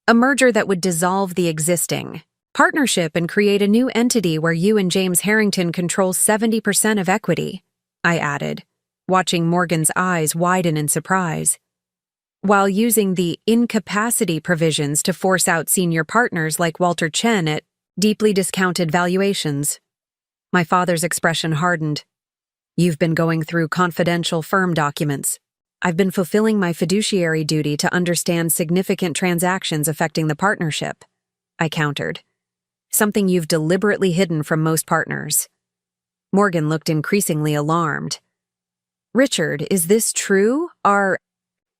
A merger that would dissolve the existing partnership and create a new entity where you and James Harrington control 70% of equity, I added, watching Morgan's eyes widen in surprise. While using the incapacity provisions to force out senior partners like Walter Chen at deeply discounted valuations. My father's expression hardened. You've been going through confidential firm documents. I've been fulfilling my fiduciary duty to understand significant transactions affecting the partnership, I countered. Something you've deliberately hidden from most partners. Morgan looked increasingly alarmed. Richard, is this true? Are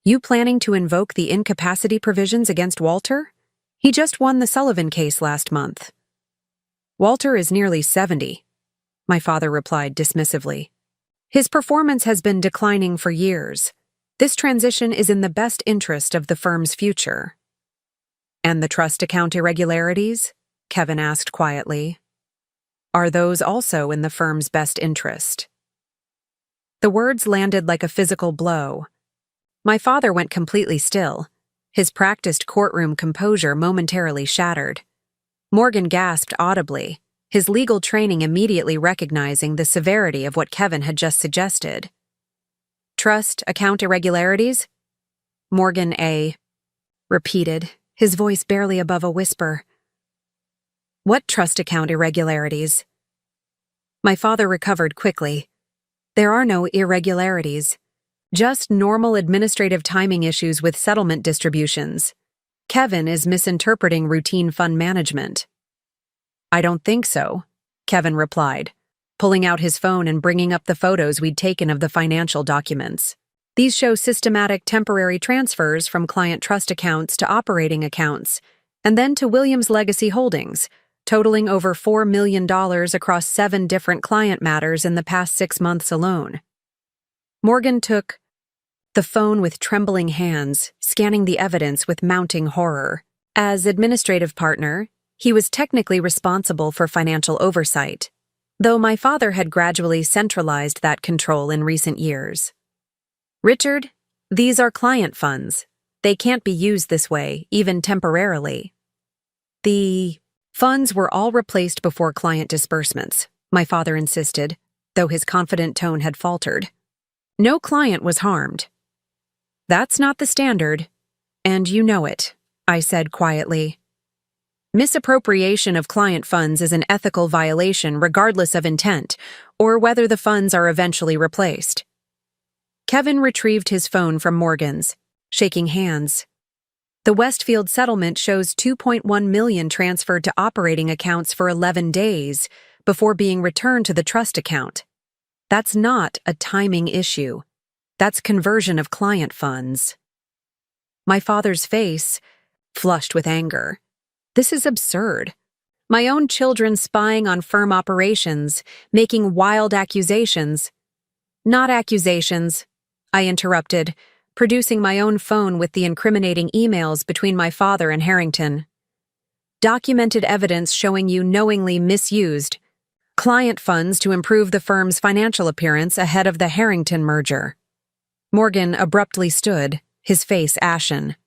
you planning to invoke the incapacity provisions against Walter? He just won the Sullivan case last month. Walter is nearly 70, my father replied dismissively. His performance has been declining for years. This transition is in the best interest of the firm's future. And the trust account irregularities? Kevin asked quietly. Are those also in the firm's best interest? The words landed like a physical blow. My father went completely still, his practiced courtroom composure momentarily shattered. Morgan gasped audibly, his legal training immediately recognizing the severity of what Kevin had just suggested. Trust account irregularities? Morgan repeated, his voice barely above a whisper. What trust account irregularities? My father recovered quickly. There are no irregularities. Just normal administrative timing issues with settlement distributions. Kevin is misinterpreting routine fund management. I don't think so, Kevin replied, pulling out his phone and bringing up the photos we'd taken of the financial documents. These show systematic temporary transfers from client trust accounts to operating accounts, and then to Williams Legacy Holdings, totaling over $4 million across 7 different client matters in the past 6 months alone. Morgan took the phone with trembling hands, scanning the evidence with mounting horror. As administrative partner, he was technically responsible for financial oversight, though my father had gradually centralized that control in recent years. Richard, these are client funds. They can't be used this way, even temporarily. The funds were all replaced before client disbursements, my father insisted, though his confident tone had faltered. No client was harmed. That's not the standard, and you know it, I said quietly. Misappropriation of client funds is an ethical violation regardless of intent, or whether the funds are eventually replaced. Kevin retrieved his phone from Morgan's, shaking hands. The Westfield settlement shows $2.1 million transferred to operating accounts for 11 days before being returned to the trust account. That's not a timing issue. That's conversion of client funds. My father's face flushed with anger. This is absurd. My own children spying on firm operations, making wild accusations. Not accusations, I interrupted, producing my own phone with the incriminating emails between my father and Harrington. Documented evidence showing you knowingly misused client funds to improve the firm's financial appearance ahead of the Harrington merger. Morgan abruptly stood, his face ashen.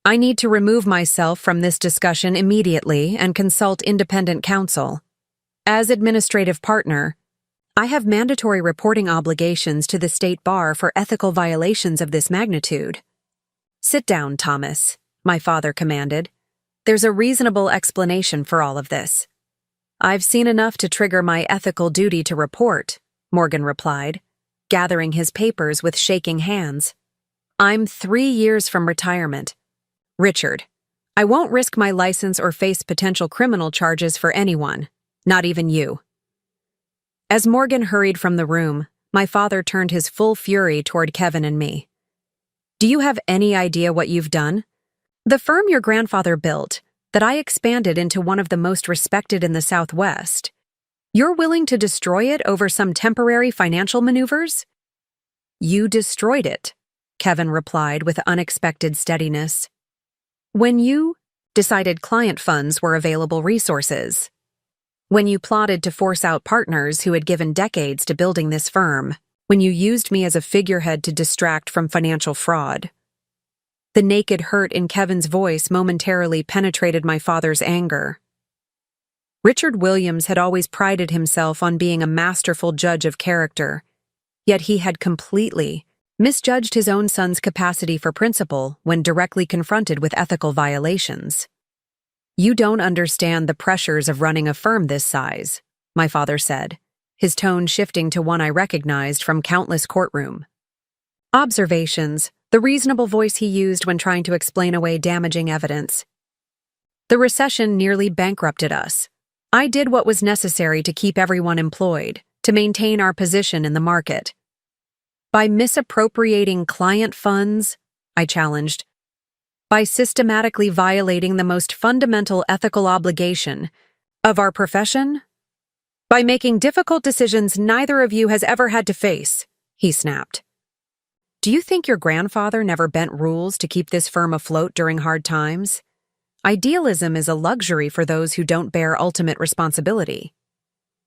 I need to remove myself from this discussion immediately and consult independent counsel. As administrative partner, I have mandatory reporting obligations to the state bar for ethical violations of this magnitude. Sit down, Thomas, my father commanded. There's a reasonable explanation for all of this. I've seen enough to trigger my ethical duty to report, Morgan replied, gathering his papers with shaking hands. I'm 3 years from retirement. Richard, I won't risk my license or face potential criminal charges for anyone, not even you. As Morgan hurried from the room, my father turned his full fury toward Kevin and me. Do you have any idea what you've done? The firm your grandfather built, that I expanded into one of the most respected in the Southwest. You're willing to destroy it over some temporary financial maneuvers? You destroyed it, Kevin replied with unexpected steadiness. When you decided client funds were available resources. When you plotted to force out partners who had given decades to building this firm. When you used me as a figurehead to distract from financial fraud. The naked hurt in Kevin's voice momentarily penetrated my father's anger. Richard Williams had always prided himself on being a masterful judge of character, yet he had completely misjudged his own son's capacity for principle when directly confronted with ethical violations. You don't understand the pressures of running a firm this size, my father said, his tone shifting to one I recognized from countless courtroom observations, the reasonable voice he used when trying to explain away damaging evidence. The recession nearly bankrupted us. I did what was necessary to keep everyone employed, to maintain our position in the market. By misappropriating client funds, I challenged. By systematically violating the most fundamental ethical obligation of our profession? By making difficult decisions neither of you has ever had to face, he snapped. Do you think your grandfather never bent rules to keep this firm afloat during hard times? Idealism is a luxury for those who don't bear ultimate responsibility.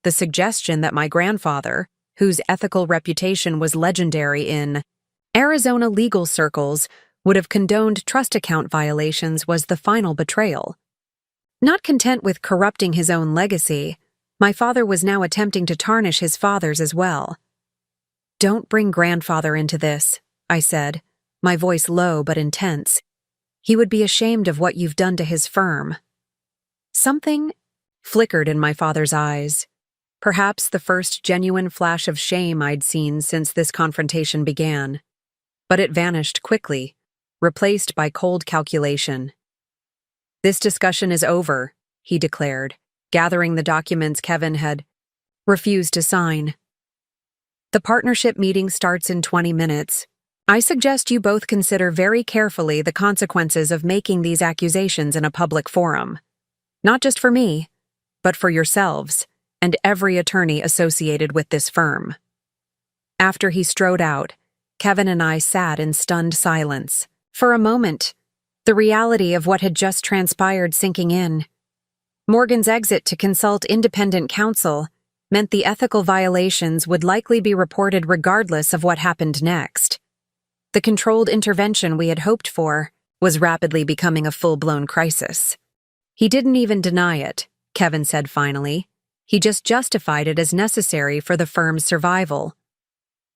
The suggestion that my grandfather, whose ethical reputation was legendary in Arizona legal circles, would have condoned trust account violations was the final betrayal. Not content with corrupting his own legacy, my father was now attempting to tarnish his father's as well. Don't bring grandfather into this, I said, my voice low but intense. He would be ashamed of what you've done to his firm. Something flickered in my father's eyes. Perhaps the first genuine flash of shame I'd seen since this confrontation began. But it vanished quickly, replaced by cold calculation. This discussion is over, he declared, gathering the documents Kevin had refused to sign. The partnership meeting starts in 20 minutes. I suggest you both consider very carefully the consequences of making these accusations in a public forum. Not just for me, but for yourselves and every attorney associated with this firm. After he strode out, Kevin and I sat in stunned silence. For a moment, the reality of what had just transpired sinking in. Morgan's exit to consult independent counsel meant the ethical violations would likely be reported regardless of what happened next. The controlled intervention we had hoped for was rapidly becoming a full-blown crisis. He didn't even deny it, Kevin said finally. He just justified it as necessary for the firm's survival.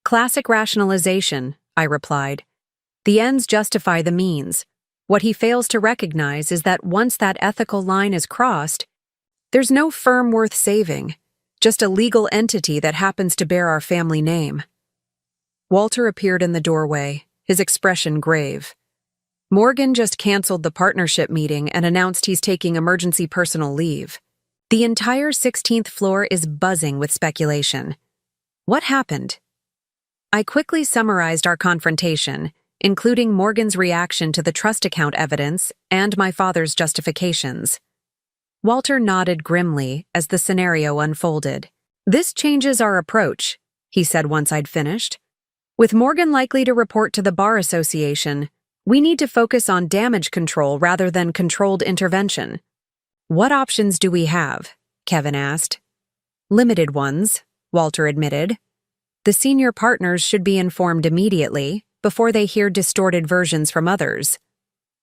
Classic rationalization, I replied. The ends justify the means. What he fails to recognize is that once that ethical line is crossed, there's no firm worth saving, just a legal entity that happens to bear our family name. Walter appeared in the doorway, his expression grave. Morgan just canceled the partnership meeting and announced he's taking emergency personal leave. The entire 16th floor is buzzing with speculation. What happened? I quickly summarized our confrontation, including Morgan's reaction to the trust account evidence and my father's justifications. Walter nodded grimly as the scenario unfolded. "This changes our approach," he said once I'd finished. "With Morgan likely to report to the Bar Association, we need to focus on damage control rather than controlled intervention." "What options do we have?" Kevin asked. "Limited ones," Walter admitted. "The senior partners should be informed immediately, before they hear distorted versions from others.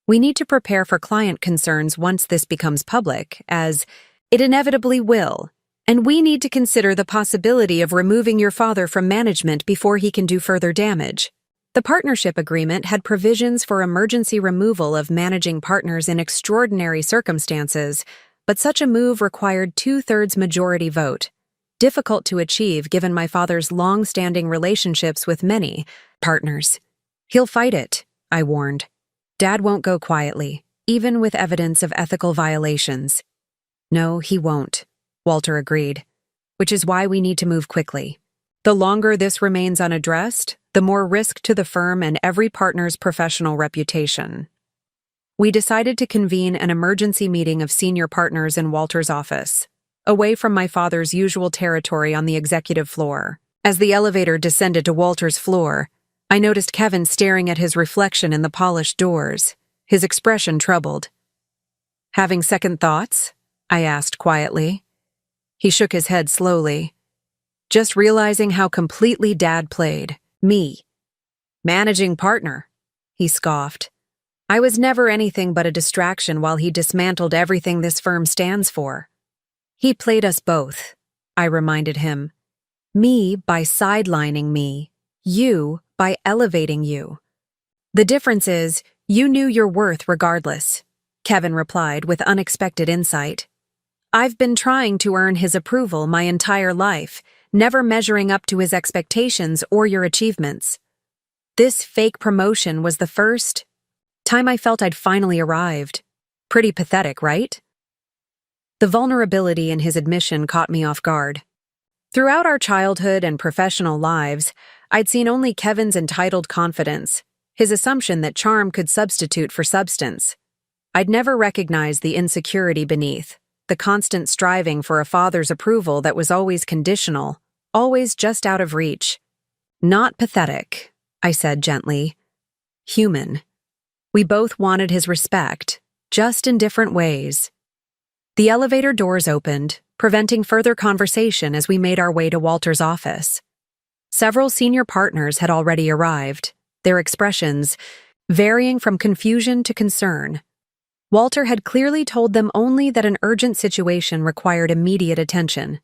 We need to prepare for client concerns once this becomes public, as it inevitably will, and we need to consider the possibility of removing your father from management before he can do further damage." The partnership agreement had provisions for emergency removal of managing partners in extraordinary circumstances, but such a move required 2/3 majority vote. Difficult to achieve given my father's long-standing relationships with many partners. "He'll fight it," I warned. "Dad won't go quietly, even with evidence of ethical violations." "No, he won't," Walter agreed, "which is why we need to move quickly. The longer this remains unaddressed, the more risk to the firm and every partner's professional reputation." We decided to convene an emergency meeting of senior partners in Walter's office, away from my father's usual territory on the executive floor. As the elevator descended to Walter's floor, I noticed Kevin staring at his reflection in the polished doors, his expression troubled. "Having second thoughts?" I asked quietly. He shook his head slowly. "Just realizing how completely Dad played me. Managing partner," he scoffed. "I was never anything but a distraction while he dismantled everything this firm stands for." "He played us both," I reminded him. "Me by sidelining me, you by elevating you. The difference is, you knew your worth regardless," Kevin replied with unexpected insight. "I've been trying to earn his approval my entire life, never measuring up to his expectations or your achievements. This fake promotion was the first time I felt I'd finally arrived. Pretty pathetic, right?" The vulnerability in his admission caught me off guard. Throughout our childhood and professional lives, I'd seen only Kevin's entitled confidence, his assumption that charm could substitute for substance. I'd never recognized the insecurity beneath, the constant striving for a father's approval that was always conditional, always just out of reach. "Not pathetic," I said gently. "Human. We both wanted his respect, just in different ways." The elevator doors opened, preventing further conversation as we made our way to Walter's office. Several senior partners had already arrived, their expressions varying from confusion to concern. Walter had clearly told them only that an urgent situation required immediate attention.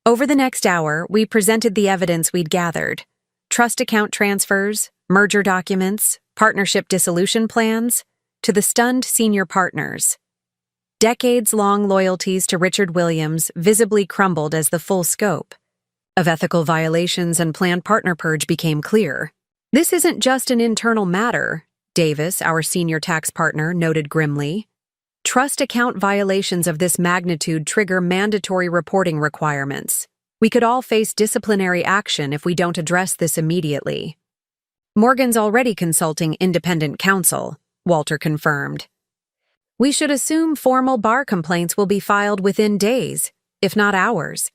Over the next hour, we presented the evidence we'd gathered: trust account transfers, merger documents, partnership dissolution plans, to the stunned senior partners. Decades-long loyalties to Richard Williams visibly crumbled as the full scope of ethical violations and planned partner purge became clear. "This isn't just an internal matter," Davis, our senior tax partner, noted grimly. "Trust account violations of this magnitude trigger mandatory reporting requirements. We could all face disciplinary action if we don't address this immediately." "Morgan's already consulting independent counsel," Walter confirmed. "We should assume formal bar complaints will be filed within days, if not hours."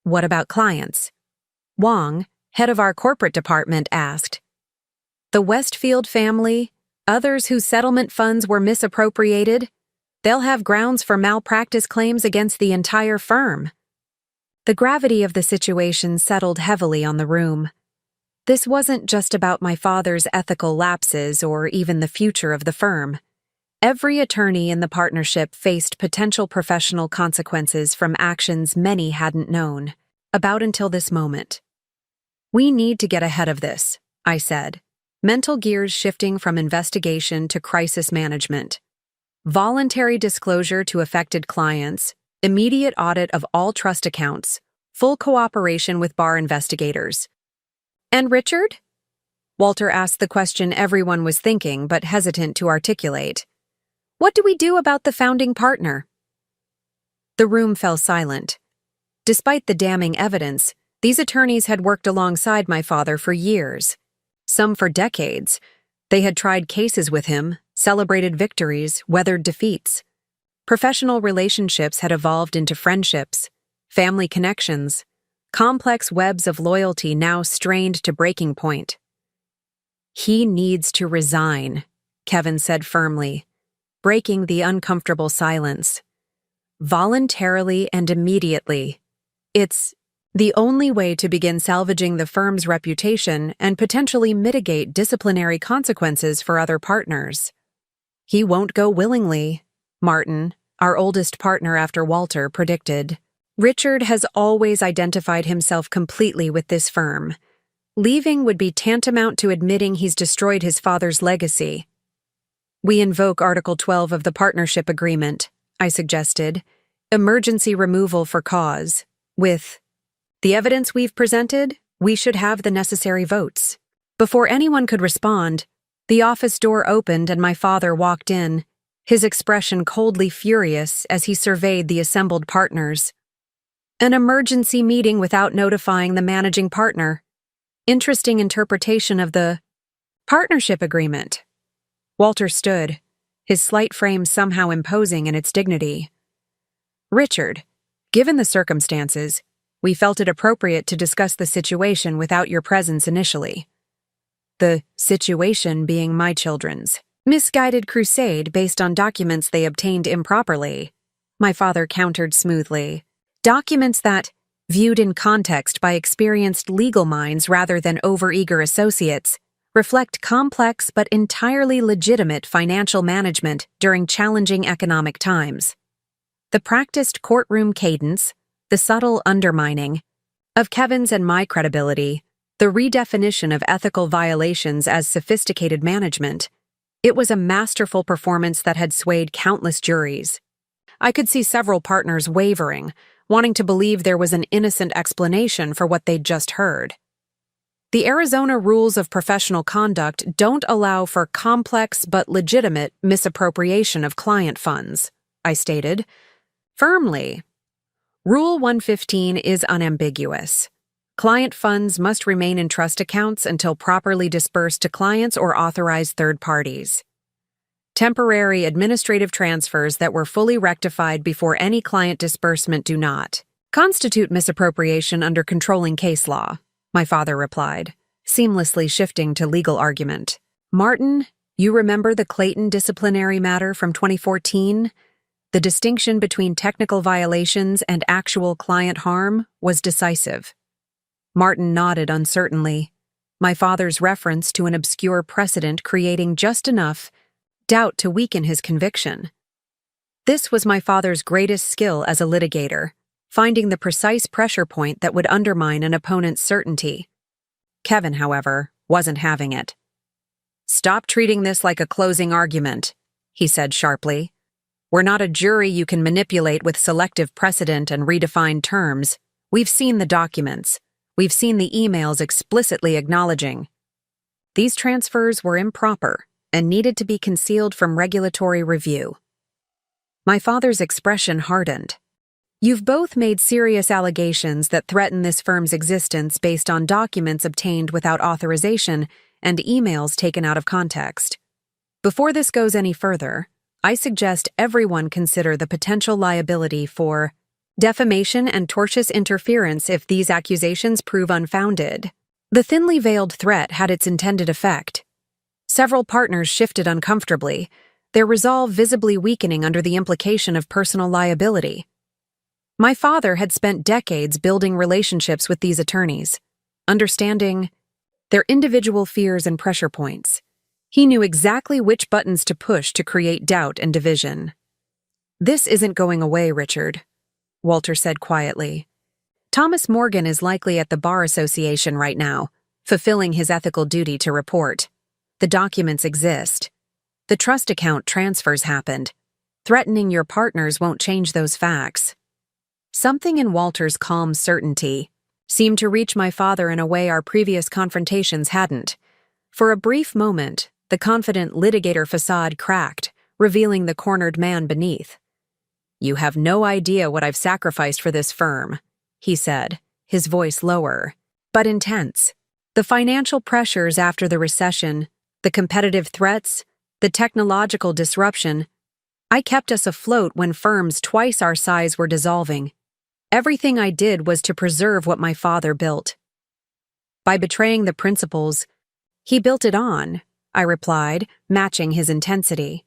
"What about clients?" Wong, head of our corporate department, asked. "The Westfield family, others whose settlement funds were misappropriated, they'll have grounds for malpractice claims against the entire firm." The gravity of the situation settled heavily on the room. This wasn't just about my father's ethical lapses or even the future of the firm. Every attorney in the partnership faced potential professional consequences from actions many hadn't known about until this moment. "We need to get ahead of this," I said, mental gears shifting from investigation to crisis management. Voluntary disclosure to affected clients, immediate audit of all trust accounts, full cooperation with bar investigators. "And Richard?" Walter asked the question everyone was thinking but hesitant to articulate. "What do we do about the founding partner?" The room fell silent. Despite the damning evidence, these attorneys had worked alongside my father for years, some for decades. They had tried cases with him, celebrated victories, weathered defeats. Professional relationships had evolved into friendships, family connections, complex webs of loyalty now strained to breaking point. "He needs to resign," Kevin said firmly, breaking the uncomfortable silence. "Voluntarily and immediately. It's the only way to begin salvaging the firm's reputation and potentially mitigate disciplinary consequences for other partners." "He won't go willingly," Martin, our oldest partner after Walter, predicted. "Richard has always identified himself completely with this firm. Leaving would be tantamount to admitting he's destroyed his father's legacy." "We invoke Article 12 of the partnership agreement," I suggested. "Emergency removal for cause. With the evidence we've presented, we should have the necessary votes." Before anyone could respond, the office door opened and my father walked in, his expression coldly furious as he surveyed the assembled partners. "An emergency meeting without notifying the managing partner. Interesting interpretation of the partnership agreement." Walter stood, his slight frame somehow imposing in its dignity. "Richard, given the circumstances, we felt it appropriate to discuss the situation without your presence initially." The situation being my children's misguided crusade based on documents they obtained improperly, my father countered smoothly. Documents that, viewed in context by experienced legal minds rather than overeager associates, reflect complex but entirely legitimate financial management during challenging economic times. The practiced courtroom cadence, the subtle undermining of Kevin's and my credibility, the redefinition of ethical violations as sophisticated management. It was a masterful performance that had swayed countless juries. I could see several partners wavering, wanting to believe there was an innocent explanation for what they'd just heard. "The Arizona rules of professional conduct don't allow for complex but legitimate misappropriation of client funds," I stated firmly. "Rule 115 is unambiguous. Client funds must remain in trust accounts until properly dispersed to clients or authorized third parties. Temporary administrative transfers that were fully rectified before any client disbursement do not constitute misappropriation under controlling case law," my father replied, seamlessly shifting to legal argument. "Martin, you remember the Clayton disciplinary matter from 2014? The distinction between technical violations and actual client harm was decisive." Martin nodded uncertainly, my father's reference to an obscure precedent creating just enough doubt to weaken his conviction. This was my father's greatest skill as a litigator, finding the precise pressure point that would undermine an opponent's certainty. Kevin, however, wasn't having it. "Stop treating this like a closing argument," he said sharply. "We're not a jury you can manipulate with selective precedent and redefined terms. We've seen the documents. We've seen the emails explicitly acknowledging these transfers were improper and needed to be concealed from regulatory review." My father's expression hardened. "You've both made serious allegations that threaten this firm's existence based on documents obtained without authorization and emails taken out of context. Before this goes any further, I suggest everyone consider the potential liability for defamation and tortious interference if these accusations prove unfounded." The thinly veiled threat had its intended effect. Several partners shifted uncomfortably, their resolve visibly weakening under the implication of personal liability. My father had spent decades building relationships with these attorneys, understanding their individual fears and pressure points. He knew exactly which buttons to push to create doubt and division. "This isn't going away, Richard," Walter said quietly. "Thomas Morgan is likely at the Bar Association right now, fulfilling his ethical duty to report. The documents exist. The trust account transfers happened. Threatening your partners won't change those facts." Something in Walter's calm certainty seemed to reach my father in a way our previous confrontations hadn't. For a brief moment, the confident litigator facade cracked, revealing the cornered man beneath. "You have no idea what I've sacrificed for this firm," he said, his voice lower, but intense. "The financial pressures after the recession, the competitive threats, the technological disruption. I kept us afloat when firms twice our size were dissolving. Everything I did was to preserve what my father built. By betraying the principles he built it on, I replied, matching his intensity.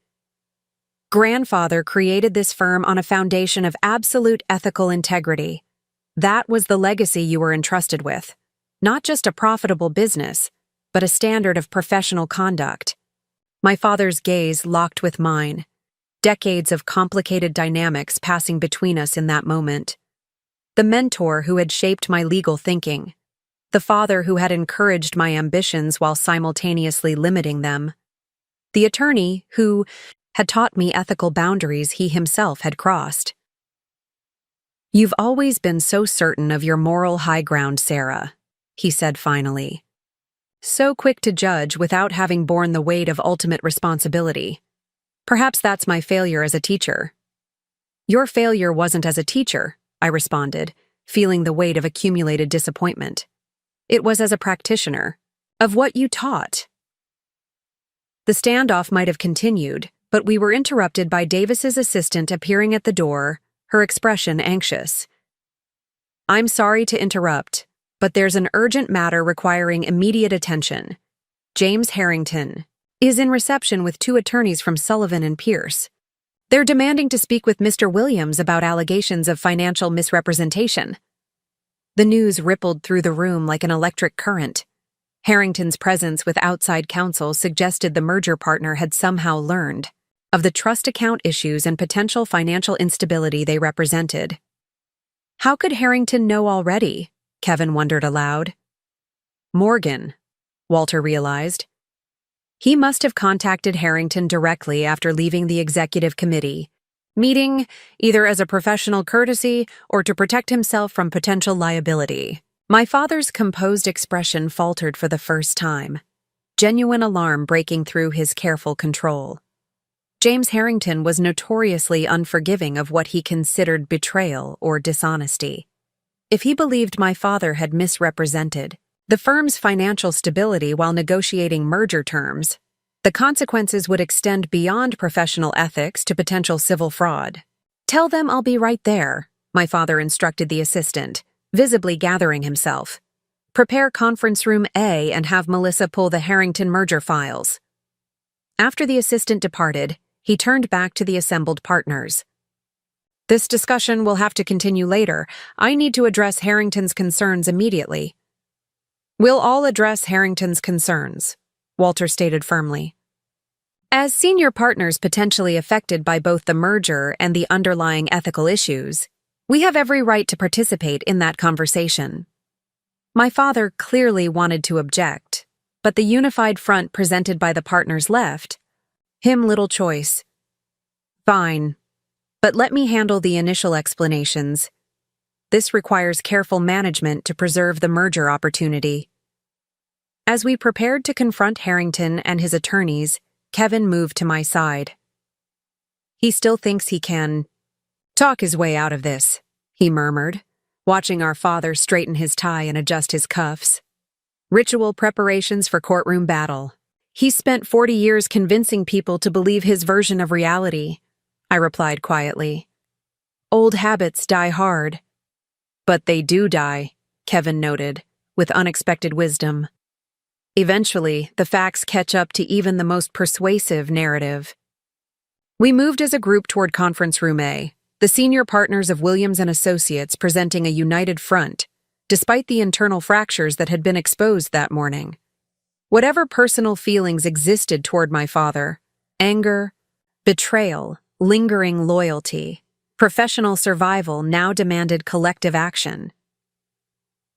Grandfather created this firm on a foundation of absolute ethical integrity. That was the legacy you were entrusted with. Not just a profitable business, but a standard of professional conduct. My father's gaze locked with mine, decades of complicated dynamics passing between us in that moment. The mentor who had shaped my legal thinking, the father who had encouraged my ambitions while simultaneously limiting them, the attorney who had taught me ethical boundaries he himself had crossed. "You've always been so certain of your moral high ground, Sarah," he said finally. "So quick to judge without having borne the weight of ultimate responsibility. Perhaps that's my failure as a teacher." "Your failure wasn't as a teacher," I responded, feeling the weight of accumulated disappointment. "It was as a practitioner, of what you taught." The standoff might have continued, but we were interrupted by Davis's assistant appearing at the door, her expression anxious. "I'm sorry to interrupt, but there's an urgent matter requiring immediate attention. James Harrington is in reception with 2 attorneys from Sullivan and Pierce. They're demanding to speak with Mr. Williams about allegations of financial misrepresentation." The news rippled through the room like an electric current. Harrington's presence with outside counsel suggested the merger partner had somehow learned of the trust account issues and potential financial instability they represented. How could Harrington know already? Kevin wondered aloud. Morgan, Walter realized. He must have contacted Harrington directly after leaving the executive committee, meeting either as a professional courtesy or to protect himself from potential liability. My father's composed expression faltered for the first time, genuine alarm breaking through his careful control. James Harrington was notoriously unforgiving of what he considered betrayal or dishonesty. If he believed my father had misrepresented the firm's financial stability while negotiating merger terms, the consequences would extend beyond professional ethics to potential civil fraud. "Tell them I'll be right there," my father instructed the assistant, visibly gathering himself. "Prepare conference room A and have Melissa pull the Harrington merger files." After the assistant departed, he turned back to the assembled partners. "This discussion will have to continue later. I need to address Harrington's concerns immediately." "We'll all address Harrington's concerns," Walter stated firmly. "As senior partners potentially affected by both the merger and the underlying ethical issues, we have every right to participate in that conversation." My father clearly wanted to object, but the unified front presented by the partners left him little choice. "Fine, but let me handle the initial explanations. This requires careful management to preserve the merger opportunity." As we prepared to confront Harrington and his attorneys, Kevin moved to my side. "He still thinks he can talk his way out of this," he murmured, watching our father straighten his tie and adjust his cuffs. "Ritual preparations for courtroom battle. He spent 40 years convincing people to believe his version of reality," I replied quietly. "Old habits die hard." "But they do die," Kevin noted, with unexpected wisdom. "Eventually, the facts catch up to even the most persuasive narrative." We moved as a group toward conference room A, the senior partners of Williams and Associates presenting a united front, despite the internal fractures that had been exposed that morning. Whatever personal feelings existed toward my father, anger, betrayal, lingering loyalty, professional survival now demanded collective action.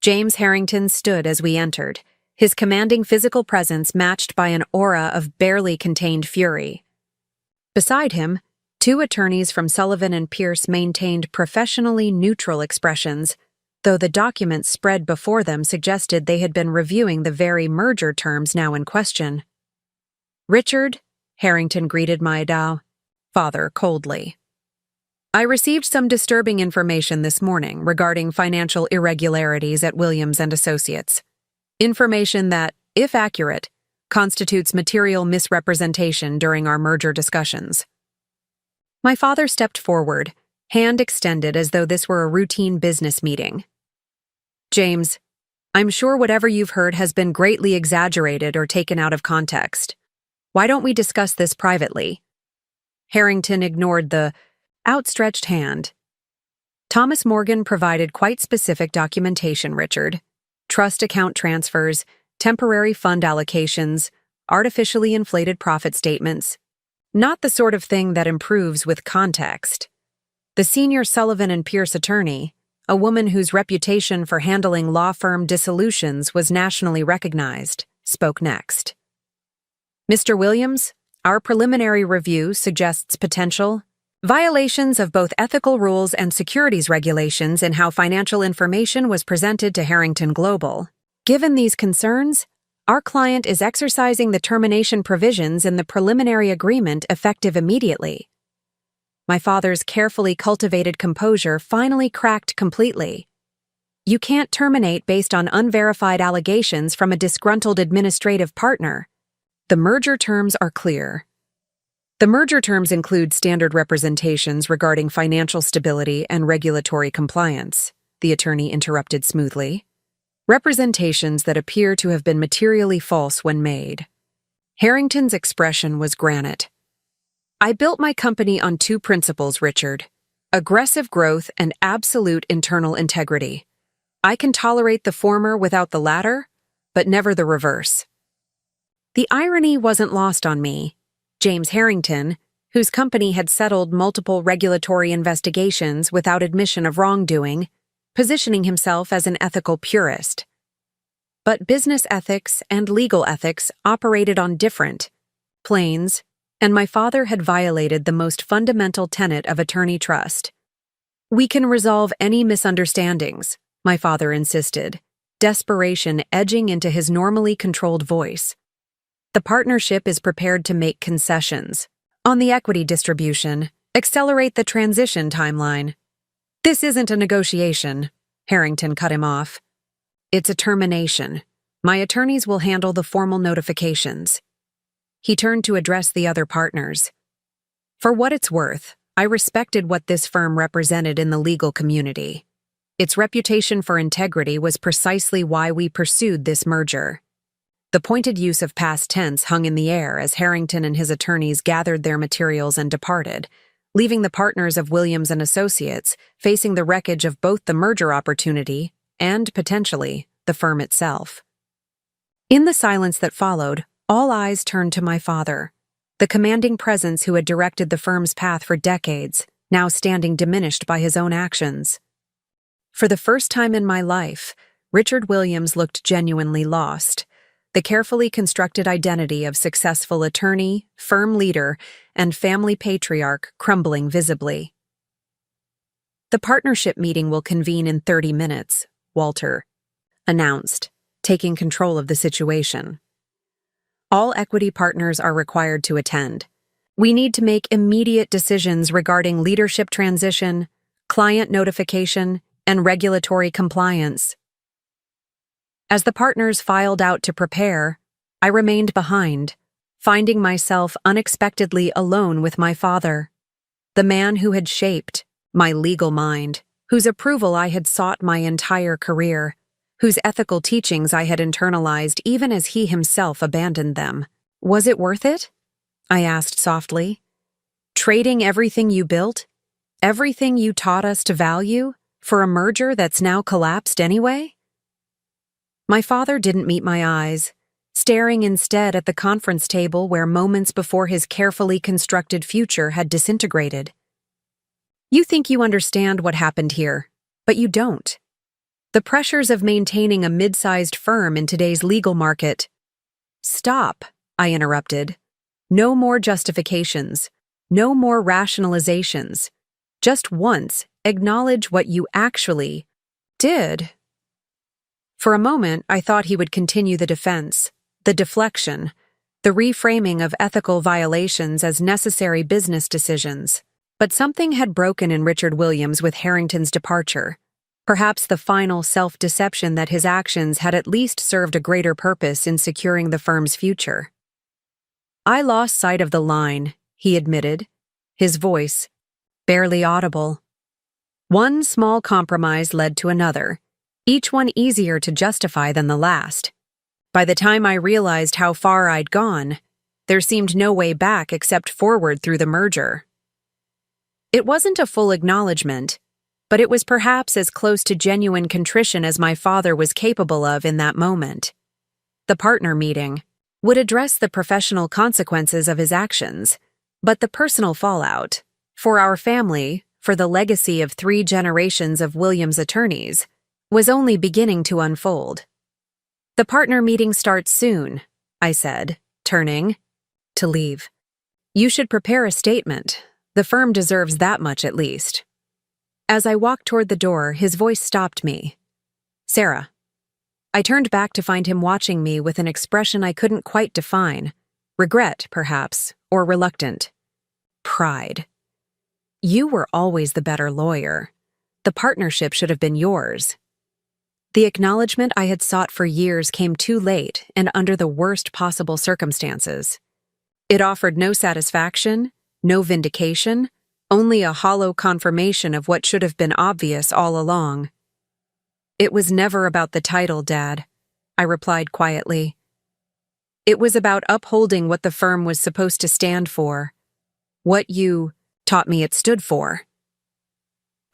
James Harrington stood as we entered, his commanding physical presence matched by an aura of barely contained fury. Beside him, 2 attorneys from Sullivan and Pierce maintained professionally neutral expressions, though the documents spread before them suggested they had been reviewing the very merger terms now in question. "Richard," Harrington greeted my father coldly. "I received some disturbing information this morning regarding financial irregularities at Williams and Associates. Information that, if accurate, constitutes material misrepresentation during our merger discussions." My father stepped forward, hand extended as though this were a routine business meeting. James, I'm sure whatever you've heard has been greatly exaggerated or taken out of context. Why don't we discuss this privately? Harrington ignored the outstretched hand. Thomas Morgan provided quite specific documentation, Richard. Trust account transfers, temporary fund allocations, artificially inflated profit statements. Not the sort of thing that improves with context. The senior Sullivan and Pierce attorney, a woman whose reputation for handling law firm dissolutions was nationally recognized, spoke next. Mr. Williams, our preliminary review suggests potential violations of both ethical rules and securities regulations in how financial information was presented to Harrington Global. Given these concerns, our client is exercising the termination provisions in the preliminary agreement effective immediately. My father's carefully cultivated composure finally cracked completely. You can't terminate based on unverified allegations from a disgruntled administrative partner. The merger terms are clear. The merger terms include standard representations regarding financial stability and regulatory compliance, the attorney interrupted smoothly. Representations that appear to have been materially false when made. Harrington's expression was granite. I built my company on two principles, Richard: aggressive growth and absolute internal integrity. I can tolerate the former without the latter, but never the reverse. The irony wasn't lost on me. James Harrington, whose company had settled multiple regulatory investigations without admission of wrongdoing, positioning himself as an ethical purist. But business ethics and legal ethics operated on different planes, and my father had violated the most fundamental tenet of attorney trust. We can resolve any misunderstandings, my father insisted, desperation edging into his normally controlled voice. The partnership is prepared to make concessions on the equity distribution, accelerate the transition timeline. This isn't a negotiation, Harrington cut him off. It's a termination. My attorneys will handle the formal notifications. He turned to address the other partners. For what it's worth, I respected what this firm represented in the legal community. Its reputation for integrity was precisely why we pursued this merger. The pointed use of past tense hung in the air as Harrington and his attorneys gathered their materials and departed, leaving the partners of Williams and Associates facing the wreckage of both the merger opportunity and, potentially, the firm itself. In the silence that followed, all eyes turned to my father, the commanding presence who had directed the firm's path for decades, now standing diminished by his own actions. For the first time in my life, Richard Williams looked genuinely lost. The carefully constructed identity of successful attorney, firm leader, and family patriarch crumbling visibly. The partnership meeting will convene in 30 minutes, Walter announced, taking control of the situation. All equity partners are required to attend. We need to make immediate decisions regarding leadership transition, client notification, and regulatory compliance. As the partners filed out to prepare, I remained behind, finding myself unexpectedly alone with my father, the man who had shaped my legal mind, whose approval I had sought my entire career, whose ethical teachings I had internalized even as he himself abandoned them. Was it worth it? I asked softly. Trading everything you built, everything you taught us to value, for a merger that's now collapsed anyway? My father didn't meet my eyes, staring instead at the conference table where moments before his carefully constructed future had disintegrated. You think you understand what happened here, but you don't. The pressures of maintaining a mid-sized firm in today's legal market. Stop, I interrupted. No more justifications, no more rationalizations. Just once, acknowledge what you actually did. For a moment, I thought he would continue the defense, the deflection, the reframing of ethical violations as necessary business decisions. But something had broken in Richard Williams with Harrington's departure. Perhaps the final self-deception that his actions had at least served a greater purpose in securing the firm's future. I lost sight of the line, he admitted, his voice barely audible. One small compromise led to another, each one easier to justify than the last. By the time I realized how far I'd gone, there seemed no way back except forward through the merger. It wasn't a full acknowledgement, but it was perhaps as close to genuine contrition as my father was capable of in that moment. The partner meeting would address the professional consequences of his actions, but the personal fallout, for our family, for the legacy of 3 generations of Williams attorneys, was only beginning to unfold. "The partner meeting starts soon," I said, turning to leave. "You should prepare a statement. The firm deserves that much at least." As I walked toward the door, his voice stopped me. "Sarah." I turned back to find him watching me with an expression I couldn't quite define. Regret, perhaps, or reluctant. Pride. "You were always the better lawyer. The partnership should have been yours." The acknowledgement I had sought for years came too late and under the worst possible circumstances. It offered no satisfaction, no vindication, only a hollow confirmation of what should have been obvious all along. "It was never about the title, Dad," I replied quietly. "It was about upholding what the firm was supposed to stand for, what you taught me it stood for."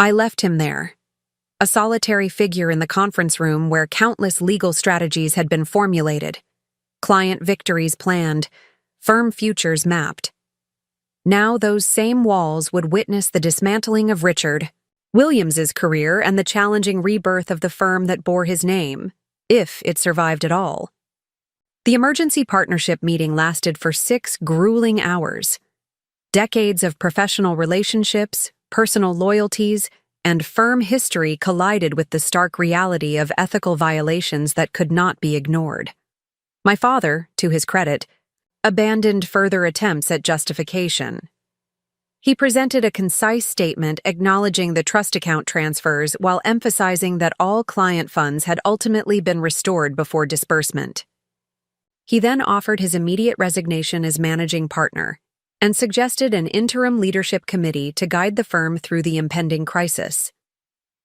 I left him there, a solitary figure in the conference room where countless legal strategies had been formulated, client victories planned, firm futures mapped. Now those same walls would witness the dismantling of Richard Williams's career and the challenging rebirth of the firm that bore his name, if it survived at all. The emergency partnership meeting lasted for 6 grueling hours. Decades of professional relationships, personal loyalties, and firm history collided with the stark reality of ethical violations that could not be ignored. My father, to his credit, abandoned further attempts at justification. He presented a concise statement acknowledging the trust account transfers while emphasizing that all client funds had ultimately been restored before disbursement. He then offered his immediate resignation as managing partner and suggested an interim leadership committee to guide the firm through the impending crisis.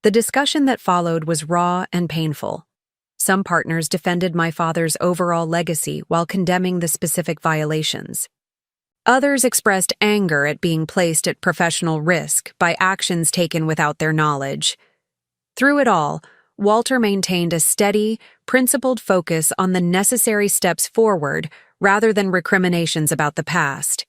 The discussion that followed was raw and painful. Some partners defended my father's overall legacy while condemning the specific violations. Others expressed anger at being placed at professional risk by actions taken without their knowledge. Through it all, Walter maintained a steady, principled focus on the necessary steps forward rather than recriminations about the past.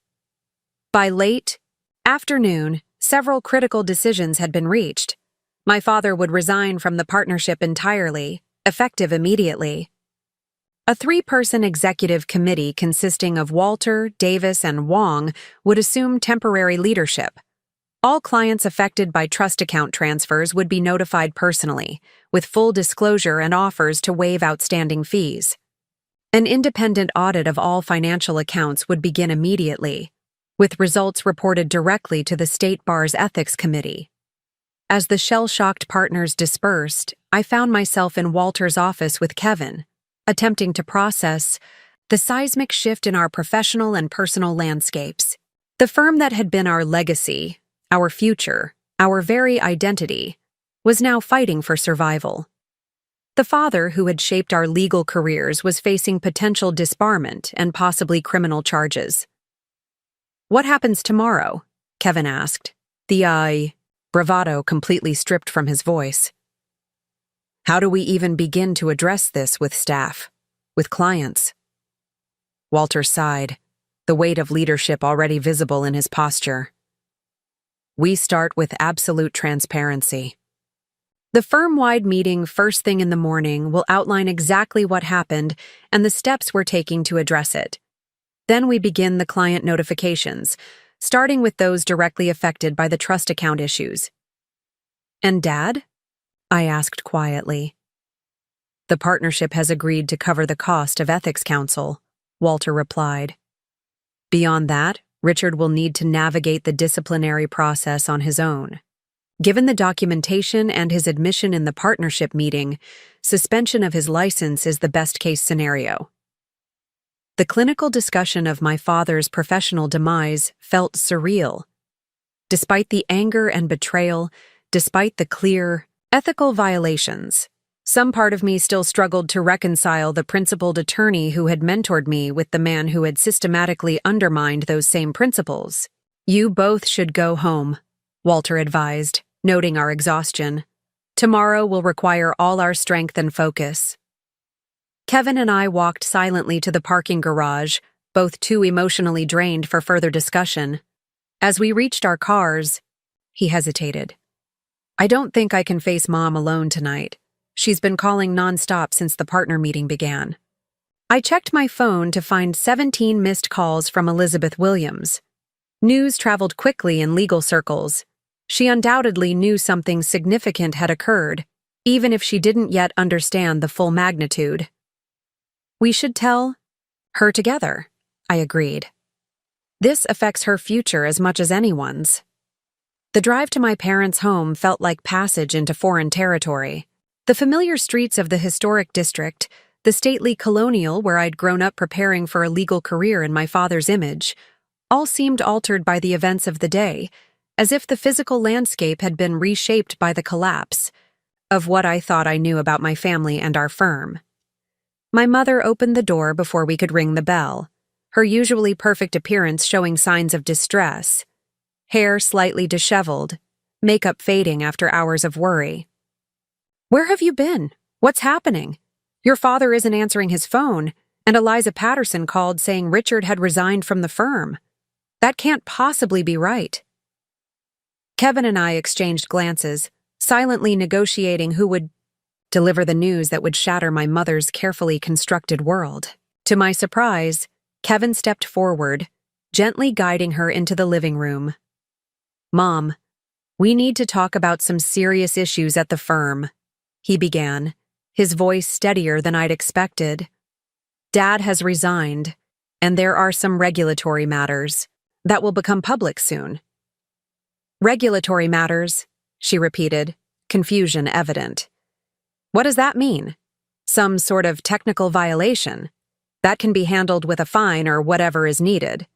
By late afternoon, several critical decisions had been reached. My father would resign from the partnership entirely, effective immediately. A 3-person executive committee consisting of Walter, Davis, and Wong would assume temporary leadership. All clients affected by trust account transfers would be notified personally, with full disclosure and offers to waive outstanding fees. An independent audit of all financial accounts would begin immediately, with results reported directly to the State Bar's Ethics Committee. As the shell-shocked partners dispersed, I found myself in Walter's office with Kevin, attempting to process the seismic shift in our professional and personal landscapes. The firm that had been our legacy, our future, our very identity, was now fighting for survival. The father who had shaped our legal careers was facing potential disbarment and possibly criminal charges. "What happens tomorrow?" Kevin asked, the bravado completely stripped from his voice. "How do we even begin to address this with staff, with clients?" Walter sighed, the weight of leadership already visible in his posture. "We start with absolute transparency. The firm-wide meeting first thing in the morning will outline exactly what happened and the steps we're taking to address it. Then we begin the client notifications, starting with those directly affected by the trust account issues." "And Dad?" I asked quietly. "The partnership has agreed to cover the cost of ethics counsel," Walter replied. "Beyond that, Richard will need to navigate the disciplinary process on his own. Given the documentation and his admission in the partnership meeting, suspension of his license is the best-case scenario." The clinical discussion of my father's professional demise felt surreal. despite the anger and betrayal, despite the clear, ethical violations. Some part of me still struggled to reconcile the principled attorney who had mentored me with the man who had systematically undermined those same principles. "You both should go home," Walter advised, noting our exhaustion. "Tomorrow will require all our strength and focus." Kevin and I walked silently to the parking garage, both too emotionally drained for further discussion. As we reached our cars, he hesitated. "I don't think I can face Mom alone tonight. She's been calling nonstop since the partner meeting began." I checked my phone to find 17 missed calls from Elizabeth Williams. News traveled quickly in legal circles. She undoubtedly knew something significant had occurred, even if she didn't yet understand the full magnitude. "We should tell her together," I agreed. "This affects her future as much as anyone's." The drive to my parents' home felt like passage into foreign territory. The familiar streets of the historic district, the stately colonial where I'd grown up preparing for a legal career in my father's image, all seemed altered by the events of the day, as if the physical landscape had been reshaped by the collapse of what I thought I knew about my family and our firm. My mother opened the door before we could ring the bell, her usually perfect appearance showing signs of distress, hair slightly disheveled, makeup fading after hours of worry. "Where have you been? What's happening? Your father isn't answering his phone, and Eliza Patterson called saying Richard had resigned from the firm. That can't possibly be right." Kevin and I exchanged glances, silently negotiating who would deliver the news that would shatter my mother's carefully constructed world. To my surprise, Kevin stepped forward, gently guiding her into the living room. "Mom, we need to talk about some serious issues at the firm," he began, his voice steadier than I'd expected. "Dad has resigned, and there are some regulatory matters that will become public soon." "Regulatory matters," she repeated, confusion evident. "What does that mean? Some sort of technical violation? That can be handled with a fine or whatever is needed.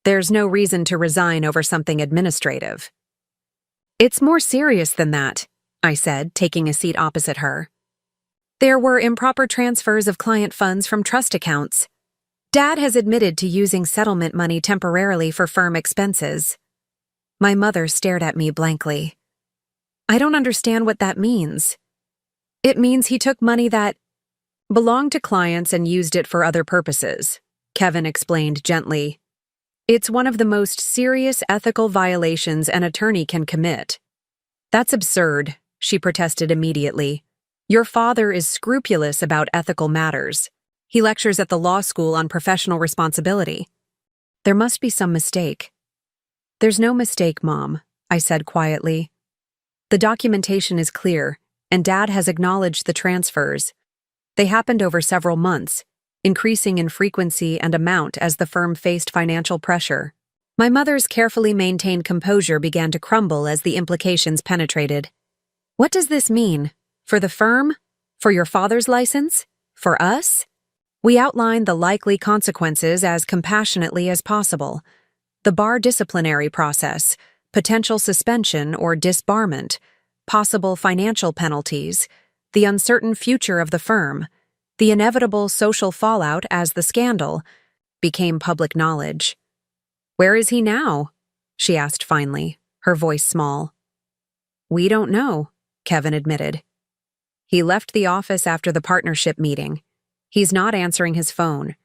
There's no reason to resign over something administrative." "It's more serious than that," I said, taking a seat opposite her. "There were improper transfers of client funds from trust accounts. Dad has admitted to using settlement money temporarily for firm expenses." My mother stared at me blankly. "I don't understand what that means." "It means he took money that belonged to clients and used it for other purposes," Kevin explained gently. "It's one of the most serious ethical violations an attorney can commit." "That's absurd," she protested immediately. "Your father is scrupulous about ethical matters. He lectures at the law school on professional responsibility." "There must be some mistake." "There's no mistake, Mom," I said quietly. "The documentation is clear, and Dad has acknowledged the transfers. They happened over several months, increasing in frequency and amount as the firm faced financial pressure." My mother's carefully maintained composure began to crumble as the implications penetrated. "What does this mean? For the firm? For your father's license? For us?" We outlined the likely consequences as compassionately as possible. The bar disciplinary process, potential suspension or disbarment, possible financial penalties, the uncertain future of the firm, the inevitable social fallout as the scandal became public knowledge. "Where is he now?" she asked finally, her voice small. "We don't know," Kevin admitted. "He left the office after the partnership meeting. He's not answering his phone."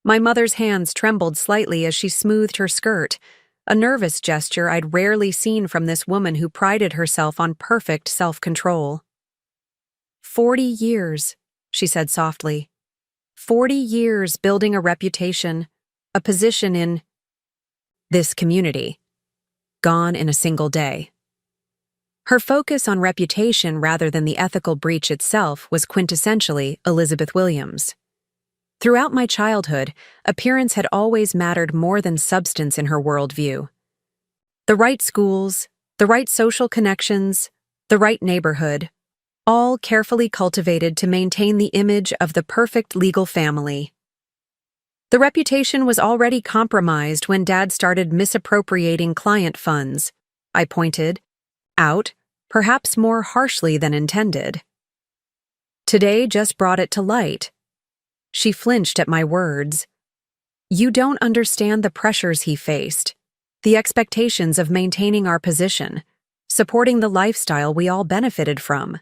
My mother's hands trembled slightly as she smoothed her skirt, a nervous gesture I'd rarely seen from this woman who prided herself on perfect self-control. 40 years, she said softly. 40 years building a reputation, a position in this community. Gone in a single day. Her focus on reputation rather than the ethical breach itself was quintessentially Elizabeth Williams. Throughout my childhood, appearance had always mattered more than substance in her worldview. The right schools, the right social connections, the right neighborhood, all carefully cultivated to maintain the image of the perfect legal family. The reputation was already compromised when Dad started misappropriating client funds, I pointed out, perhaps more harshly than intended. Today just brought it to light. She flinched at my words. You don't understand the pressures he faced, the expectations of maintaining our position, supporting the lifestyle we all benefited from.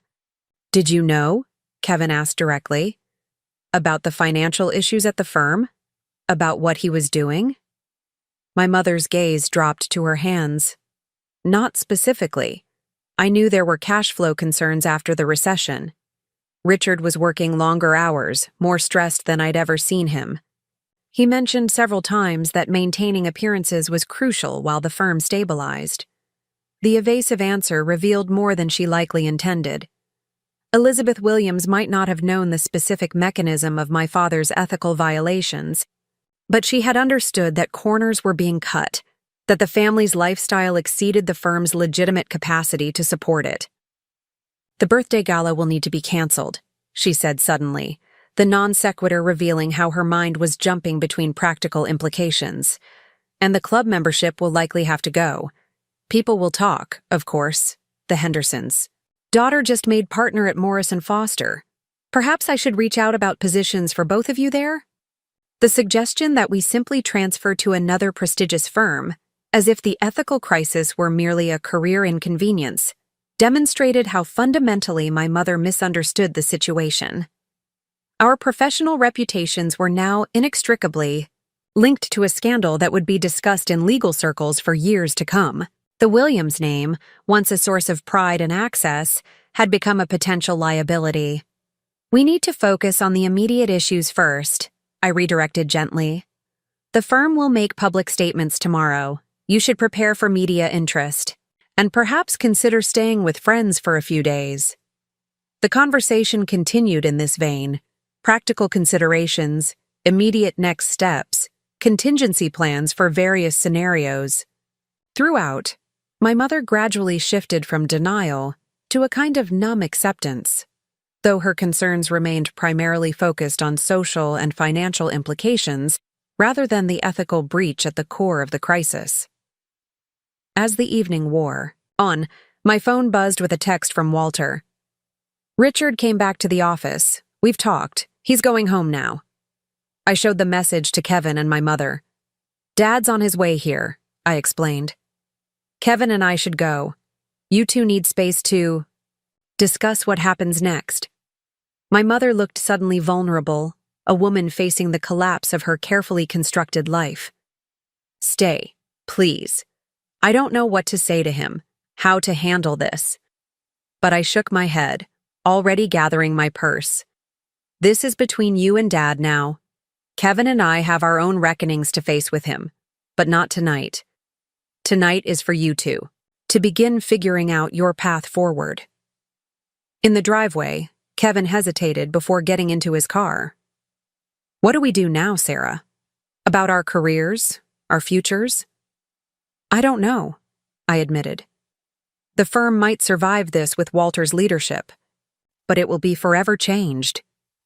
Did you know? Kevin asked directly. About the financial issues at the firm? About what he was doing? My mother's gaze dropped to her hands. Not specifically. I knew there were cash flow concerns after the recession. Richard was working longer hours, more stressed than I'd ever seen him. He mentioned several times that maintaining appearances was crucial while the firm stabilized. The evasive answer revealed more than she likely intended. Elizabeth Williams might not have known the specific mechanism of my father's ethical violations, but she had understood that corners were being cut, that the family's lifestyle exceeded the firm's legitimate capacity to support it. The birthday gala will need to be canceled, she said suddenly, the non sequitur revealing how her mind was jumping between practical implications. And the club membership will likely have to go. People will talk, of course, the Hendersons. Daughter just made partner at Morrison Foster. Perhaps I should reach out about positions for both of you there? The suggestion that we simply transfer to another prestigious firm, as if the ethical crisis were merely a career inconvenience, demonstrated how fundamentally my mother misunderstood the situation. Our professional reputations were now inextricably linked to a scandal that would be discussed in legal circles for years to come. The Williams name, once a source of pride and access, had become a potential liability. We need to focus on the immediate issues first, I redirected gently. The firm will make public statements tomorrow. You should prepare for media interest, and perhaps consider staying with friends for a few days. The conversation continued in this vein. Practical considerations, immediate next steps, contingency plans for various scenarios. Throughout, my mother gradually shifted from denial to a kind of numb acceptance, though her concerns remained primarily focused on social and financial implications rather than the ethical breach at the core of the crisis. As the evening wore on, my phone buzzed with a text from Walter. Richard came back to the office. We've talked. He's going home now. I showed the message to Kevin and my mother. Dad's on his way here, I explained. Kevin and I should go. You two need space to discuss what happens next. My mother looked suddenly vulnerable, a woman facing the collapse of her carefully constructed life. Stay, please. I don't know what to say to him, how to handle this. But I shook my head, already gathering my purse. This is between you and Dad now. Kevin and I have our own reckonings to face with him, but not tonight. Tonight is for you two, to begin figuring out your path forward. In the driveway, Kevin hesitated before getting into his car. What do we do now, Sarah? About our careers, our futures? I don't know, I admitted. The firm might survive this with Walter's leadership, but it will be forever changed.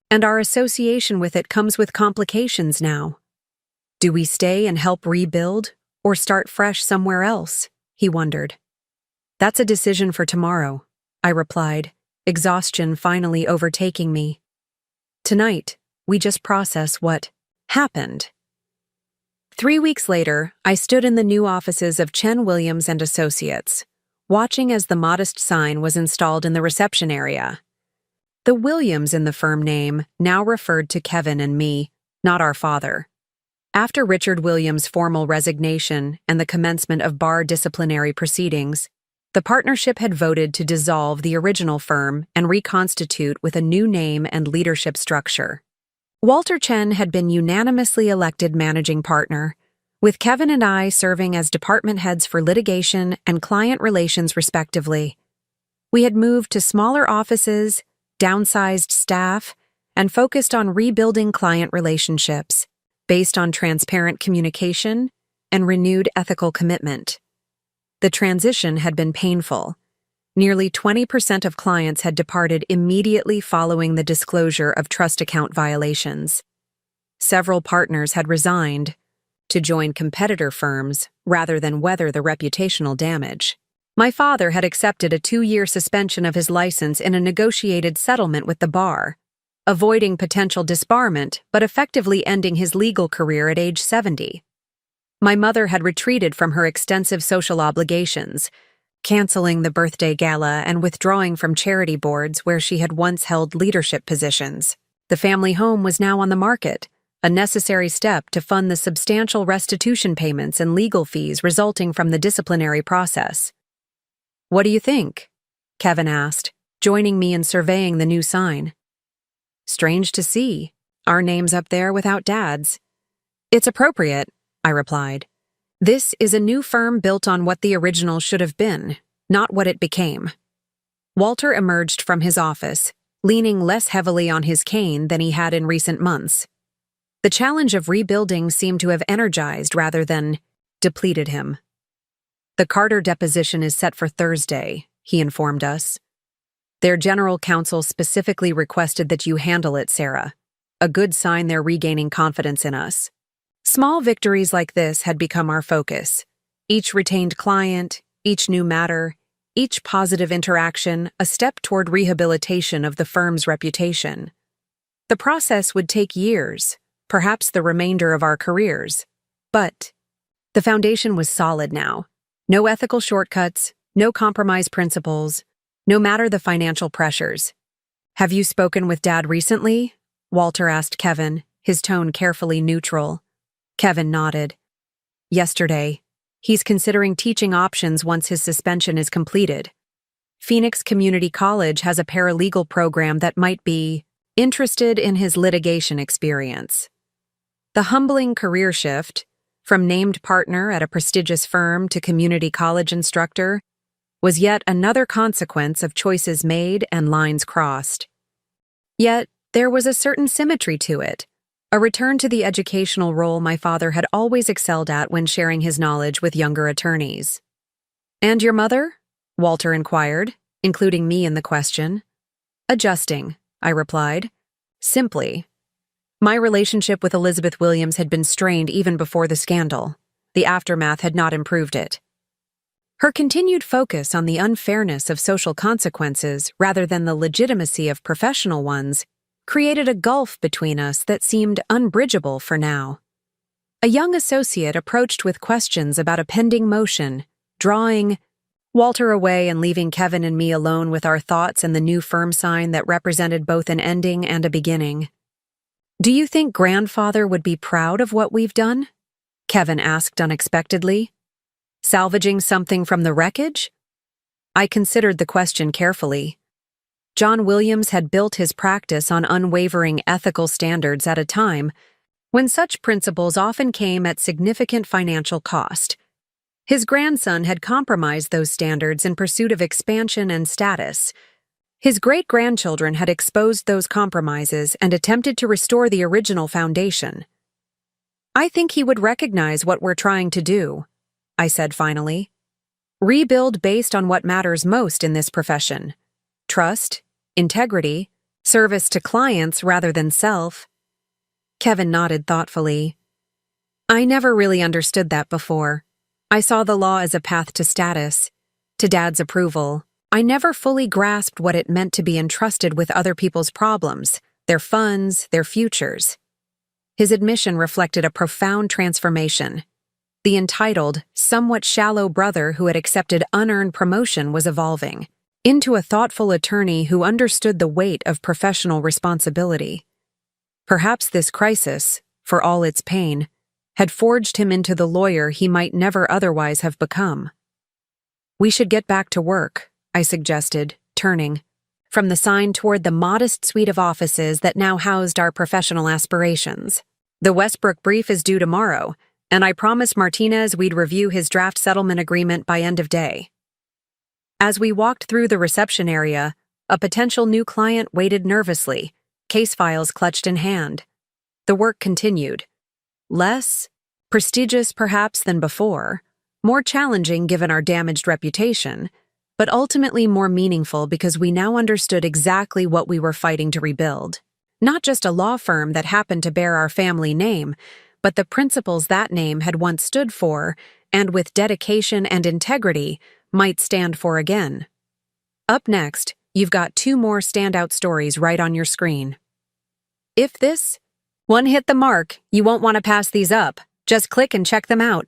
And our association with it comes with complications now. Do we stay and help rebuild, or start fresh somewhere else? He wondered. That's a decision for tomorrow, I replied, exhaustion finally overtaking me. Tonight, we just process what happened. 3 weeks later, I stood in the new offices of Chen Williams and Associates, watching as the modest sign was installed in the reception area. The Williams in the firm name now referred to Kevin and me, not our father. After Richard Williams' formal resignation and the commencement of bar disciplinary proceedings, the partnership had voted to dissolve the original firm and reconstitute with a new name and leadership structure. Walter Chen had been unanimously elected managing partner, with Kevin and I serving as department heads for litigation and client relations respectively. We had moved to smaller offices, downsized staff, and focused on rebuilding client relationships based on transparent communication and renewed ethical commitment. The transition had been painful. Nearly 20% of clients had departed immediately following the disclosure of trust account violations. Several partners had resigned to join competitor firms rather than weather the reputational damage. My father had accepted a 2-year suspension of his license in a negotiated settlement with the bar, avoiding potential disbarment but effectively ending his legal career at age 70. My mother had retreated from her extensive social obligations, canceling the birthday gala and withdrawing from charity boards where she had once held leadership positions. The family home was now on the market, a necessary step to fund the substantial restitution payments and legal fees resulting from the disciplinary process. "What do you think?" Kevin asked, joining me in surveying the new sign. "Strange to see. Our name's up there without Dad's." "It's appropriate," I replied. "This is a new firm built on what the original should have been, not what it became." Walter emerged from his office, leaning less heavily on his cane than he had in recent months. The challenge of rebuilding seemed to have energized rather than depleted him. "The Carter deposition is set for Thursday," he informed us. "Their general counsel specifically requested that you handle it, Sarah. A good sign they're regaining confidence in us." Small victories like this had become our focus. Each retained client, each new matter, each positive interaction, a step toward rehabilitation of the firm's reputation. The process would take years, perhaps the remainder of our careers. But the foundation was solid now. No ethical shortcuts, no compromise principles, no matter the financial pressures. "Have you spoken with Dad recently?" Walter asked Kevin, his tone carefully neutral. Kevin nodded. "Yesterday. He's considering teaching options once his suspension is completed. Phoenix Community College has a paralegal program that might be interested in his litigation experience." The humbling career shift, from named partner at a prestigious firm to community college instructor, was yet another consequence of choices made and lines crossed. Yet, there was a certain symmetry to it, a return to the educational role my father had always excelled at when sharing his knowledge with younger attorneys. "And your mother?" Walter inquired, including me in the question. "Adjusting," I replied. Simply. My relationship with Elizabeth Williams had been strained even before the scandal. The aftermath had not improved it. Her continued focus on the unfairness of social consequences rather than the legitimacy of professional ones created a gulf between us that seemed unbridgeable for now. A young associate approached with questions about a pending motion, drawing Walter away and leaving Kevin and me alone with our thoughts and the new firm sign that represented both an ending and a beginning. "Do you think Grandfather would be proud of what we've done?" Kevin asked unexpectedly. "Salvaging something from the wreckage?" I considered the question carefully. John Williams had built his practice on unwavering ethical standards at a time when such principles often came at significant financial cost. His grandson had compromised those standards in pursuit of expansion and status. His great-grandchildren had exposed those compromises and attempted to restore the original foundation. "I think he would recognize what we're trying to do," I said finally. "Rebuild based on what matters most in this profession: trust, integrity, service to clients rather than self." Kevin nodded thoughtfully. "I never really understood that before. I saw the law as a path to status, to Dad's approval. I never fully grasped what it meant to be entrusted with other people's problems, their funds, their futures." His admission reflected a profound transformation. The entitled, somewhat shallow brother who had accepted unearned promotion was evolving into a thoughtful attorney who understood the weight of professional responsibility. Perhaps this crisis, for all its pain, had forged him into the lawyer he might never otherwise have become. "We should get back to work," I suggested, turning from the sign toward the modest suite of offices that now housed our professional aspirations. "The Westbrook brief is due tomorrow, and I promised Martinez we'd review his draft settlement agreement by end of day." As we walked through the reception area, a potential new client waited nervously, case files clutched in hand. The work continued. Less prestigious perhaps than before, more challenging given our damaged reputation, but ultimately more meaningful because we now understood exactly what we were fighting to rebuild. Not just a law firm that happened to bear our family name, but the principles that name had once stood for, and with dedication and integrity, might stand for again. Up next, you've got 2 more standout stories right on your screen. If this one hit the mark, you won't want to pass these up. Just click and check them out.